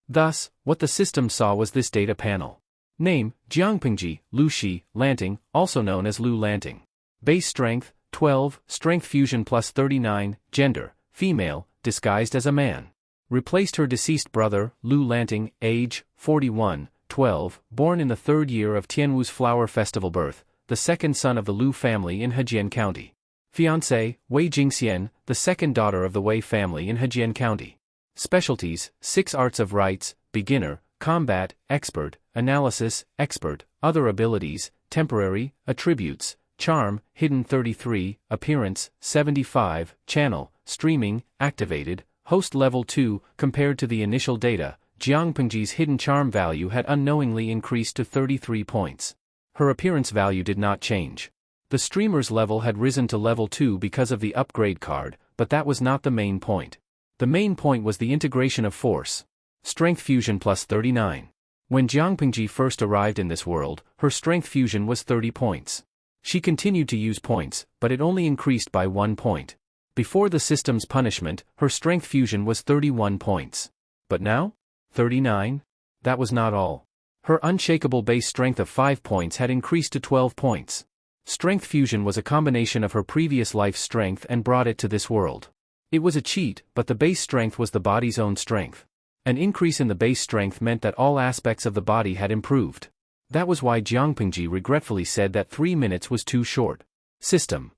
Thus, what the system saw was this data panel. Name, Jiang Pingji, Luxi, Lanting, also known as Lu Lanting. Base strength, 12, strength fusion plus 39, gender, female, disguised as a man. Replaced her deceased brother, Lu Lanting, age, 41, 12, born in the 3rd year of Tianwu's Flower Festival birth, the 2nd son of the Lu family in Hejian County. Fiancé, Wei Jingxian, the 2nd daughter of the Wei family in Hejian County. Specialties, 6 arts of rights, beginner, combat, expert, analysis, expert, other abilities, temporary, attributes, charm, hidden 33, appearance, 75, channel, streaming, activated, host level 2. Compared to the initial data, Jiang Pingji's hidden charm value had unknowingly increased to 33 points. Her appearance value did not change. The streamer's level had risen to level 2 because of the upgrade card, but that was not the main point. The main point was the integration of force. Strength fusion plus 39. When Jiang Pingji first arrived in this world, her strength fusion was 30 points. She continued to use points, but it only increased by 1 point. Before the system's punishment, her strength fusion was 31 points. But now? 39? That was not all. Her unshakable base strength of 5 points had increased to 12 points. Strength fusion was a combination of her previous life's strength and brought it to this world. It was a cheat, but the base strength was the body's own strength. An increase in the base strength meant that all aspects of the body had improved. That was why Jiang Pingji regretfully said that 3 minutes was too short. System.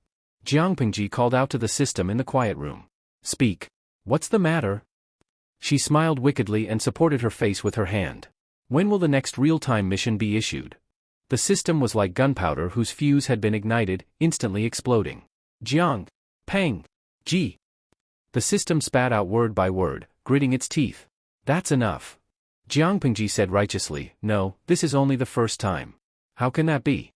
Jiang Pingji called out to the system in the quiet room. Speak. What's the matter? She smiled wickedly and supported her face with her hand. When will the next real-time mission be issued? The system was like gunpowder whose fuse had been ignited, instantly exploding. Jiang. Peng. Ji. The system spat out word by word, gritting its teeth. That's enough. Jiang Pingji said righteously, no, this is only the first time. How can that be?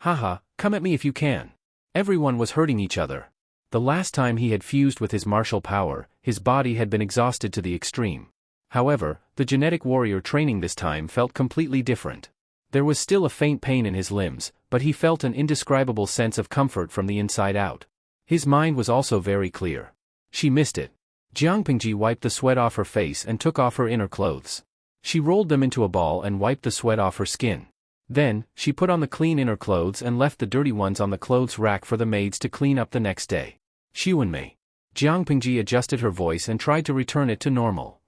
Haha, come at me if you can. Everyone was hurting each other. The last time he had fused with his martial power, his body had been exhausted to the extreme. However, the genetic warrior training this time felt completely different. There was still a faint pain in his limbs, but he felt an indescribable sense of comfort from the inside out. His mind was also very clear. She missed it. Jiang Pingji wiped the sweat off her face and took off her inner clothes. She rolled them into a ball and wiped the sweat off her skin. Then, she put on the clean inner clothes and left the dirty ones on the clothes rack for the maids to clean up the next day. Xiaofan. Jiang Pingji adjusted her voice and tried to return it to normal.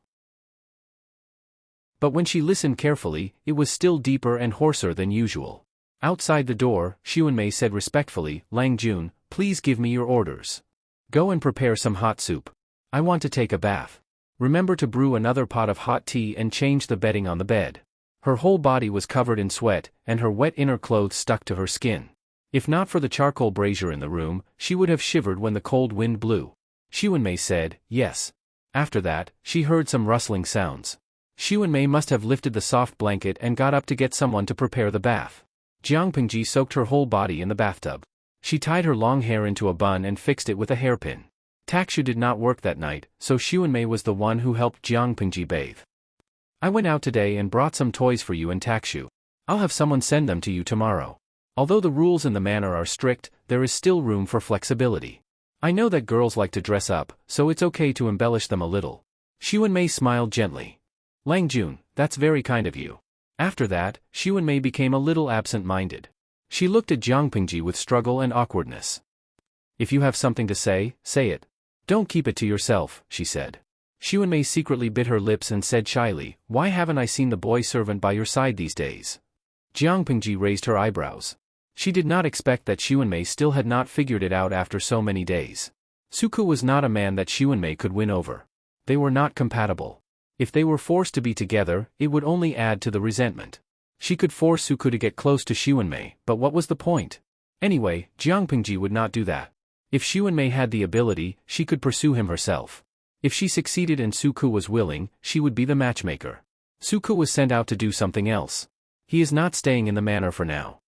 But when she listened carefully, it was still deeper and hoarser than usual. Outside the door, Xiaofan said respectfully, Lang Jun, please give me your orders. Go and prepare some hot soup. I want to take a bath. Remember to brew another pot of hot tea and change the bedding on the bed. Her whole body was covered in sweat, and her wet inner clothes stuck to her skin. If not for the charcoal brazier in the room, she would have shivered when the cold wind blew. Xiaofan said, yes. After that, she heard some rustling sounds. Xiaofan must have lifted the soft blanket and got up to get someone to prepare the bath. Jiang Pingji soaked her whole body in the bathtub. She tied her long hair into a bun and fixed it with a hairpin. Takshu did not work that night, so Xiaofan was the one who helped Jiang Pingji bathe. I went out today and brought some toys for you and Takshu. I'll have someone send them to you tomorrow. Although the rules in the manor are strict, there is still room for flexibility. I know that girls like to dress up, so it's okay to embellish them a little. Xiaofan smiled gently. Lang Jun, that's very kind of you. After that, Xiaofan became a little absent-minded. She looked at Jiang Pingji with struggle and awkwardness. If you have something to say, say it. Don't keep it to yourself, she said. Xiaofan secretly bit her lips and said shyly, why haven't I seen the boy servant by your side these days? Jiang Pingji raised her eyebrows. She did not expect that Xiaofan still had not figured it out after so many days. Suku was not a man that Xiaofan could win over. They were not compatible. If they were forced to be together, it would only add to the resentment. She could force Suku to get close to Xiaofan, but what was the point? Anyway, Jiang Pingji would not do that. If Xiaofan had the ability, she could pursue him herself. If she succeeded and Suku was willing, she would be the matchmaker. Suku was sent out to do something else. He is not staying in the manor for now.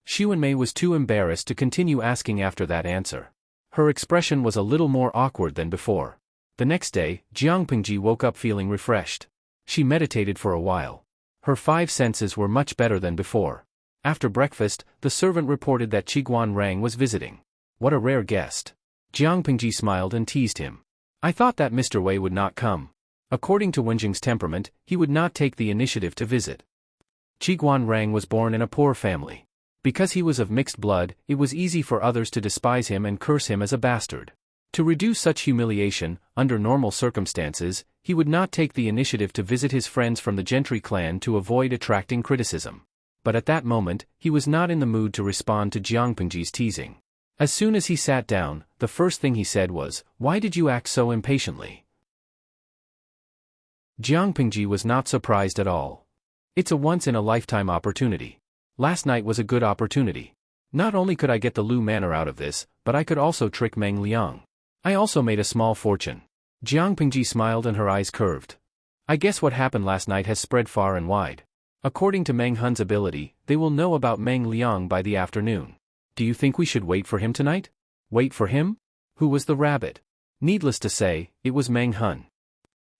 Xiaofan was too embarrassed to continue asking after that answer. Her expression was a little more awkward than before. The next day, Jiang Pingji woke up feeling refreshed. She meditated for a while. Her 5 senses were much better than before. After breakfast, the servant reported that Qiguan Rang was visiting. What a rare guest. Jiang Pingji smiled and teased him. I thought that Mr. Wei would not come. According to Wenjing's temperament, he would not take the initiative to visit. Qiguan Rang was born in a poor family. Because he was of mixed blood, it was easy for others to despise him and curse him as a bastard. To reduce such humiliation, under normal circumstances, he would not take the initiative to visit his friends from the gentry clan to avoid attracting criticism. But at that moment, he was not in the mood to respond to Jiang Pingji's teasing. As soon as he sat down, the first thing he said was, why did you act so impatiently? Jiang Pingji was not surprised at all. It's a once-in-a-lifetime opportunity. Last night was a good opportunity. Not only could I get the Lu Manor out of this, but I could also trick Meng Liang. I also made a small fortune. Jiang Pingji smiled and her eyes curved. I guess what happened last night has spread far and wide. According to Meng Hun's ability, they will know about Meng Liang by the afternoon. Do you think we should wait for him tonight? Wait for him? Who was the rabbit? Needless to say, it was Meng Hun.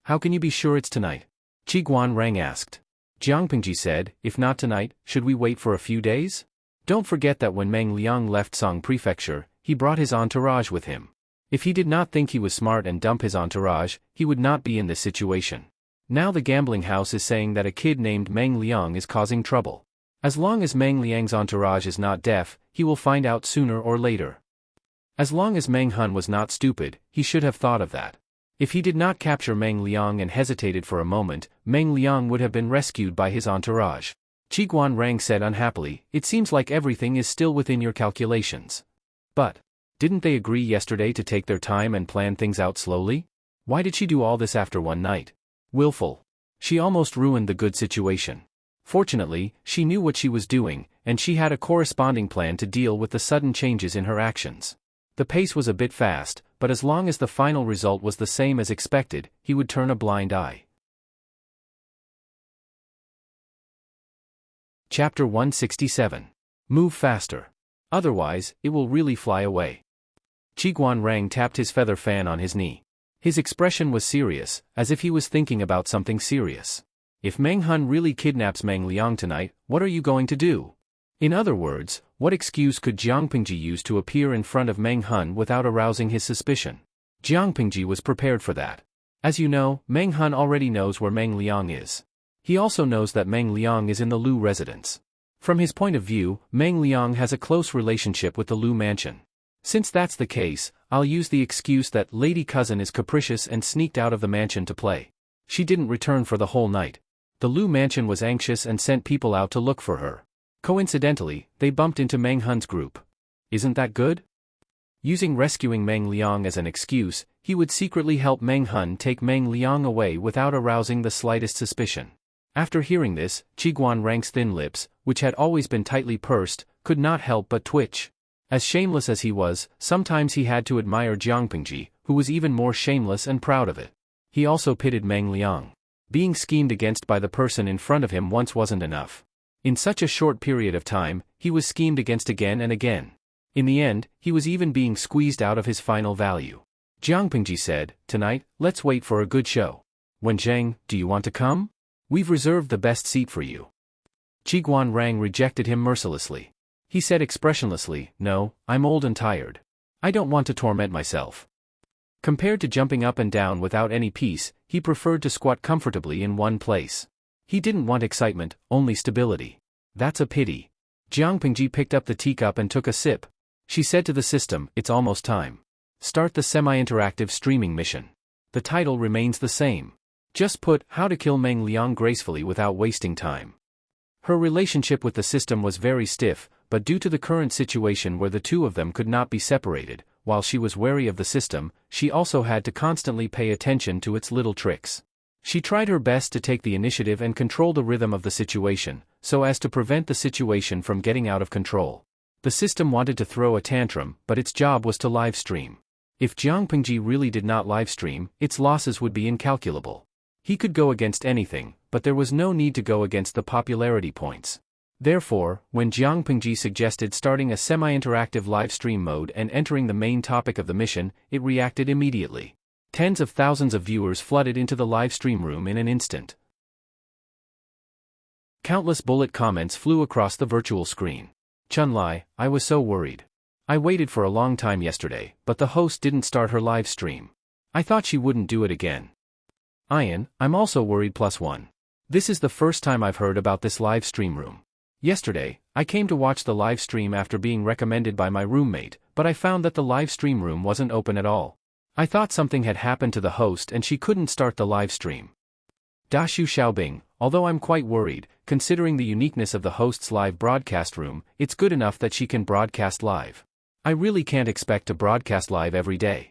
How can you be sure it's tonight? Qiguan Rang asked. Jiang Pingji said, if not tonight, should we wait for a few days? Don't forget that when Meng Liang left Song Prefecture, he brought his entourage with him. If he did not think he was smart and dump his entourage, he would not be in this situation. Now the gambling house is saying that a kid named Meng Liang is causing trouble. As long as Meng Liang's entourage is not deaf, he will find out sooner or later. As long as Meng Hun was not stupid, he should have thought of that. If he did not capture Meng Liang and hesitated for a moment, Meng Liang would have been rescued by his entourage. Qiguan Rang said unhappily, it seems like everything is still within your calculations. But didn't they agree yesterday to take their time and plan things out slowly? Why did she do all this after one night? Willful. She almost ruined the good situation. Fortunately, she knew what she was doing, and she had a corresponding plan to deal with the sudden changes in her actions. The pace was a bit fast, but as long as the final result was the same as expected, he would turn a blind eye. Chapter 167. Move faster. Otherwise, it will really fly away. Qiguan Rang tapped his feather fan on his knee. His expression was serious, as if he was thinking about something serious. If Meng Hun really kidnaps Meng Liang tonight, what are you going to do? In other words, what excuse could Jiang Pingji use to appear in front of Meng Hun without arousing his suspicion? Jiang Pingji was prepared for that. As you know, Meng Hun already knows where Meng Liang is. He also knows that Meng Liang is in the Lu residence. From his point of view, Meng Liang has a close relationship with the Lu mansion. Since that's the case, I'll use the excuse that Lady Cousin is capricious and sneaked out of the mansion to play. She didn't return for the whole night. The Lu mansion was anxious and sent people out to look for her. Coincidentally, they bumped into Meng Hun's group. Isn't that good? Using rescuing Meng Liang as an excuse, he would secretly help Meng Hun take Meng Liang away without arousing the slightest suspicion. After hearing this, Qiguan Rang's thin lips, which had always been tightly pursed, could not help but twitch. As shameless as he was, sometimes he had to admire Jiang Pingji, who was even more shameless and proud of it. He also pitied Meng Liang. Being schemed against by the person in front of him once wasn't enough. In such a short period of time, he was schemed against again and again. In the end, he was even being squeezed out of his final value. Jiang Pingji said, "Tonight, let's wait for a good show. Wen Zheng, do you want to come? We've reserved the best seat for you." Qiguan Rang rejected him mercilessly. He said expressionlessly, "No, I'm old and tired. I don't want to torment myself." Compared to jumping up and down without any peace, he preferred to squat comfortably in one place. He didn't want excitement, only stability. That's a pity. Jiang Pingji picked up the teacup and took a sip. She said to the system, "It's almost time. Start the semi-interactive streaming mission. The title remains the same. Just put, How to Kill Meng Liang Gracefully Without Wasting Time." Her relationship with the system was very stiff, but due to the current situation where the two of them could not be separated, while she was wary of the system, she also had to constantly pay attention to its little tricks. She tried her best to take the initiative and control the rhythm of the situation, so as to prevent the situation from getting out of control. The system wanted to throw a tantrum, but its job was to live stream. If Jiang Pingji really did not live stream, its losses would be incalculable. He could go against anything, but there was no need to go against the popularity points. Therefore, when Jiang Pingji suggested starting a semi-interactive live stream mode and entering the main topic of the mission, it reacted immediately. Tens of thousands of viewers flooded into the live stream room in an instant. Countless bullet comments flew across the virtual screen. "Chun Lai, I was so worried. I waited for a long time yesterday, but the host didn't start her live stream. I thought she wouldn't do it again. Ian, I'm also worried +1. This is the first time I've heard about this live stream room. Yesterday, I came to watch the live stream after being recommended by my roommate, but I found that the live stream room wasn't open at all. I thought something had happened to the host and she couldn't start the live stream. Dashu Xiaobing, although I'm quite worried, considering the uniqueness of the host's live broadcast room, it's good enough that she can broadcast live. I really can't expect to broadcast live every day.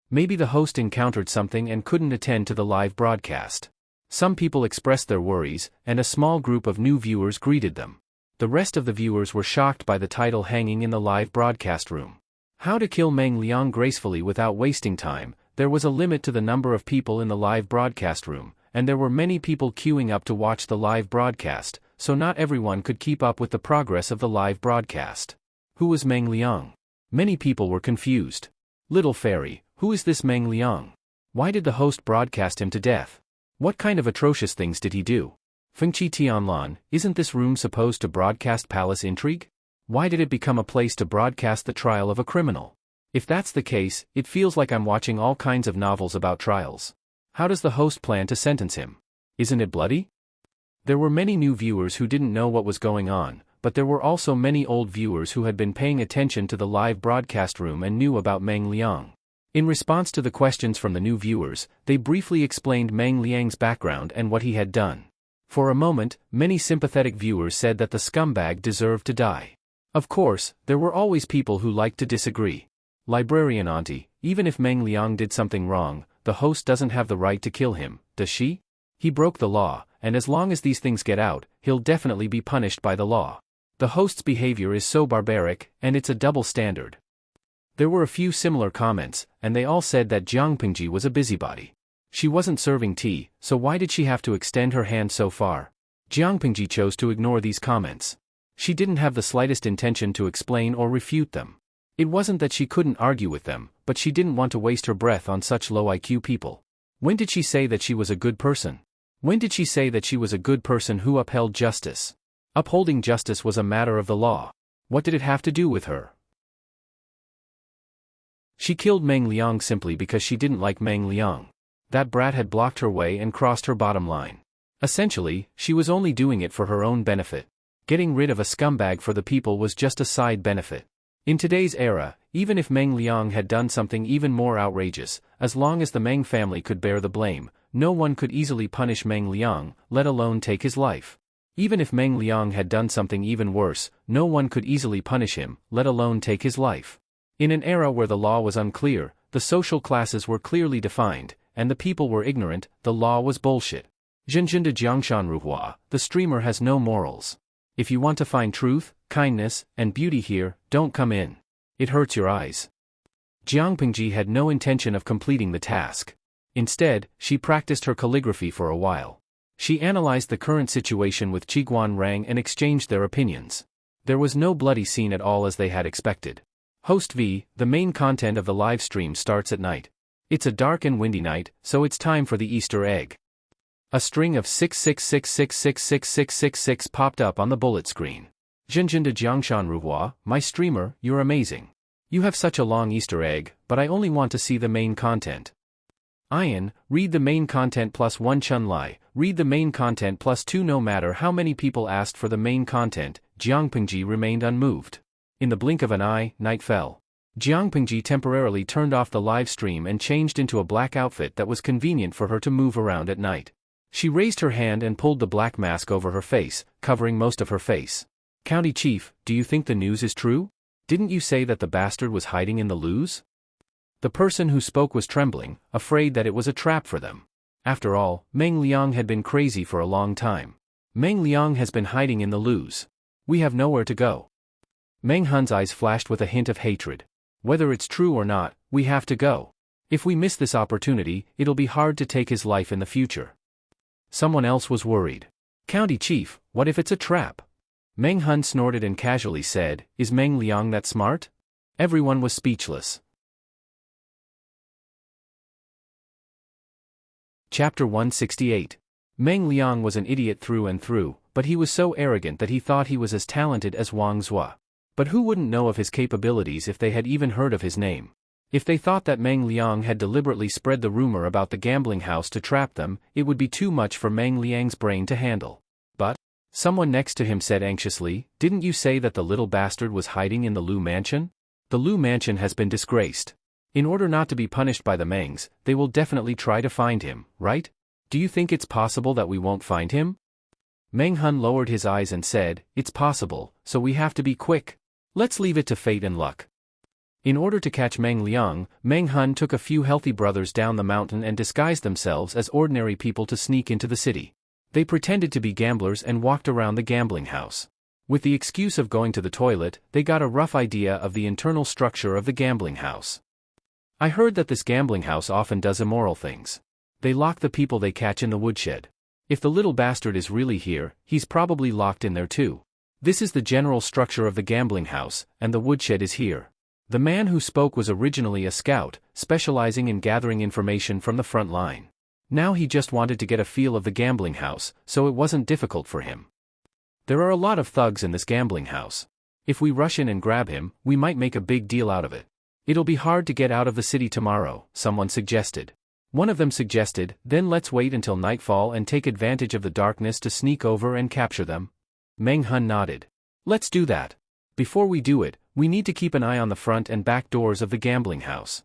Maybe the host encountered something and couldn't attend to the live broadcast." Some people expressed their worries, and a small group of new viewers greeted them. The rest of the viewers were shocked by the title hanging in the live broadcast room. How to Kill Meng Liang Gracefully Without Wasting Time. There was a limit to the number of people in the live broadcast room, and there were many people queuing up to watch the live broadcast, so not everyone could keep up with the progress of the live broadcast. Who was Meng Liang? Many people were confused. Little fairy, who is this Meng Liang? Why did the host broadcast him to death? What kind of atrocious things did he do? Fengqi Tianlan, isn't this room supposed to broadcast palace intrigue? Why did it become a place to broadcast the trial of a criminal? If that's the case, it feels like I'm watching all kinds of novels about trials. How does the host plan to sentence him? Isn't it bloody? There were many new viewers who didn't know what was going on, but there were also many old viewers who had been paying attention to the live broadcast room and knew about Meng Liang. In response to the questions from the new viewers, they briefly explained Meng Liang's background and what he had done. For a moment, many sympathetic viewers said that the scumbag deserved to die. Of course, there were always people who liked to disagree. Librarian Auntie, even if Meng Liang did something wrong, the host doesn't have the right to kill him, does she? He broke the law, and as long as these things get out, he'll definitely be punished by the law. The host's behavior is so barbaric, and it's a double standard. There were a few similar comments, and they all said that Jiang Pingji was a busybody. She wasn't serving tea, so why did she have to extend her hand so far? Jiang Pingji chose to ignore these comments. She didn't have the slightest intention to explain or refute them. It wasn't that she couldn't argue with them, but she didn't want to waste her breath on such low IQ people. When did she say that she was a good person? When did she say that she was a good person who upheld justice? Upholding justice was a matter of the law. What did it have to do with her? She killed Meng Liang simply because she didn't like Meng Liang. That brat had blocked her way and crossed her bottom line. Essentially, she was only doing it for her own benefit. Getting rid of a scumbag for the people was just a side benefit. In today's era, even if Meng Liang had done something even more outrageous, as long as the Meng family could bear the blame, no one could easily punish Meng Liang, let alone take his life. Even if Meng Liang had done something even worse, no one could easily punish him, let alone take his life. In an era where the law was unclear, the social classes were clearly defined, and the people were ignorant, the law was bullshit. Zhenjun de Jiangshan Ruhua, the streamer has no morals. If you want to find truth, kindness, and beauty here, don't come in. It hurts your eyes. Jiang Pingji had no intention of completing the task. Instead, she practiced her calligraphy for a while. She analyzed the current situation with Qiguan Rang and exchanged their opinions. There was no bloody scene at all as they had expected. Host V, the main content of the live stream starts at night. It's a dark and windy night, so it's time for the Easter egg. A string of 666666666 popped up on the bullet screen. Zhenjun de Jiangshan Ruhua, my streamer, you're amazing. You have such a long Easter egg, but I only want to see the main content. Ian, read the main content plus 1 Chun Lai, read the main content plus 2. No matter how many people asked for the main content, Jiang Pingji remained unmoved. In the blink of an eye, night fell. Jiang Pingji temporarily turned off the live stream and changed into a black outfit that was convenient for her to move around at night. She raised her hand and pulled the black mask over her face, covering most of her face. County Chief, do you think the news is true? Didn't you say that the bastard was hiding in the loos? The person who spoke was trembling, afraid that it was a trap for them. After all, Meng Liang had been crazy for a long time. Meng Liang has been hiding in the loos. We have nowhere to go. Meng Hun's eyes flashed with a hint of hatred. Whether it's true or not, we have to go. If we miss this opportunity, it'll be hard to take his life in the future. Someone else was worried. County Chief, what if it's a trap? Meng Hun snorted and casually said, is Meng Liang that smart? Everyone was speechless. Chapter 168. Meng Liang was an idiot through and through, but he was so arrogant that he thought he was as talented as Wang Zhua. But who wouldn't know of his capabilities if they had even heard of his name? If they thought that Meng Liang had deliberately spread the rumor about the gambling house to trap them, it would be too much for Meng Liang's brain to handle. But someone next to him said anxiously, didn't you say that the little bastard was hiding in the Lu mansion? The Lu mansion has been disgraced. In order not to be punished by the Mengs, they will definitely try to find him, right? Do you think it's possible that we won't find him? Meng Hun lowered his eyes and said, it's possible, so we have to be quick. Let's leave it to fate and luck. In order to catch Meng Liang, Meng Hun took a few healthy brothers down the mountain and disguised themselves as ordinary people to sneak into the city. They pretended to be gamblers and walked around the gambling house. With the excuse of going to the toilet, they got a rough idea of the internal structure of the gambling house. I heard that this gambling house often does immoral things. They lock the people they catch in the woodshed. If the little bastard is really here, he's probably locked in there too. This is the general structure of the gambling house, and the woodshed is here. The man who spoke was originally a scout, specializing in gathering information from the front line. Now he just wanted to get a feel of the gambling house, so it wasn't difficult for him. There are a lot of thugs in this gambling house. If we rush in and grab him, we might make a big deal out of it. It'll be hard to get out of the city tomorrow, someone suggested. One of them suggested, then let's wait until nightfall and take advantage of the darkness to sneak over and capture them. Meng Hun nodded. Let's do that. Before we do it, we need to keep an eye on the front and back doors of the gambling house.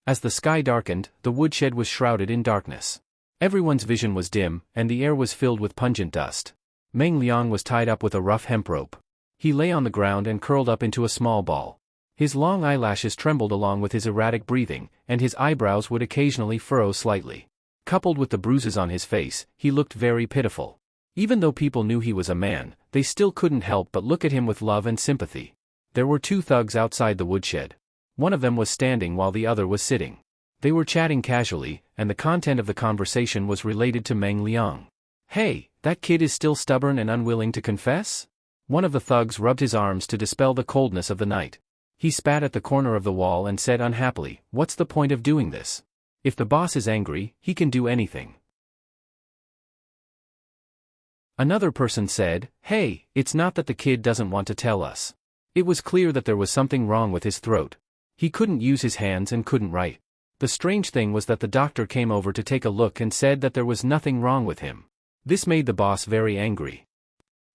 As the sky darkened, the woodshed was shrouded in darkness. Everyone's vision was dim, and the air was filled with pungent dust. Meng Liang was tied up with a rough hemp rope. He lay on the ground and curled up into a small ball. His long eyelashes trembled along with his erratic breathing, and his eyebrows would occasionally furrow slightly. Coupled with the bruises on his face, he looked very pitiful. Even though people knew he was a man, they still couldn't help but look at him with love and sympathy. There were two thugs outside the woodshed. One of them was standing while the other was sitting. They were chatting casually, and the content of the conversation was related to Meng Liang. Hey, That kid is still stubborn and unwilling to confess? One of the thugs rubbed his arms to dispel the coldness of the night. He spat at the corner of the wall and said unhappily, "What's the point of doing this? If the boss is angry, he can do anything." Another person said, "Hey, it's not that the kid doesn't want to tell us. It was clear that there was something wrong with his throat. He couldn't use his hands and couldn't write. The strange thing was that the doctor came over to take a look and said that there was nothing wrong with him." This made the boss very angry.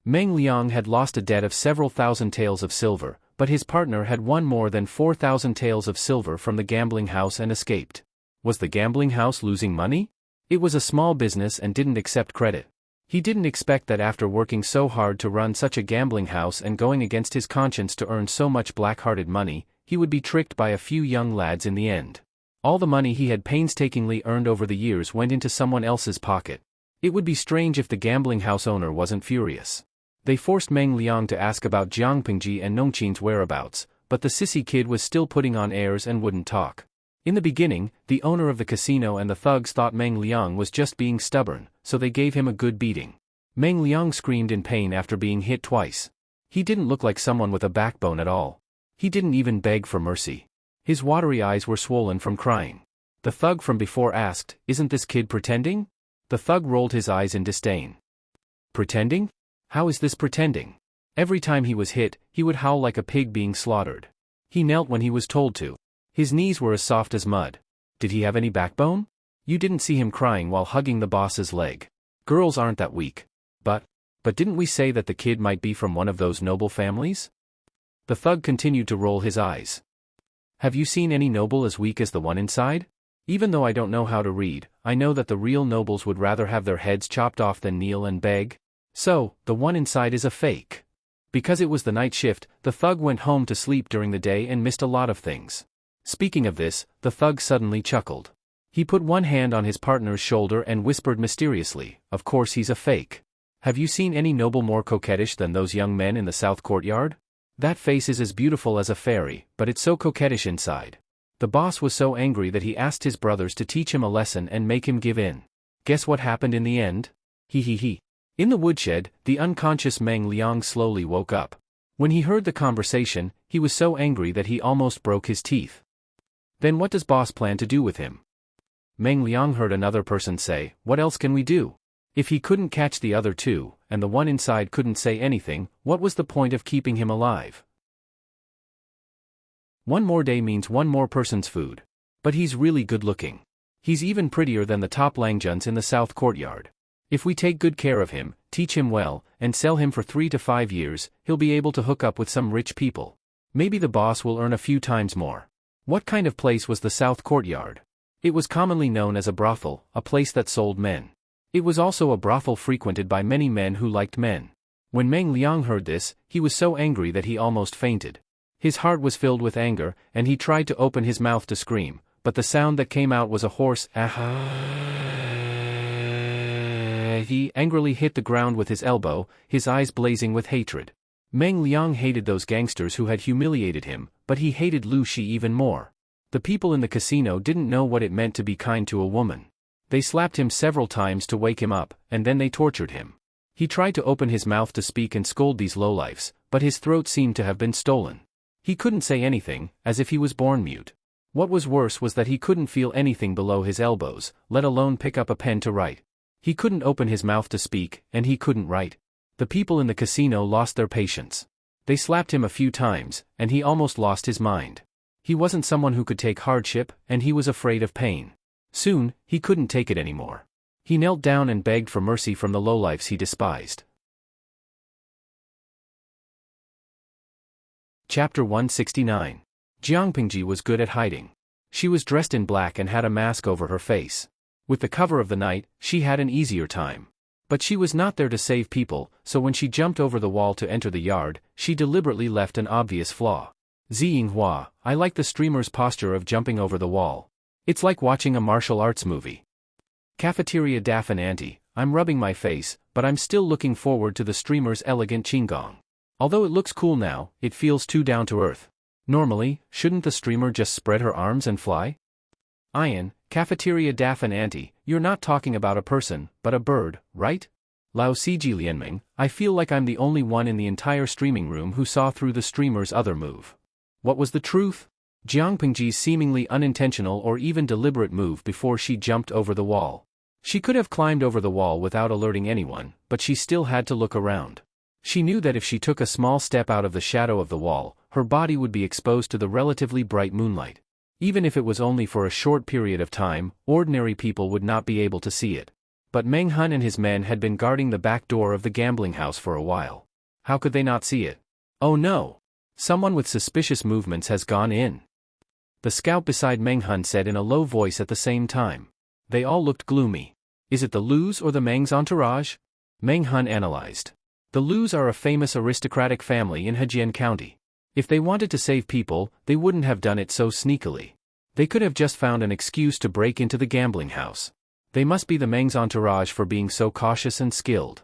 Meng Liang had lost a debt of several thousand taels of silver, but his partner had won more than 4,000 taels of silver from the gambling house and escaped. Was the gambling house losing money? It was a small business and didn't accept credit. He didn't expect that after working so hard to run such a gambling house and going against his conscience to earn so much black-hearted money, he would be tricked by a few young lads in the end. All the money he had painstakingly earned over the years went into someone else's pocket. It would be strange if the gambling house owner wasn't furious. They forced Meng Liang to ask about Jiang Pingji and Nongqin's whereabouts, but the sissy kid was still putting on airs and wouldn't talk. In the beginning, the owner of the casino and the thugs thought Meng Liang was just being stubborn, so they gave him a good beating. Meng Liang screamed in pain after being hit twice. He didn't look like someone with a backbone at all. He didn't even beg for mercy. His watery eyes were swollen from crying. The thug from before asked, "Isn't this kid pretending?" The thug rolled his eyes in disdain. "Pretending? How is this pretending?" Every time he was hit, he would howl like a pig being slaughtered. He knelt when he was told to. His knees were as soft as mud. Did he have any backbone? You didn't see him crying while hugging the boss's leg. Girls aren't that weak. But didn't we say that the kid might be from one of those noble families? The thug continued to roll his eyes. Have you seen any noble as weak as the one inside? Even though I don't know how to read, I know that the real nobles would rather have their heads chopped off than kneel and beg. So, the one inside is a fake. Because it was the night shift, the thug went home to sleep during the day and missed a lot of things. Speaking of this, the thug suddenly chuckled. He put one hand on his partner's shoulder and whispered mysteriously, "Of course he's a fake. Have you seen any noble more coquettish than those young men in the south courtyard? That face is as beautiful as a fairy, but it's so coquettish inside." The boss was so angry that he asked his brothers to teach him a lesson and make him give in. Guess what happened in the end? He. In the woodshed, the unconscious Meng Liang slowly woke up. When he heard the conversation, he was so angry that he almost broke his teeth. Then what does boss plan to do with him? Meng Liang heard another person say, "What else can we do? If he couldn't catch the other two, and the one inside couldn't say anything, what was the point of keeping him alive? One more day means one more person's food. But he's really good looking. He's even prettier than the top Langjuns in the south courtyard. If we take good care of him, teach him well, and sell him for 3 to 5 years, he'll be able to hook up with some rich people. Maybe the boss will earn a few times more." What kind of place was the south courtyard? It was commonly known as a brothel, a place that sold men. It was also a brothel frequented by many men who liked men. When Meng Liang heard this, he was so angry that he almost fainted. His heart was filled with anger, and he tried to open his mouth to scream, but the sound that came out was a hoarse ah. He angrily hit the ground with his elbow, his eyes blazing with hatred. Meng Liang hated those gangsters who had humiliated him, but he hated Lu Shi even more. The people in the casino didn't know what it meant to be kind to a woman. They slapped him several times to wake him up, and then they tortured him. He tried to open his mouth to speak and scold these lowlifes, but his throat seemed to have been stolen. He couldn't say anything, as if he was born mute. What was worse was that he couldn't feel anything below his elbows, let alone pick up a pen to write. He couldn't open his mouth to speak, and he couldn't write. The people in the casino lost their patience. They slapped him a few times, and he almost lost his mind. He wasn't someone who could take hardship, and he was afraid of pain. Soon, he couldn't take it anymore. He knelt down and begged for mercy from the lowlifes he despised. Chapter 169. Jiang Pingji was good at hiding. She was dressed in black and had a mask over her face. With the cover of the night, she had an easier time. But she was not there to save people, so when she jumped over the wall to enter the yard, she deliberately left an obvious flaw. Ziyinghua, I like the streamer's posture of jumping over the wall. It's like watching a martial arts movie. Cafeteria Daff and Auntie, I'm rubbing my face, but I'm still looking forward to the streamer's elegant qinggong. Although it looks cool now, it feels too down to earth. Normally, shouldn't the streamer just spread her arms and fly? Ian, Cafeteria Daff and Auntie, you're not talking about a person, but a bird, right? Lao Siji Lianming, I feel like I'm the only one in the entire streaming room who saw through the streamer's other move. What was the truth? Jiang Pingji's seemingly unintentional or even deliberate move before she jumped over the wall. She could have climbed over the wall without alerting anyone, but she still had to look around. She knew that if she took a small step out of the shadow of the wall, her body would be exposed to the relatively bright moonlight. Even if it was only for a short period of time, ordinary people would not be able to see it. But Meng Hun and his men had been guarding the back door of the gambling house for a while. How could they not see it? Oh no! Someone with suspicious movements has gone in. The scout beside Meng Hun said in a low voice at the same time. They all looked gloomy. Is it the Lus or the Meng's entourage? Meng Hun analyzed. The Lus are a famous aristocratic family in Hejian County. If they wanted to save people, they wouldn't have done it so sneakily. They could have just found an excuse to break into the gambling house. They must be the Meng's entourage for being so cautious and skilled.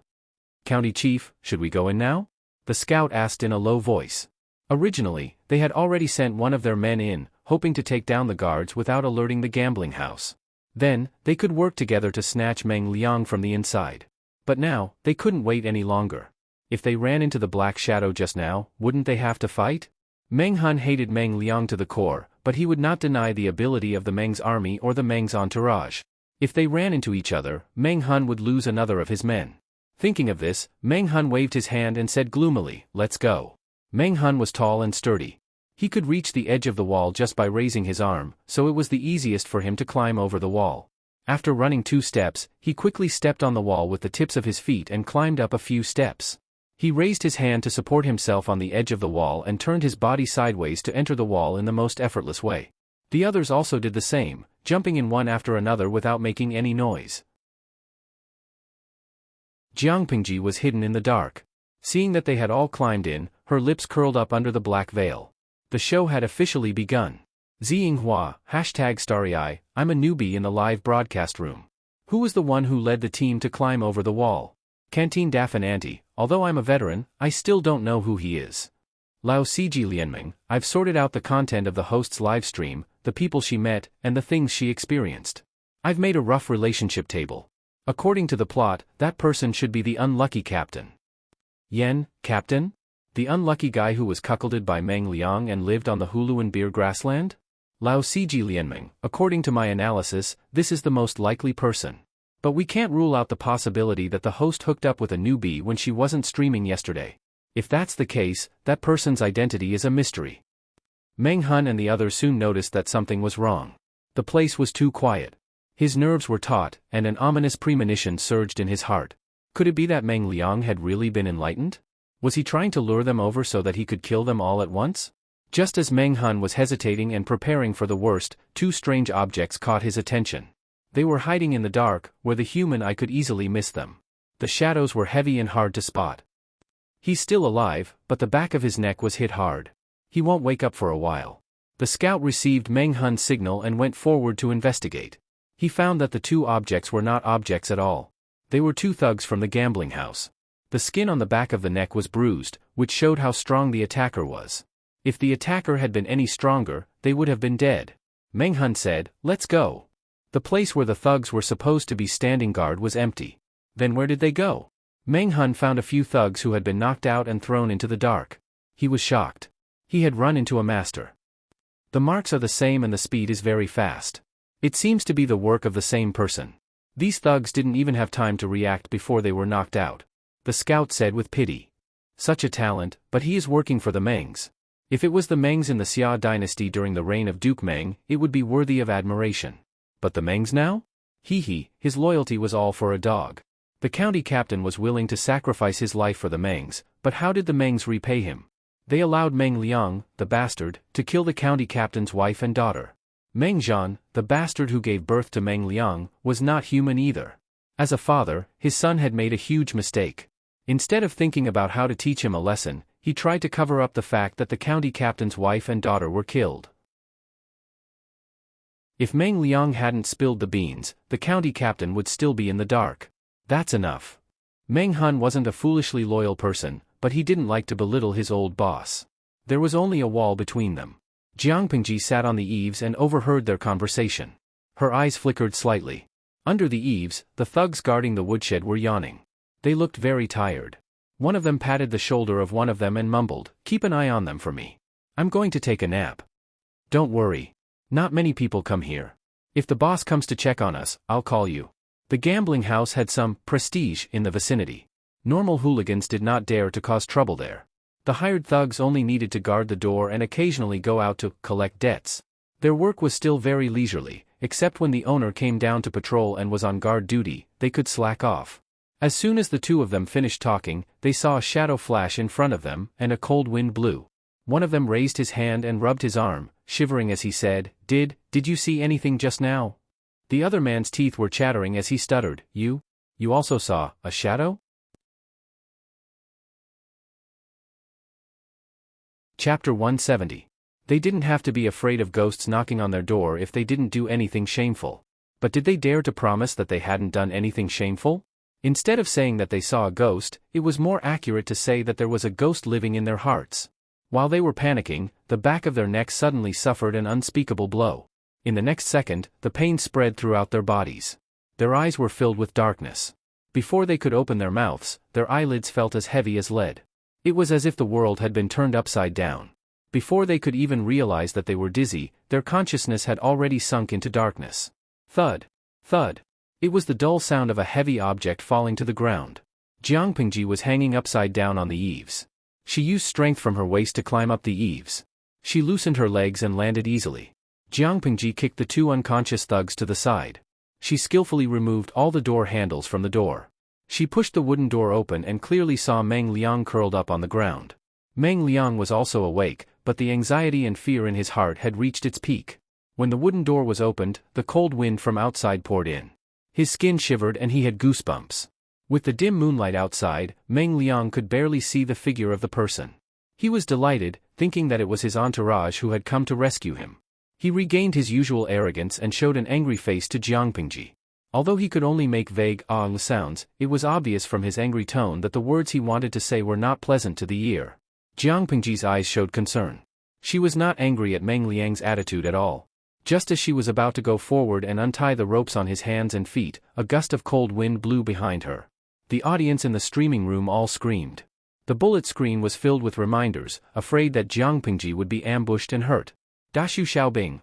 County Chief, should we go in now? The scout asked in a low voice. Originally, they had already sent one of their men in, hoping to take down the guards without alerting the gambling house. Then, they could work together to snatch Meng Liang from the inside. But now, they couldn't wait any longer. If they ran into the black shadow just now, wouldn't they have to fight? Meng Hun hated Meng Liang to the core, but he would not deny the ability of the Meng's army or the Meng's entourage. If they ran into each other, Meng Hun would lose another of his men. Thinking of this, Meng Hun waved his hand and said gloomily, "Let's go." Meng Hun was tall and sturdy. He could reach the edge of the wall just by raising his arm, so it was the easiest for him to climb over the wall. After running 2 steps, he quickly stepped on the wall with the tips of his feet and climbed up a few steps. He raised his hand to support himself on the edge of the wall and turned his body sideways to enter the wall in the most effortless way. The others also did the same, jumping in one after another without making any noise. Jiang Pingji was hidden in the dark. Seeing that they had all climbed in, her lips curled up under the black veil. The show had officially begun. Ziyinghua, #StarryEye, I'm a newbie in the live broadcast room. Who was the one who led the team to climb over the wall? Canteen Daffin Auntie, although I'm a veteran, I still don't know who he is. Lao Siji Lianming, I've sorted out the content of the host's livestream, the people she met, and the things she experienced. I've made a rough relationship table. According to the plot, that person should be the unlucky captain. Yen, captain? The unlucky guy who was cuckolded by Meng Liang and lived on the Huluan beer grassland? Lao Siji Lianming, according to my analysis, this is the most likely person. But we can't rule out the possibility that the host hooked up with a newbie when she wasn't streaming yesterday. If that's the case, that person's identity is a mystery. Meng Hun and the others soon noticed that something was wrong. The place was too quiet. His nerves were taut, and an ominous premonition surged in his heart. Could it be that Meng Liang had really been enlightened? Was he trying to lure them over so that he could kill them all at once? Just as Meng Hun was hesitating and preparing for the worst, 2 strange objects caught his attention. They were hiding in the dark, where the human eye could easily miss them. The shadows were heavy and hard to spot. He's still alive, but the back of his neck was hit hard. He won't wake up for a while. The scout received Meng Hun's signal and went forward to investigate. He found that the 2 objects were not objects at all. They were 2 thugs from the gambling house. The skin on the back of the neck was bruised, which showed how strong the attacker was. If the attacker had been any stronger, they would have been dead. Meng Hun said, "Let's go." The place where the thugs were supposed to be standing guard was empty. Then where did they go? Meng Hun found a few thugs who had been knocked out and thrown into the dark. He was shocked. He had run into a master. The marks are the same and the speed is very fast. It seems to be the work of the same person. These thugs didn't even have time to react before they were knocked out. The scout said with pity. Such a talent, but he is working for the Mengs. If it was the Mengs in the Xia dynasty during the reign of Duke Meng, it would be worthy of admiration. But the Mengs now? His loyalty was all for a dog. The county captain was willing to sacrifice his life for the Mengs, but how did the Mengs repay him? They allowed Meng Liang, the bastard, to kill the county captain's wife and daughter. Meng Zhan, the bastard who gave birth to Meng Liang, was not human either. As a father, his son had made a huge mistake. Instead of thinking about how to teach him a lesson, he tried to cover up the fact that the county captain's wife and daughter were killed. If Meng Liang hadn't spilled the beans, the county captain would still be in the dark. That's enough. Meng Hun wasn't a foolishly loyal person, but he didn't like to belittle his old boss. There was only a wall between them. Jiang Pingji sat on the eaves and overheard their conversation. Her eyes flickered slightly. Under the eaves, the thugs guarding the woodshed were yawning. They looked very tired. One of them patted the shoulder of one of them and mumbled, "Keep an eye on them for me. I'm going to take a nap." "Don't worry. Not many people come here. If the boss comes to check on us, I'll call you." The gambling house had some prestige in the vicinity. Normal hooligans did not dare to cause trouble there. The hired thugs only needed to guard the door and occasionally go out to collect debts. Their work was still very leisurely, except when the owner came down to patrol and was on guard duty, they could slack off. As soon as the two of them finished talking, they saw a shadow flash in front of them, and a cold wind blew. One of them raised his hand and rubbed his arm, shivering as he said, Did you see anything just now?" The other man's teeth were chattering as he stuttered, You also saw a shadow?" Chapter 170. They didn't have to be afraid of ghosts knocking on their door if they didn't do anything shameful. But did they dare to promise that they hadn't done anything shameful? Instead of saying that they saw a ghost, it was more accurate to say that there was a ghost living in their hearts. While they were panicking, the back of their necks suddenly suffered an unspeakable blow. In the next second, the pain spread throughout their bodies. Their eyes were filled with darkness. Before they could open their mouths, their eyelids felt as heavy as lead. It was as if the world had been turned upside down. Before they could even realize that they were dizzy, their consciousness had already sunk into darkness. Thud. Thud. It was the dull sound of a heavy object falling to the ground. Jiang Pingji was hanging upside down on the eaves. She used strength from her waist to climb up the eaves. She loosened her legs and landed easily. Jiang Pingji kicked the two unconscious thugs to the side. She skillfully removed all the door handles from the door. She pushed the wooden door open and clearly saw Meng Liang curled up on the ground. Meng Liang was also awake, but the anxiety and fear in his heart had reached its peak. When the wooden door was opened, the cold wind from outside poured in. His skin shivered and he had goosebumps. With the dim moonlight outside, Meng Liang could barely see the figure of the person. He was delighted, thinking that it was his entourage who had come to rescue him. He regained his usual arrogance and showed an angry face to Jiang Pingji. Although he could only make vague "ah" sounds, it was obvious from his angry tone that the words he wanted to say were not pleasant to the ear. Jiang Pingji's eyes showed concern. She was not angry at Meng Liang's attitude at all. Just as she was about to go forward and untie the ropes on his hands and feet, a gust of cold wind blew behind her. The audience in the streaming room all screamed. The bullet screen was filled with reminders, afraid that Jiang Pingji would be ambushed and hurt. "Dashu Xiaobing,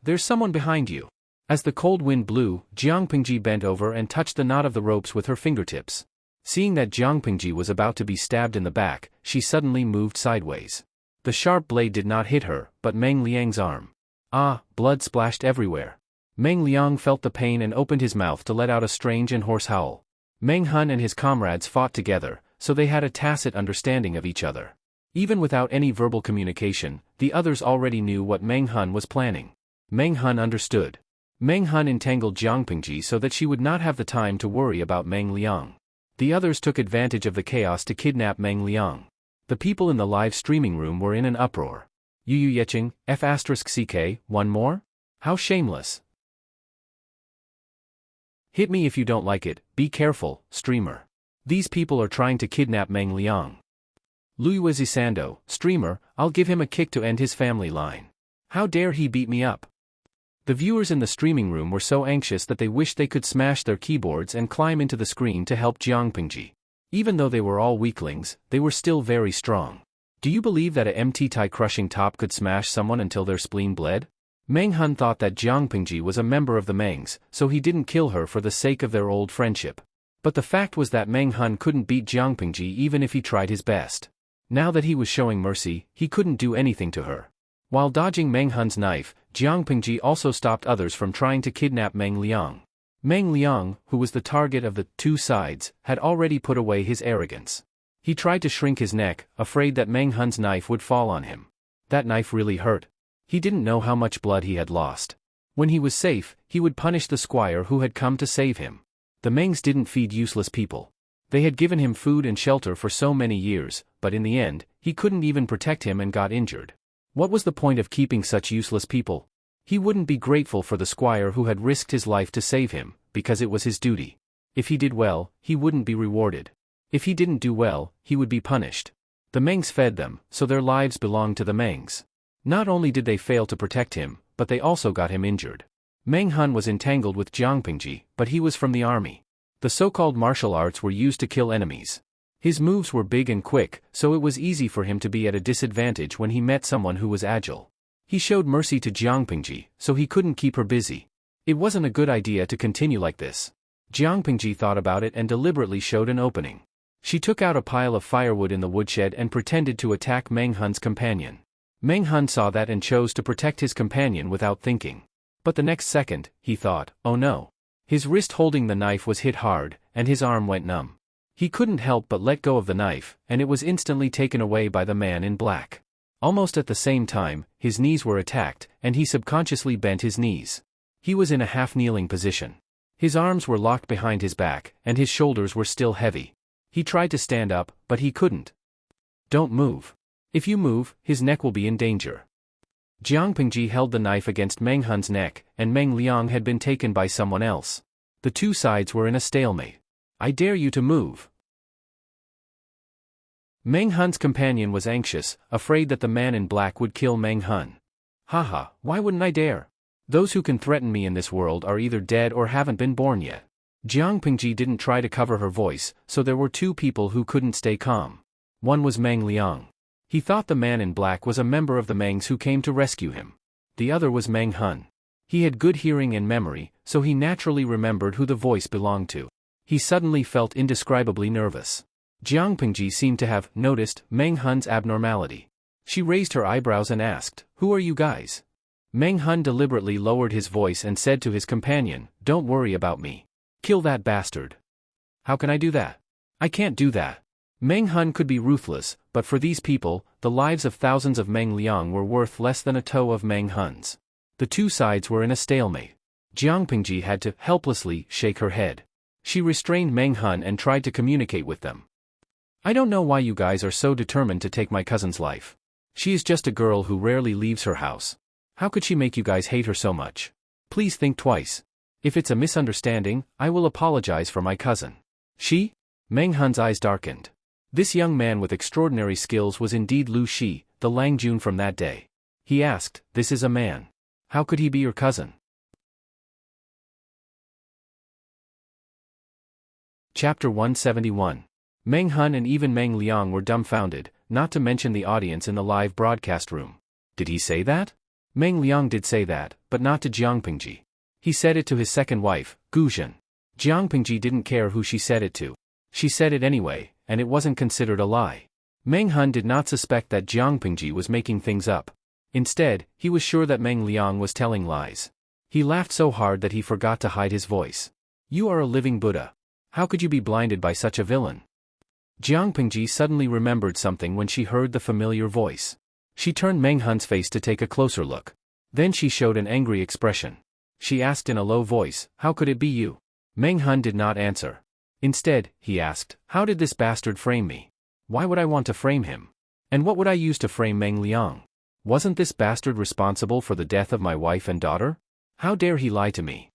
there's someone behind you." As the cold wind blew, Jiang Pingji bent over and touched the knot of the ropes with her fingertips. Seeing that Jiang Pingji was about to be stabbed in the back, she suddenly moved sideways. The sharp blade did not hit her, but Meng Liang's arm. Blood splashed everywhere. Meng Liang felt the pain and opened his mouth to let out a strange and hoarse howl. Meng Hun and his comrades fought together, so they had a tacit understanding of each other. Even without any verbal communication, the others already knew what Meng Hun was planning. Meng Hun understood. Meng Hun entangled Jiang Pingji so that she would not have the time to worry about Meng Liang. The others took advantage of the chaos to kidnap Meng Liang. The people in the live streaming room were in an uproar. Yu Yecheng, F***CK, one more? How shameless. Hit me if you don't like it, be careful, streamer. These people are trying to kidnap Meng Liang. Luizisando, streamer, I'll give him a kick to end his family line. How dare he beat me up? The viewers in the streaming room were so anxious that they wished they could smash their keyboards and climb into the screen to help Jiang Pingji. Even though they were all weaklings, they were still very strong. Do you believe that a MT tie crushing top could smash someone until their spleen bled? Meng Hun thought that Jiang Pingji was a member of the Mengs, so he didn't kill her for the sake of their old friendship. But the fact was that Meng Hun couldn't beat Jiang Pingji even if he tried his best. Now that he was showing mercy, he couldn't do anything to her. While dodging Meng Hun's knife, Jiang Pingji also stopped others from trying to kidnap Meng Liang. Meng Liang, who was the target of the two sides, had already put away his arrogance. He tried to shrink his neck, afraid that Meng Hun's knife would fall on him. That knife really hurt. He didn't know how much blood he had lost. When he was safe, he would punish the squire who had come to save him. The Mengs didn't feed useless people. They had given him food and shelter for so many years, but in the end, he couldn't even protect him and got injured. What was the point of keeping such useless people? He wouldn't be grateful for the squire who had risked his life to save him, because it was his duty. If he did well, he wouldn't be rewarded. If he didn't do well, he would be punished. The Mengs fed them, so their lives belonged to the Mengs. Not only did they fail to protect him, but they also got him injured. Meng Hun was entangled with Jiang Pingji, but he was from the army. The so-called martial arts were used to kill enemies. His moves were big and quick, so it was easy for him to be at a disadvantage when he met someone who was agile. He showed mercy to Jiang Pingji, so he couldn't keep her busy. It wasn't a good idea to continue like this. Jiang Pingji thought about it and deliberately showed an opening. She took out a pile of firewood in the woodshed and pretended to attack Meng Hun's companion. Meng Hun saw that and chose to protect his companion without thinking. But the next second, he thought, oh no. His wrist holding the knife was hit hard, and his arm went numb. He couldn't help but let go of the knife, and it was instantly taken away by the man in black. Almost at the same time, his knees were attacked, and he subconsciously bent his knees. He was in a half-kneeling position. His arms were locked behind his back, and his shoulders were still heavy. He tried to stand up, but he couldn't. Don't move. If you move, his neck will be in danger. Jiang Pingji held the knife against Meng Hun's neck, and Meng Liang had been taken by someone else. The two sides were in a stalemate. I dare you to move. Meng Hun's companion was anxious, afraid that the man in black would kill Meng Hun. Haha, why wouldn't I dare? Those who can threaten me in this world are either dead or haven't been born yet. Jiang Pingji didn't try to cover her voice, so there were two people who couldn't stay calm. One was Meng Liang. He thought the man in black was a member of the Mengs who came to rescue him. The other was Meng Hun. He had good hearing and memory, so he naturally remembered who the voice belonged to. He suddenly felt indescribably nervous. Jiang Pingji seemed to have noticed Meng Hun's abnormality. She raised her eyebrows and asked, "Who are you guys?" Meng Hun deliberately lowered his voice and said to his companion, "Don't worry about me. Kill that bastard." "How can I do that?" "I can't do that." Meng Hun could be ruthless, but for these people, the lives of thousands of Meng Liang were worth less than a toe of Meng Hun's. The two sides were in a stalemate. Jiang Pingji had to helplessly shake her head. She restrained Meng Hun and tried to communicate with them. "I don't know why you guys are so determined to take my cousin's life. She is just a girl who rarely leaves her house. How could she make you guys hate her so much? Please think twice. If it's a misunderstanding, I will apologize for my cousin." "She?" Meng Hun's eyes darkened. This young man with extraordinary skills was indeed Lu Shi, the Lang Jun from that day. He asked, "This is a man. How could he be your cousin?" Chapter 171. Meng Hun and even Meng Liang were dumbfounded, not to mention the audience in the live broadcast room. Did he say that? Meng Liang did say that, but not to Jiang Pingji. He said it to his second wife, Gu Zhen. Jiang Pingji didn't care who she said it to. She said it anyway, and it wasn't considered a lie. Meng Hun did not suspect that Jiang Pingji was making things up. Instead, he was sure that Meng Liang was telling lies. He laughed so hard that he forgot to hide his voice. "You are a living Buddha. How could you be blinded by such a villain?" Jiang Pingji suddenly remembered something when she heard the familiar voice. She turned Meng Hun's face to take a closer look. Then she showed an angry expression. She asked in a low voice, "How could it be you?" Meng Hun did not answer. Instead, he asked, "How did this bastard frame me? Why would I want to frame him? And what would I use to frame Meng Liang? Wasn't this bastard responsible for the death of my wife and daughter? How dare he lie to me?"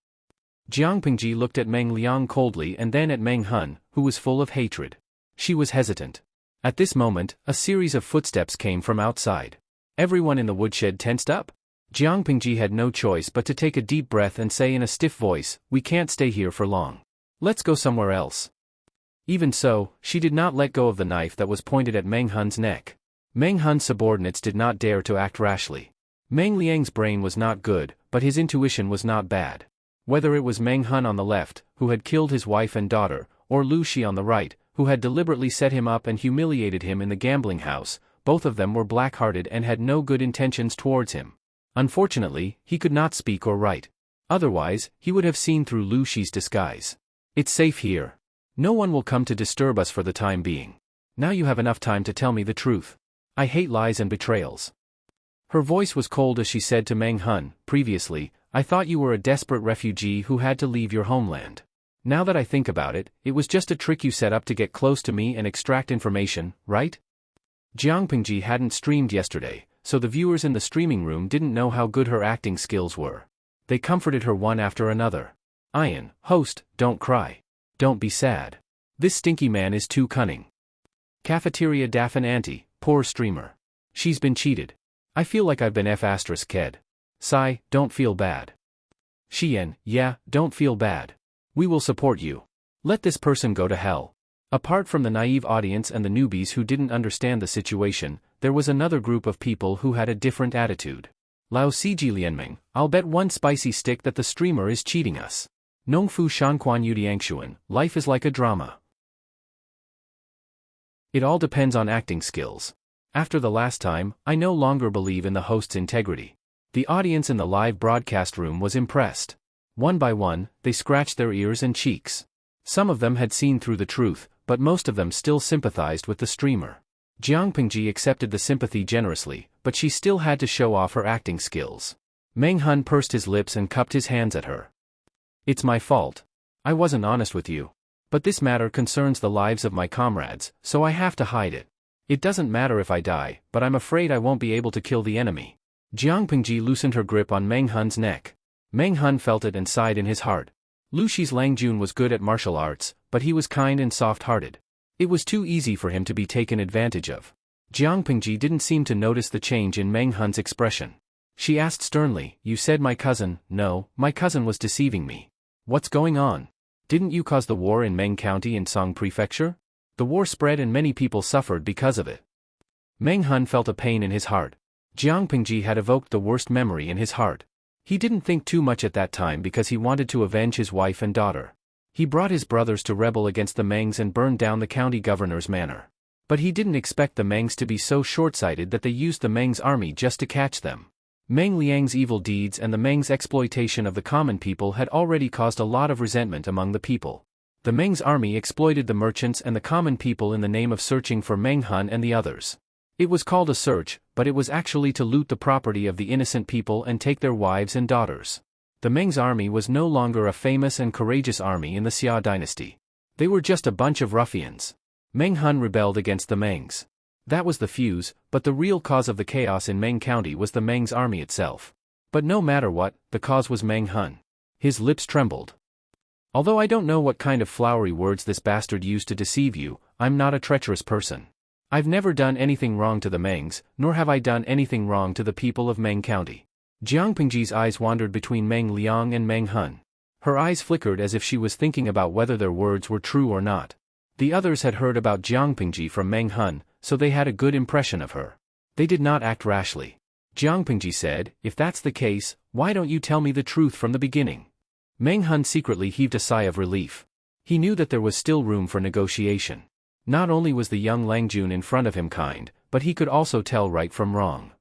Jiang Pingji looked at Meng Liang coldly and then at Meng Hun, who was full of hatred. She was hesitant. At this moment, a series of footsteps came from outside. Everyone in the woodshed tensed up. Jiang Pingji had no choice but to take a deep breath and say in a stiff voice, "We can't stay here for long. Let's go somewhere else." Even so, she did not let go of the knife that was pointed at Meng Hun's neck. Meng Hun's subordinates did not dare to act rashly. Meng Liang's brain was not good, but his intuition was not bad. Whether it was Meng Hun on the left, who had killed his wife and daughter, or Lu Shi on the right, who had deliberately set him up and humiliated him in the gambling house, both of them were black-hearted and had no good intentions towards him. Unfortunately, he could not speak or write. Otherwise, he would have seen through Lu Shi's disguise. "It's safe here. No one will come to disturb us for the time being. Now you have enough time to tell me the truth. I hate lies and betrayals." Her voice was cold as she said to Meng Hun, "Previously, I thought you were a desperate refugee who had to leave your homeland. Now that I think about it, it was just a trick you set up to get close to me and extract information, right?" Jiang Pingji hadn't streamed yesterday, so the viewers in the streaming room didn't know how good her acting skills were. They comforted her one after another. "Ian, host, don't cry. Don't be sad. This stinky man is too cunning. Cafeteria Daffin Auntie, poor streamer. She's been cheated. I feel like I've been F***ed. Sai, don't feel bad. Xian, yeah, don't feel bad. We will support you. Let this person go to hell. Apart from the naive audience and the newbies who didn't understand the situation, there was another group of people who had a different attitude. Lao Ciji Lianming, I'll bet one spicy stick that the streamer is cheating us. Nongfu Shanquan Yudiangshuan, life is like a drama. It all depends on acting skills. After the last time, I no longer believe in the host's integrity. The audience in the live broadcast room was impressed. One by one, they scratched their ears and cheeks. Some of them had seen through the truth, but most of them still sympathized with the streamer. Jiang Pingji accepted the sympathy generously, but she still had to show off her acting skills. Meng Hun pursed his lips and cupped his hands at her. It's my fault. I wasn't honest with you. But this matter concerns the lives of my comrades, so I have to hide it. It doesn't matter if I die, but I'm afraid I won't be able to kill the enemy. Jiang Pingji loosened her grip on Meng Hun's neck. Meng Hun felt it and sighed in his heart. Lu Shi's Langjun was good at martial arts, but he was kind and soft-hearted. It was too easy for him to be taken advantage of. Jiang Pingji didn't seem to notice the change in Meng Hun's expression. She asked sternly, "You said my cousin." "No, my cousin was deceiving me." "What's going on? Didn't you cause the war in Meng County in Song Prefecture?" "The war spread and many people suffered because of it." Meng Hun felt a pain in his heart. Jiang Pingji had evoked the worst memory in his heart. He didn't think too much at that time because he wanted to avenge his wife and daughter. He brought his brothers to rebel against the Mengs and burned down the county governor's manor. But he didn't expect the Mengs to be so short-sighted that they used the Mengs' army just to catch them. Meng Liang's evil deeds and the Mengs' exploitation of the common people had already caused a lot of resentment among the people. The Mengs' army exploited the merchants and the common people in the name of searching for Meng Hun and the others. It was called a search, but it was actually to loot the property of the innocent people and take their wives and daughters. The Meng's army was no longer a famous and courageous army in the Xia dynasty. They were just a bunch of ruffians. Meng Hun rebelled against the Mengs. That was the fuse, but the real cause of the chaos in Meng County was the Meng's army itself. But no matter what, the cause was Meng Hun. His lips trembled. "Although I don't know what kind of flowery words this bastard used to deceive you, I'm not a treacherous person. I've never done anything wrong to the Mengs, nor have I done anything wrong to the people of Meng County." Jiang Pingji's eyes wandered between Meng Liang and Meng Hun. Her eyes flickered as if she was thinking about whether their words were true or not. The others had heard about Jiang Pingji from Meng Hun, so they had a good impression of her. They did not act rashly. Jiang Pingji said, "If that's the case, why don't you tell me the truth from the beginning?" Meng Hun secretly heaved a sigh of relief. He knew that there was still room for negotiation. Not only was the young Langjun in front of him kind, but he could also tell right from wrong.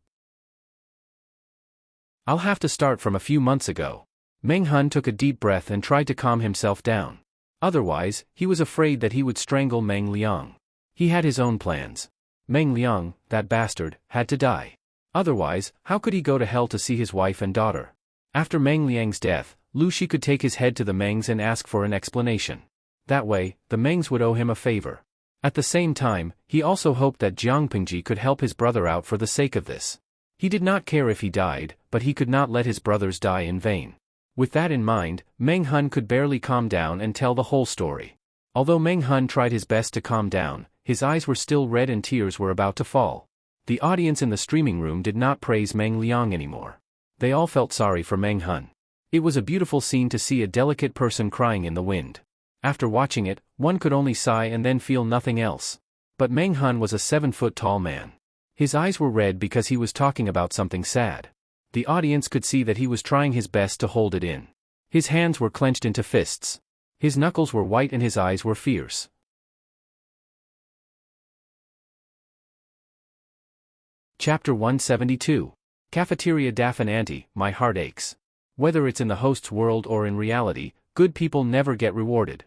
"I'll have to start from a few months ago." Meng Hun took a deep breath and tried to calm himself down. Otherwise, he was afraid that he would strangle Meng Liang. He had his own plans. Meng Liang, that bastard, had to die. Otherwise, how could he go to hell to see his wife and daughter? After Meng Liang's death, Lu Shi could take his head to the Mengs and ask for an explanation. That way, the Mengs would owe him a favor. At the same time, he also hoped that Jiang Pingji could help his brother out for the sake of this. He did not care if he died, but he could not let his brothers die in vain. With that in mind, Meng Hun could barely calm down and tell the whole story. Although Meng Hun tried his best to calm down, his eyes were still red and tears were about to fall. The audience in the streaming room did not praise Meng Liang anymore. They all felt sorry for Meng Hun. It was a beautiful scene to see a delicate person crying in the wind. After watching it, one could only sigh and then feel nothing else. But Meng Hun was a 7-foot-tall man. His eyes were red because he was talking about something sad. The audience could see that he was trying his best to hold it in. His hands were clenched into fists. His knuckles were white and his eyes were fierce. Chapter 172. Cafeteria Daffin Auntie, my heart aches. Whether it's in the host's world or in reality, good people never get rewarded.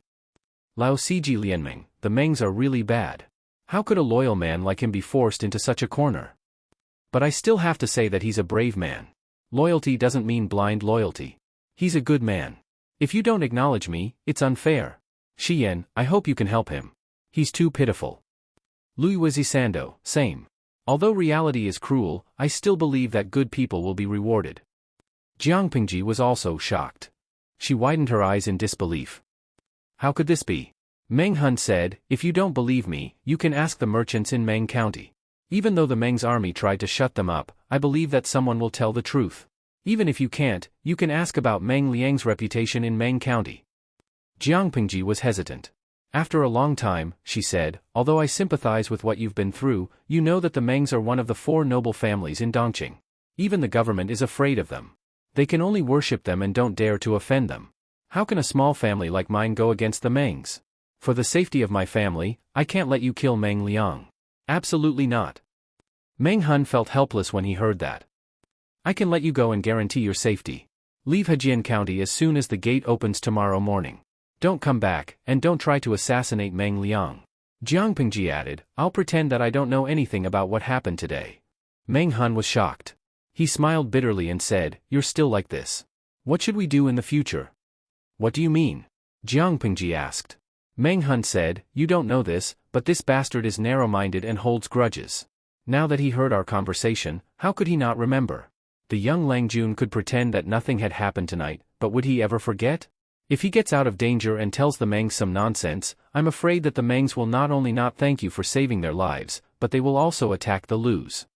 Lao Ciji Lianming, the Mengs are really bad. How could a loyal man like him be forced into such a corner? But I still have to say that he's a brave man. Loyalty doesn't mean blind loyalty. He's a good man. If you don't acknowledge me, it's unfair. Xiyan, I hope you can help him. He's too pitiful. Luiwizi Sando, same. Although reality is cruel, I still believe that good people will be rewarded. Jiang Pingji was also shocked. She widened her eyes in disbelief. How could this be? Meng Hun said, "If you don't believe me, you can ask the merchants in Meng County. Even though the Meng's army tried to shut them up, I believe that someone will tell the truth. Even if you can't, you can ask about Meng Liang's reputation in Meng County." Jiang Pingji was hesitant. After a long time, she said, although I sympathize with what you've been through, you know that the Mengs are one of the 4 noble families in Dongqing. Even the government is afraid of them. They can only worship them and don't dare to offend them. How can a small family like mine go against the Mengs? For the safety of my family, I can't let you kill Meng Liang. Absolutely not. Meng Hun felt helpless when he heard that. I can let you go and guarantee your safety. Leave Hejian County as soon as the gate opens tomorrow morning. Don't come back, and don't try to assassinate Meng Liang. Jiang Pingji added, I'll pretend that I don't know anything about what happened today. Meng Hun was shocked. He smiled bitterly and said, You're still like this. What should we do in the future? What do you mean? Jiang Pingji asked. Meng Hun said, You don't know this, but this bastard is narrow-minded and holds grudges. Now that he heard our conversation, how could he not remember? The young Lang Jun could pretend that nothing had happened tonight, but would he ever forget? If he gets out of danger and tells the Mengs some nonsense, I'm afraid that the Mengs will not only not thank you for saving their lives, but they will also attack the Lus.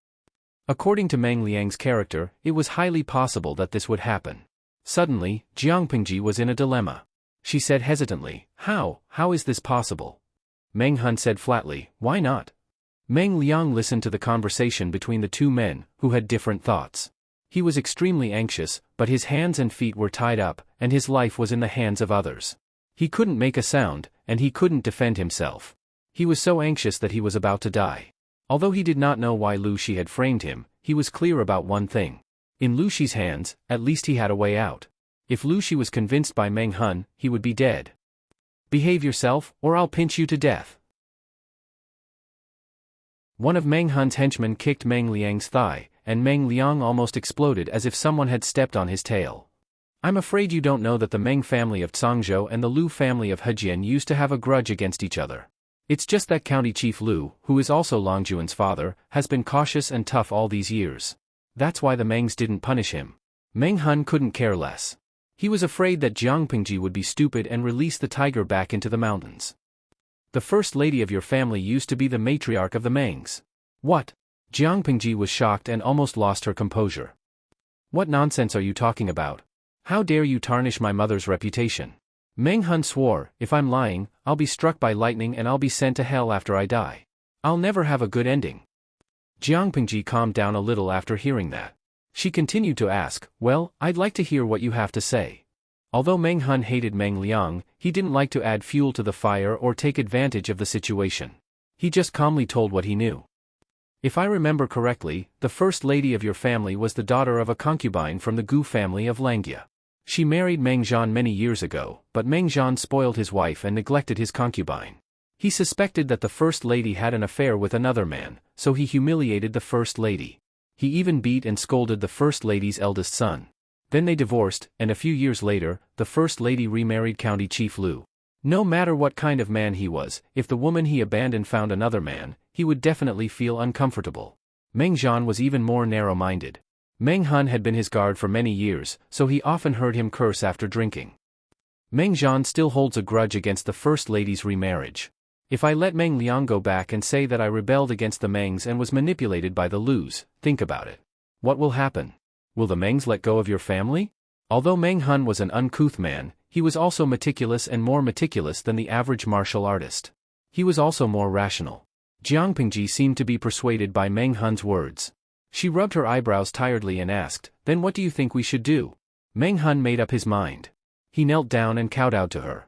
According to Meng Liang's character, it was highly possible that this would happen. Suddenly, Jiang Pingji was in a dilemma. She said hesitantly, How is this possible? Meng Hun said flatly, Why not? Meng Liang listened to the conversation between the 2 men, who had different thoughts. He was extremely anxious, but his hands and feet were tied up, and his life was in the hands of others. He couldn't make a sound, and he couldn't defend himself. He was so anxious that he was about to die. Although he did not know why Lu Shi had framed him, he was clear about one thing. In Lu Shi's hands, at least he had a way out. If Lu Shi was convinced by Meng Hun, he would be dead. Behave yourself, or I'll pinch you to death. One of Meng Hun's henchmen kicked Meng Liang's thigh, and Meng Liang almost exploded as if someone had stepped on his tail. I'm afraid you don't know that the Meng family of Cangzhou and the Lu family of Hejian used to have a grudge against each other. It's just that County Chief Lu, who is also Long Juan's father, has been cautious and tough all these years. That's why the Mengs didn't punish him. Meng Hun couldn't care less. He was afraid that Jiang Pingji would be stupid and release the tiger back into the mountains. The first lady of your family used to be the matriarch of the Mengs. What? Jiang Pingji was shocked and almost lost her composure. What nonsense are you talking about? How dare you tarnish my mother's reputation? Meng Hun swore, if I'm lying, I'll be struck by lightning and I'll be sent to hell after I die. I'll never have a good ending. Jiang Pingji calmed down a little after hearing that. She continued to ask, Well, I'd like to hear what you have to say. Although Meng Hun hated Meng Liang, he didn't like to add fuel to the fire or take advantage of the situation. He just calmly told what he knew. If I remember correctly, the first lady of your family was the daughter of a concubine from the Gu family of Langia. She married Meng Zhan many years ago, but Meng Zhan spoiled his wife and neglected his concubine. He suspected that the first lady had an affair with another man, so he humiliated the first lady. He even beat and scolded the first lady's eldest son. Then they divorced, and a few years later, the first lady remarried County Chief Lu. No matter what kind of man he was, if the woman he abandoned found another man, he would definitely feel uncomfortable. Meng Zhan was even more narrow-minded. Meng Hun had been his guard for many years, so he often heard him curse after drinking. Meng Zhan still holds a grudge against the first lady's remarriage. If I let Meng Liang go back and say that I rebelled against the Mengs and was manipulated by the Lus, think about it. What will happen? Will the Mengs let go of your family? Although Meng Hun was an uncouth man, he was also meticulous and more meticulous than the average martial artist. He was also more rational. Jiang Pingji seemed to be persuaded by Meng Hun's words. She rubbed her eyebrows tiredly and asked, Then what do you think we should do? Meng Hun made up his mind. He knelt down and kowtowed to her.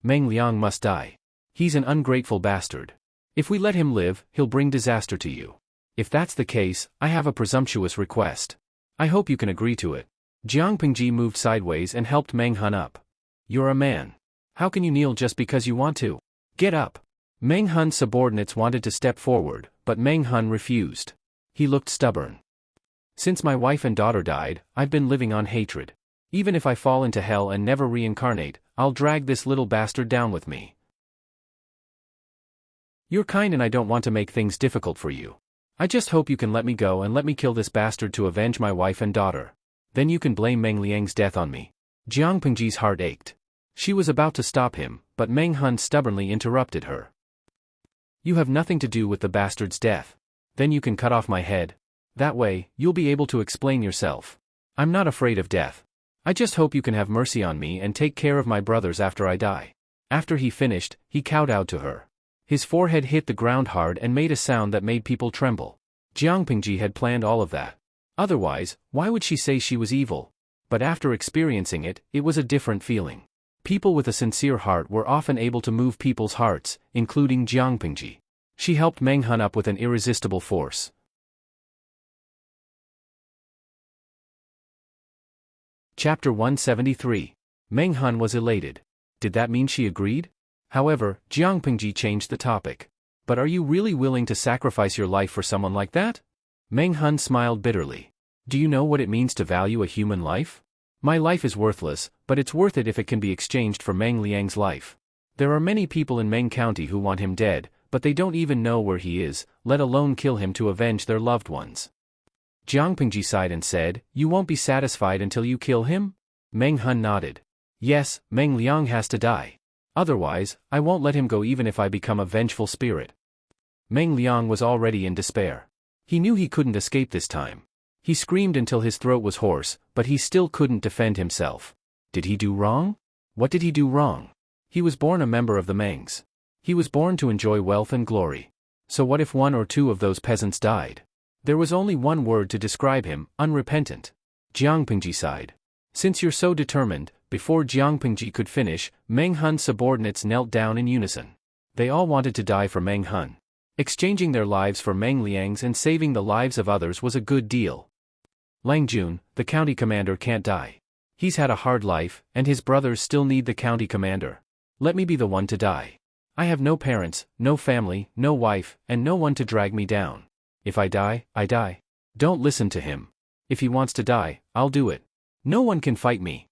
Meng Liang must die. He's an ungrateful bastard. If we let him live, he'll bring disaster to you. If that's the case, I have a presumptuous request. I hope you can agree to it. Jiang Pingji moved sideways and helped Meng Hun up. You're a man. How can you kneel just because you want to? Get up. Meng Hun's subordinates wanted to step forward, but Meng Hun refused. He looked stubborn. Since my wife and daughter died, I've been living on hatred. Even if I fall into hell and never reincarnate, I'll drag this little bastard down with me. You're kind and I don't want to make things difficult for you. I just hope you can let me go and let me kill this bastard to avenge my wife and daughter. Then you can blame Meng Liang's death on me. Jiang Pingji's heart ached. She was about to stop him, but Meng Hun stubbornly interrupted her. You have nothing to do with the bastard's death. Then you can cut off my head. That way, you'll be able to explain yourself. I'm not afraid of death. I just hope you can have mercy on me and take care of my brothers after I die. After he finished, he kowtowed to her. His forehead hit the ground hard and made a sound that made people tremble. Jiang Pingji had planned all of that. Otherwise, why would she say she was evil? But after experiencing it, it was a different feeling. People with a sincere heart were often able to move people's hearts, including Jiang Pingji. She helped Meng Hun up with an irresistible force. Chapter 173. Meng Hun was elated. Did that mean she agreed? However, Jiang Pingji changed the topic. But are you really willing to sacrifice your life for someone like that? Meng Hun smiled bitterly. Do you know what it means to value a human life? My life is worthless, but it's worth it if it can be exchanged for Meng Liang's life. There are many people in Meng County who want him dead, but they don't even know where he is, let alone kill him to avenge their loved ones. Jiang Pingji sighed and said, You won't be satisfied until you kill him? Meng Hun nodded. Yes, Meng Liang has to die. Otherwise, I won't let him go even if I become a vengeful spirit. Meng Liang was already in despair. He knew he couldn't escape this time. He screamed until his throat was hoarse, but he still couldn't defend himself. Did he do wrong? What did he do wrong? He was born a member of the Mengs. He was born to enjoy wealth and glory. So what if one or two of those peasants died? There was only one word to describe him, unrepentant. Jiang Pingji sighed. Since you're so determined, before Jiang Pingji could finish, Meng Hun's subordinates knelt down in unison. They all wanted to die for Meng Hun. Exchanging their lives for Meng Liang's and saving the lives of others was a good deal. Lang Jun, the county commander, can't die. He's had a hard life, and his brothers still need the county commander. Let me be the one to die. I have no parents, no family, no wife, and no one to drag me down. If I die, I die. Don't listen to him. If he wants to die, I'll do it. No one can fight me.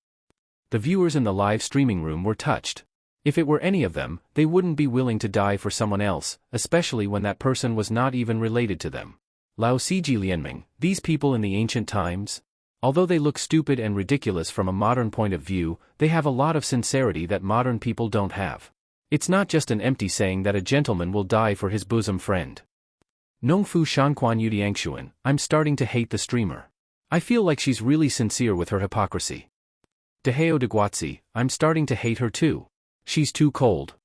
The viewers in the live streaming room were touched. If it were any of them, they wouldn't be willing to die for someone else, especially when that person was not even related to them. Lao Siji Lianming, these people in the ancient times? Although they look stupid and ridiculous from a modern point of view, they have a lot of sincerity that modern people don't have. It's not just an empty saying that a gentleman will die for his bosom friend. Nongfu Shanquan Yudiangshuan, I'm starting to hate the streamer. I feel like she's really sincere with her hypocrisy. Deheo de Guatsi, I'm starting to hate her too. She's too cold.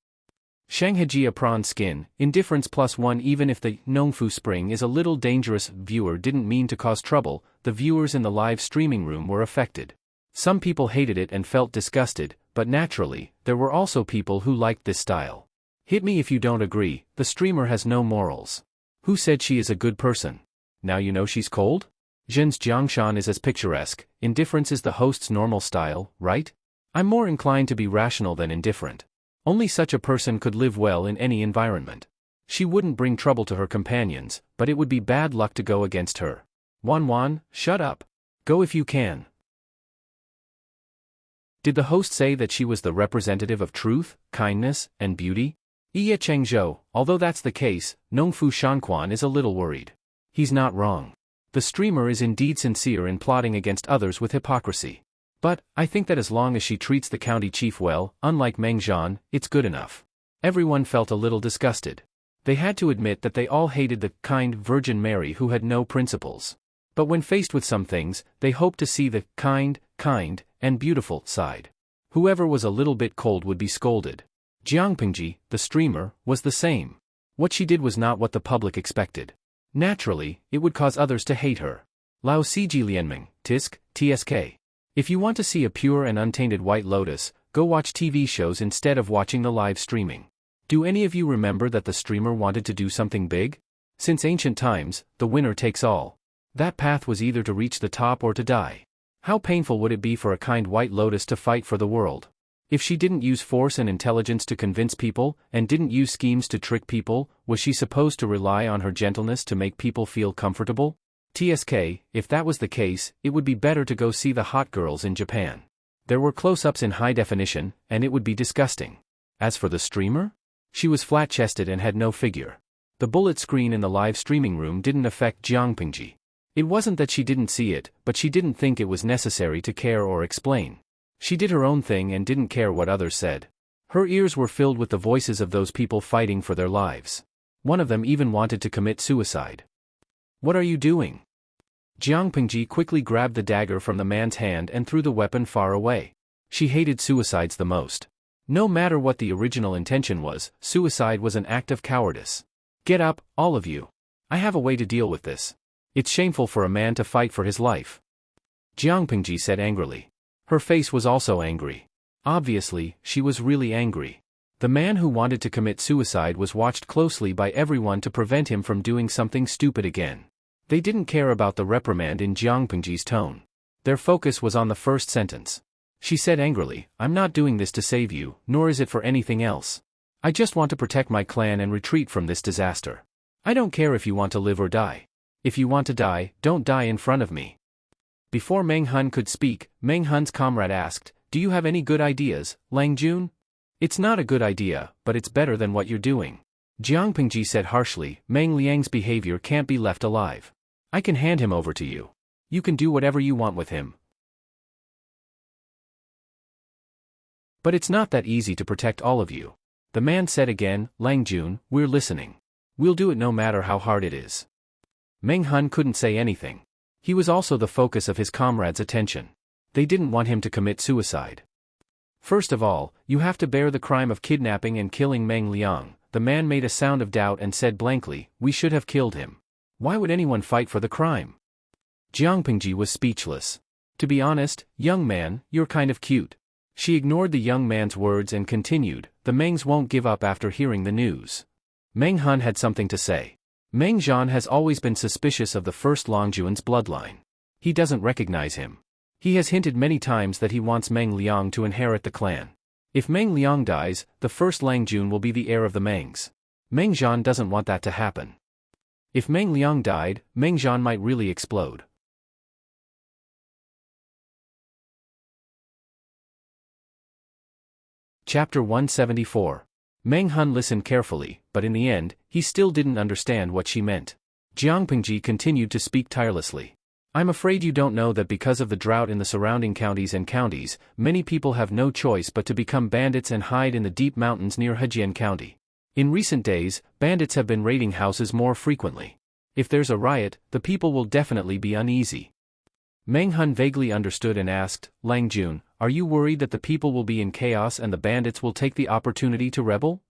Shanghajia prawn skin, indifference +1. Even if the Nongfu spring is a little dangerous viewer didn't mean to cause trouble, the viewers in the live streaming room were affected. Some people hated it and felt disgusted, but naturally, there were also people who liked this style. Hit me if you don't agree, the streamer has no morals. Who said she is a good person? Now you know she's cold? Zhen's Jiangshan is as picturesque, indifference is the host's normal style, right? I'm more inclined to be rational than indifferent. Only such a person could live well in any environment. She wouldn't bring trouble to her companions, but it would be bad luck to go against her. Wan, shut up. Go if you can. Did the host say that she was the representative of truth, kindness, and beauty? Ye Chengzhou, although that's the case, Nongfu Shanquan is a little worried. He's not wrong. The streamer is indeed sincere in plotting against others with hypocrisy. But, I think that as long as she treats the county chief well, unlike Meng Zhan, it's good enough. Everyone felt a little disgusted. They had to admit that they all hated the kind Virgin Mary who had no principles. But when faced with some things, they hoped to see the kind, and beautiful side. Whoever was a little bit cold would be scolded. Jiang Pingji, the streamer, was the same. What she did was not what the public expected. Naturally, it would cause others to hate her. Lao Siji Lianming, TSK. If you want to see a pure and untainted White Lotus, go watch TV shows instead of watching the live streaming. Do any of you remember that the streamer wanted to do something big? Since ancient times, the winner takes all. That path was either to reach the top or to die. How painful would it be for a kind White Lotus to fight for the world? If she didn't use force and intelligence to convince people, and didn't use schemes to trick people, was she supposed to rely on her gentleness to make people feel comfortable? TSK, if that was the case, it would be better to go see the hot girls in Japan. There were close-ups in high definition, and it would be disgusting. As for the streamer? She was flat-chested and had no figure. The bullet screen in the live streaming room didn't affect Jiang Pingji. It wasn't that she didn't see it, but she didn't think it was necessary to care or explain. She did her own thing and didn't care what others said. Her ears were filled with the voices of those people fighting for their lives. One of them even wanted to commit suicide. What are you doing? Jiang Pingji quickly grabbed the dagger from the man's hand and threw the weapon far away. She hated suicides the most. No matter what the original intention was, suicide was an act of cowardice. Get up, all of you. I have a way to deal with this. It's shameful for a man to fight for his life. Jiang Pingji said angrily. Her face was also angry. Obviously, she was really angry. The man who wanted to commit suicide was watched closely by everyone to prevent him from doing something stupid again. They didn't care about the reprimand in Jiang Pingji's tone. Their focus was on the first sentence. She said angrily, I'm not doing this to save you, nor is it for anything else. I just want to protect my clan and retreat from this disaster. I don't care if you want to live or die. If you want to die, don't die in front of me. Before Meng Hun could speak, Meng Hun's comrade asked, Do you have any good ideas, Lang Jun? It's not a good idea, but it's better than what you're doing. Jiang Pingji said harshly, Meng Liang's behavior can't be left alive. I can hand him over to you. You can do whatever you want with him. But it's not that easy to protect all of you. The man said again, Lang Jun, we're listening. We'll do it no matter how hard it is. Meng Hun couldn't say anything. He was also the focus of his comrades' attention. They didn't want him to commit suicide. First of all, you have to bear the crime of kidnapping and killing Meng Liang. The man made a sound of doubt and said blankly, we should have killed him. Why would anyone fight for the crime? Jiang Pingji was speechless. To be honest, young man, you're kind of cute. She ignored the young man's words and continued, the Mengs won't give up after hearing the news. Meng Hun had something to say. Meng Zhan has always been suspicious of the first Longjuan's bloodline. He doesn't recognize him. He has hinted many times that he wants Meng Liang to inherit the clan. If Meng Liang dies, the first Lang Jun will be the heir of the Mengs. Meng Zhan doesn't want that to happen. If Meng Liang died, Meng Zhan might really explode. Chapter 174. Meng Hun listened carefully, but in the end, he still didn't understand what she meant. Jiang Pingji continued to speak tirelessly. I'm afraid you don't know that because of the drought in the surrounding counties, many people have no choice but to become bandits and hide in the deep mountains near Hejian County. In recent days, bandits have been raiding houses more frequently. If there's a riot, the people will definitely be uneasy. Meng Hun vaguely understood and asked, Lang Jun, are you worried that the people will be in chaos and the bandits will take the opportunity to rebel?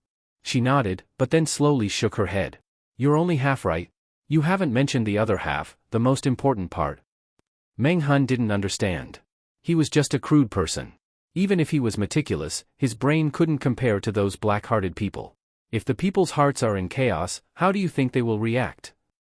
She nodded, but then slowly shook her head. You're only half right. You haven't mentioned the other half, the most important part. Meng Hun didn't understand. He was just a crude person. Even if he was meticulous, his brain couldn't compare to those black-hearted people. If the people's hearts are in chaos, how do you think they will react?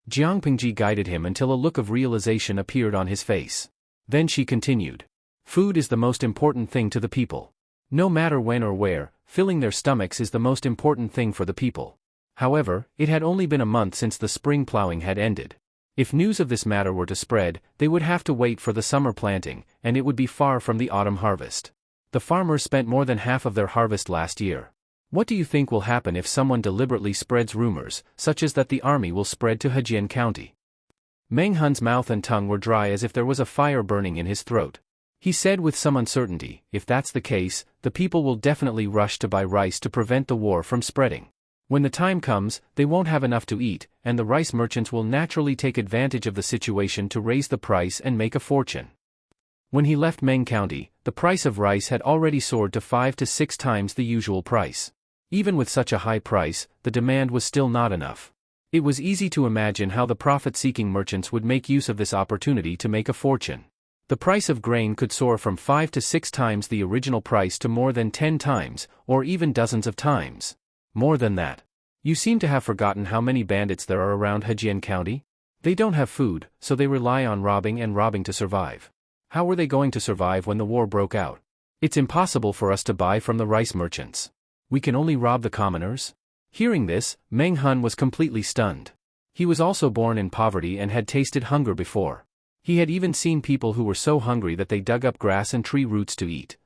Jiang Pingji guided him until a look of realization appeared on his face. Then she continued. Food is the most important thing to the people. No matter when or where, filling their stomachs is the most important thing for the people. However, it had only been a month since the spring plowing had ended. If news of this matter were to spread, they would have to wait for the summer planting, and it would be far from the autumn harvest. The farmers spent more than half of their harvest last year. What do you think will happen if someone deliberately spreads rumors, such as that the army will spread to Hejian County? Meng Hun's mouth and tongue were dry as if there was a fire burning in his throat. He said with some uncertainty, if that's the case, the people will definitely rush to buy rice to prevent the war from spreading. When the time comes, they won't have enough to eat, and the rice merchants will naturally take advantage of the situation to raise the price and make a fortune. When he left Meng County, the price of rice had already soared to 5 to 6 times the usual price. Even with such a high price, the demand was still not enough. It was easy to imagine how the profit-seeking merchants would make use of this opportunity to make a fortune. The price of grain could soar from 5 to 6 times the original price to more than 10 times, or even dozens of times. More than that. You seem to have forgotten how many bandits there are around Hejian County? They don't have food, so they rely on robbing to survive. How were they going to survive when the war broke out? It's impossible for us to buy from the rice merchants. We can only rob the commoners? Hearing this, Meng Hun was completely stunned. He was also born in poverty and had tasted hunger before. He had even seen people who were so hungry that they dug up grass and tree roots to eat.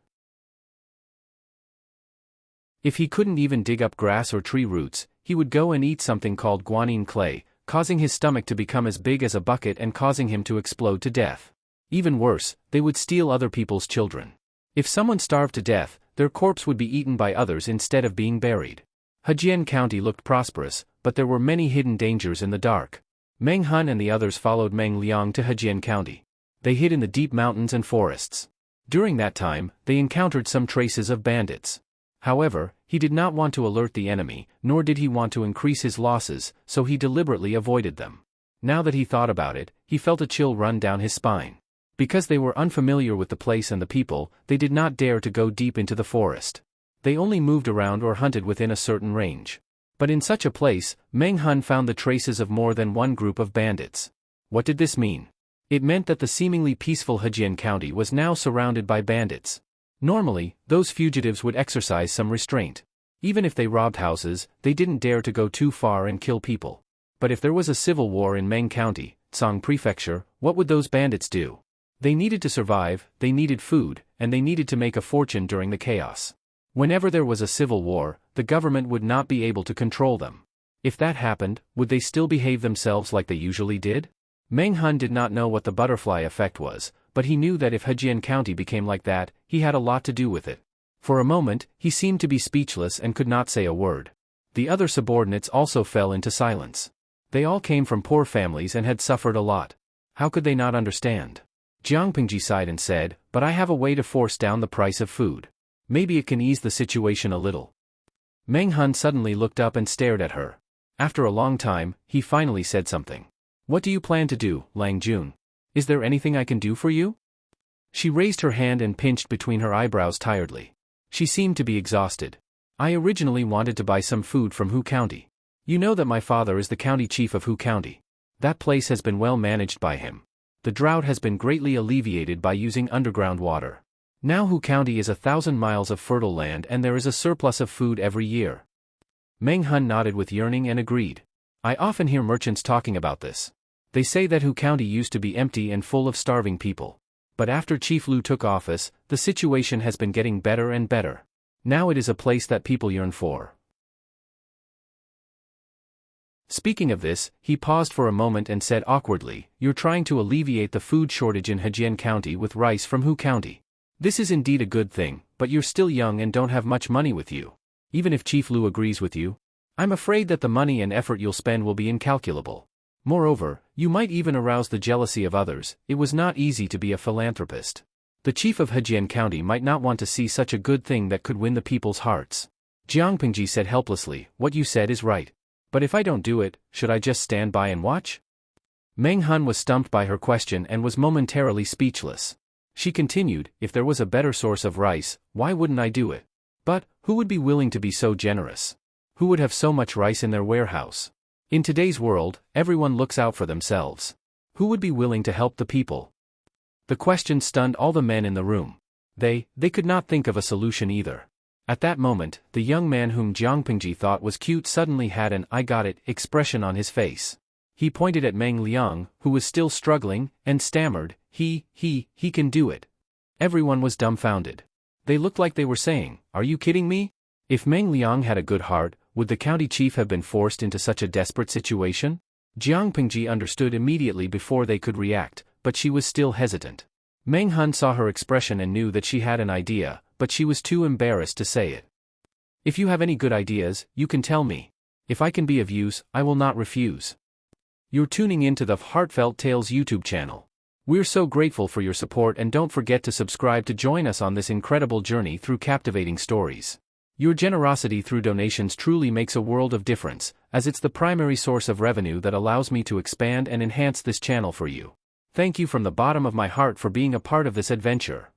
If he couldn't even dig up grass or tree roots, he would go and eat something called guanine clay, causing his stomach to become as big as a bucket and causing him to explode to death. Even worse, they would steal other people's children. If someone starved to death, their corpse would be eaten by others instead of being buried. Hejian County looked prosperous, but there were many hidden dangers in the dark. Meng Hun and the others followed Meng Liang to Hejian County. They hid in the deep mountains and forests. During that time, they encountered some traces of bandits. However, he did not want to alert the enemy, nor did he want to increase his losses, so he deliberately avoided them. Now that he thought about it, he felt a chill run down his spine. Because they were unfamiliar with the place and the people, they did not dare to go deep into the forest. They only moved around or hunted within a certain range. But in such a place, Meng Hun found the traces of more than one group of bandits. What did this mean? It meant that the seemingly peaceful Hejian County was now surrounded by bandits. Normally, those fugitives would exercise some restraint. Even if they robbed houses, they didn't dare to go too far and kill people. But if there was a civil war in Meng County, Tsang Prefecture, what would those bandits do? They needed to survive, they needed food, and they needed to make a fortune during the chaos. Whenever there was a civil war, the government would not be able to control them. If that happened, would they still behave themselves like they usually did? Meng Hun did not know what the butterfly effect was, but he knew that if Hejian County became like that, he had a lot to do with it. For a moment, he seemed to be speechless and could not say a word. The other subordinates also fell into silence. They all came from poor families and had suffered a lot. How could they not understand? Jiang Pingji sighed and said, "But I have a way to force down the price of food. Maybe it can ease the situation a little." Meng Hun suddenly looked up and stared at her. After a long time, he finally said something. "What do you plan to do, Lang Jun? Is there anything I can do for you?" She raised her hand and pinched between her eyebrows tiredly. She seemed to be exhausted. "I originally wanted to buy some food from Hu County. You know that my father is the county chief of Hu County. That place has been well managed by him. The drought has been greatly alleviated by using underground water. Now Hu County is 1,000 miles of fertile land and there is a surplus of food every year." Meng Hun nodded with yearning and agreed. "I often hear merchants talking about this. They say that Hu County used to be empty and full of starving people. But after Chief Lu took office, the situation has been getting better and better. Now it is a place that people yearn for." Speaking of this, he paused for a moment and said awkwardly, "You're trying to alleviate the food shortage in Hejian County with rice from Hu County. This is indeed a good thing, but you're still young and don't have much money with you. Even if Chief Lu agrees with you, I'm afraid that the money and effort you'll spend will be incalculable. Moreover, you might even arouse the jealousy of others. It was not easy to be a philanthropist. The chief of Hejian County might not want to see such a good thing that could win the people's hearts." Jiang Pingji said helplessly, "What you said is right. But if I don't do it, should I just stand by and watch?" Meng Hun was stumped by her question and was momentarily speechless. She continued, "If there was a better source of rice, why wouldn't I do it? But, who would be willing to be so generous? Who would have so much rice in their warehouse? In today's world, everyone looks out for themselves. Who would be willing to help the people?" The question stunned all the men in the room. They could not think of a solution either. At that moment, the young man whom Jiang Pingji thought was cute suddenly had an "I got it" expression on his face. He pointed at Meng Liang, who was still struggling, and stammered, he can do it." Everyone was dumbfounded. They looked like they were saying, "Are you kidding me?" If Meng Liang had a good heart, would the county chief have been forced into such a desperate situation? Jiang Pingji understood immediately before they could react, but she was still hesitant. Meng Hun saw her expression and knew that she had an idea, but she was too embarrassed to say it. "If you have any good ideas, you can tell me. If I can be of use, I will not refuse." You're tuning into the Heartfelt Tales YouTube channel. We're so grateful for your support and don't forget to subscribe to join us on this incredible journey through captivating stories. Your generosity through donations truly makes a world of difference, as it's the primary source of revenue that allows me to expand and enhance this channel for you. Thank you from the bottom of my heart for being a part of this adventure.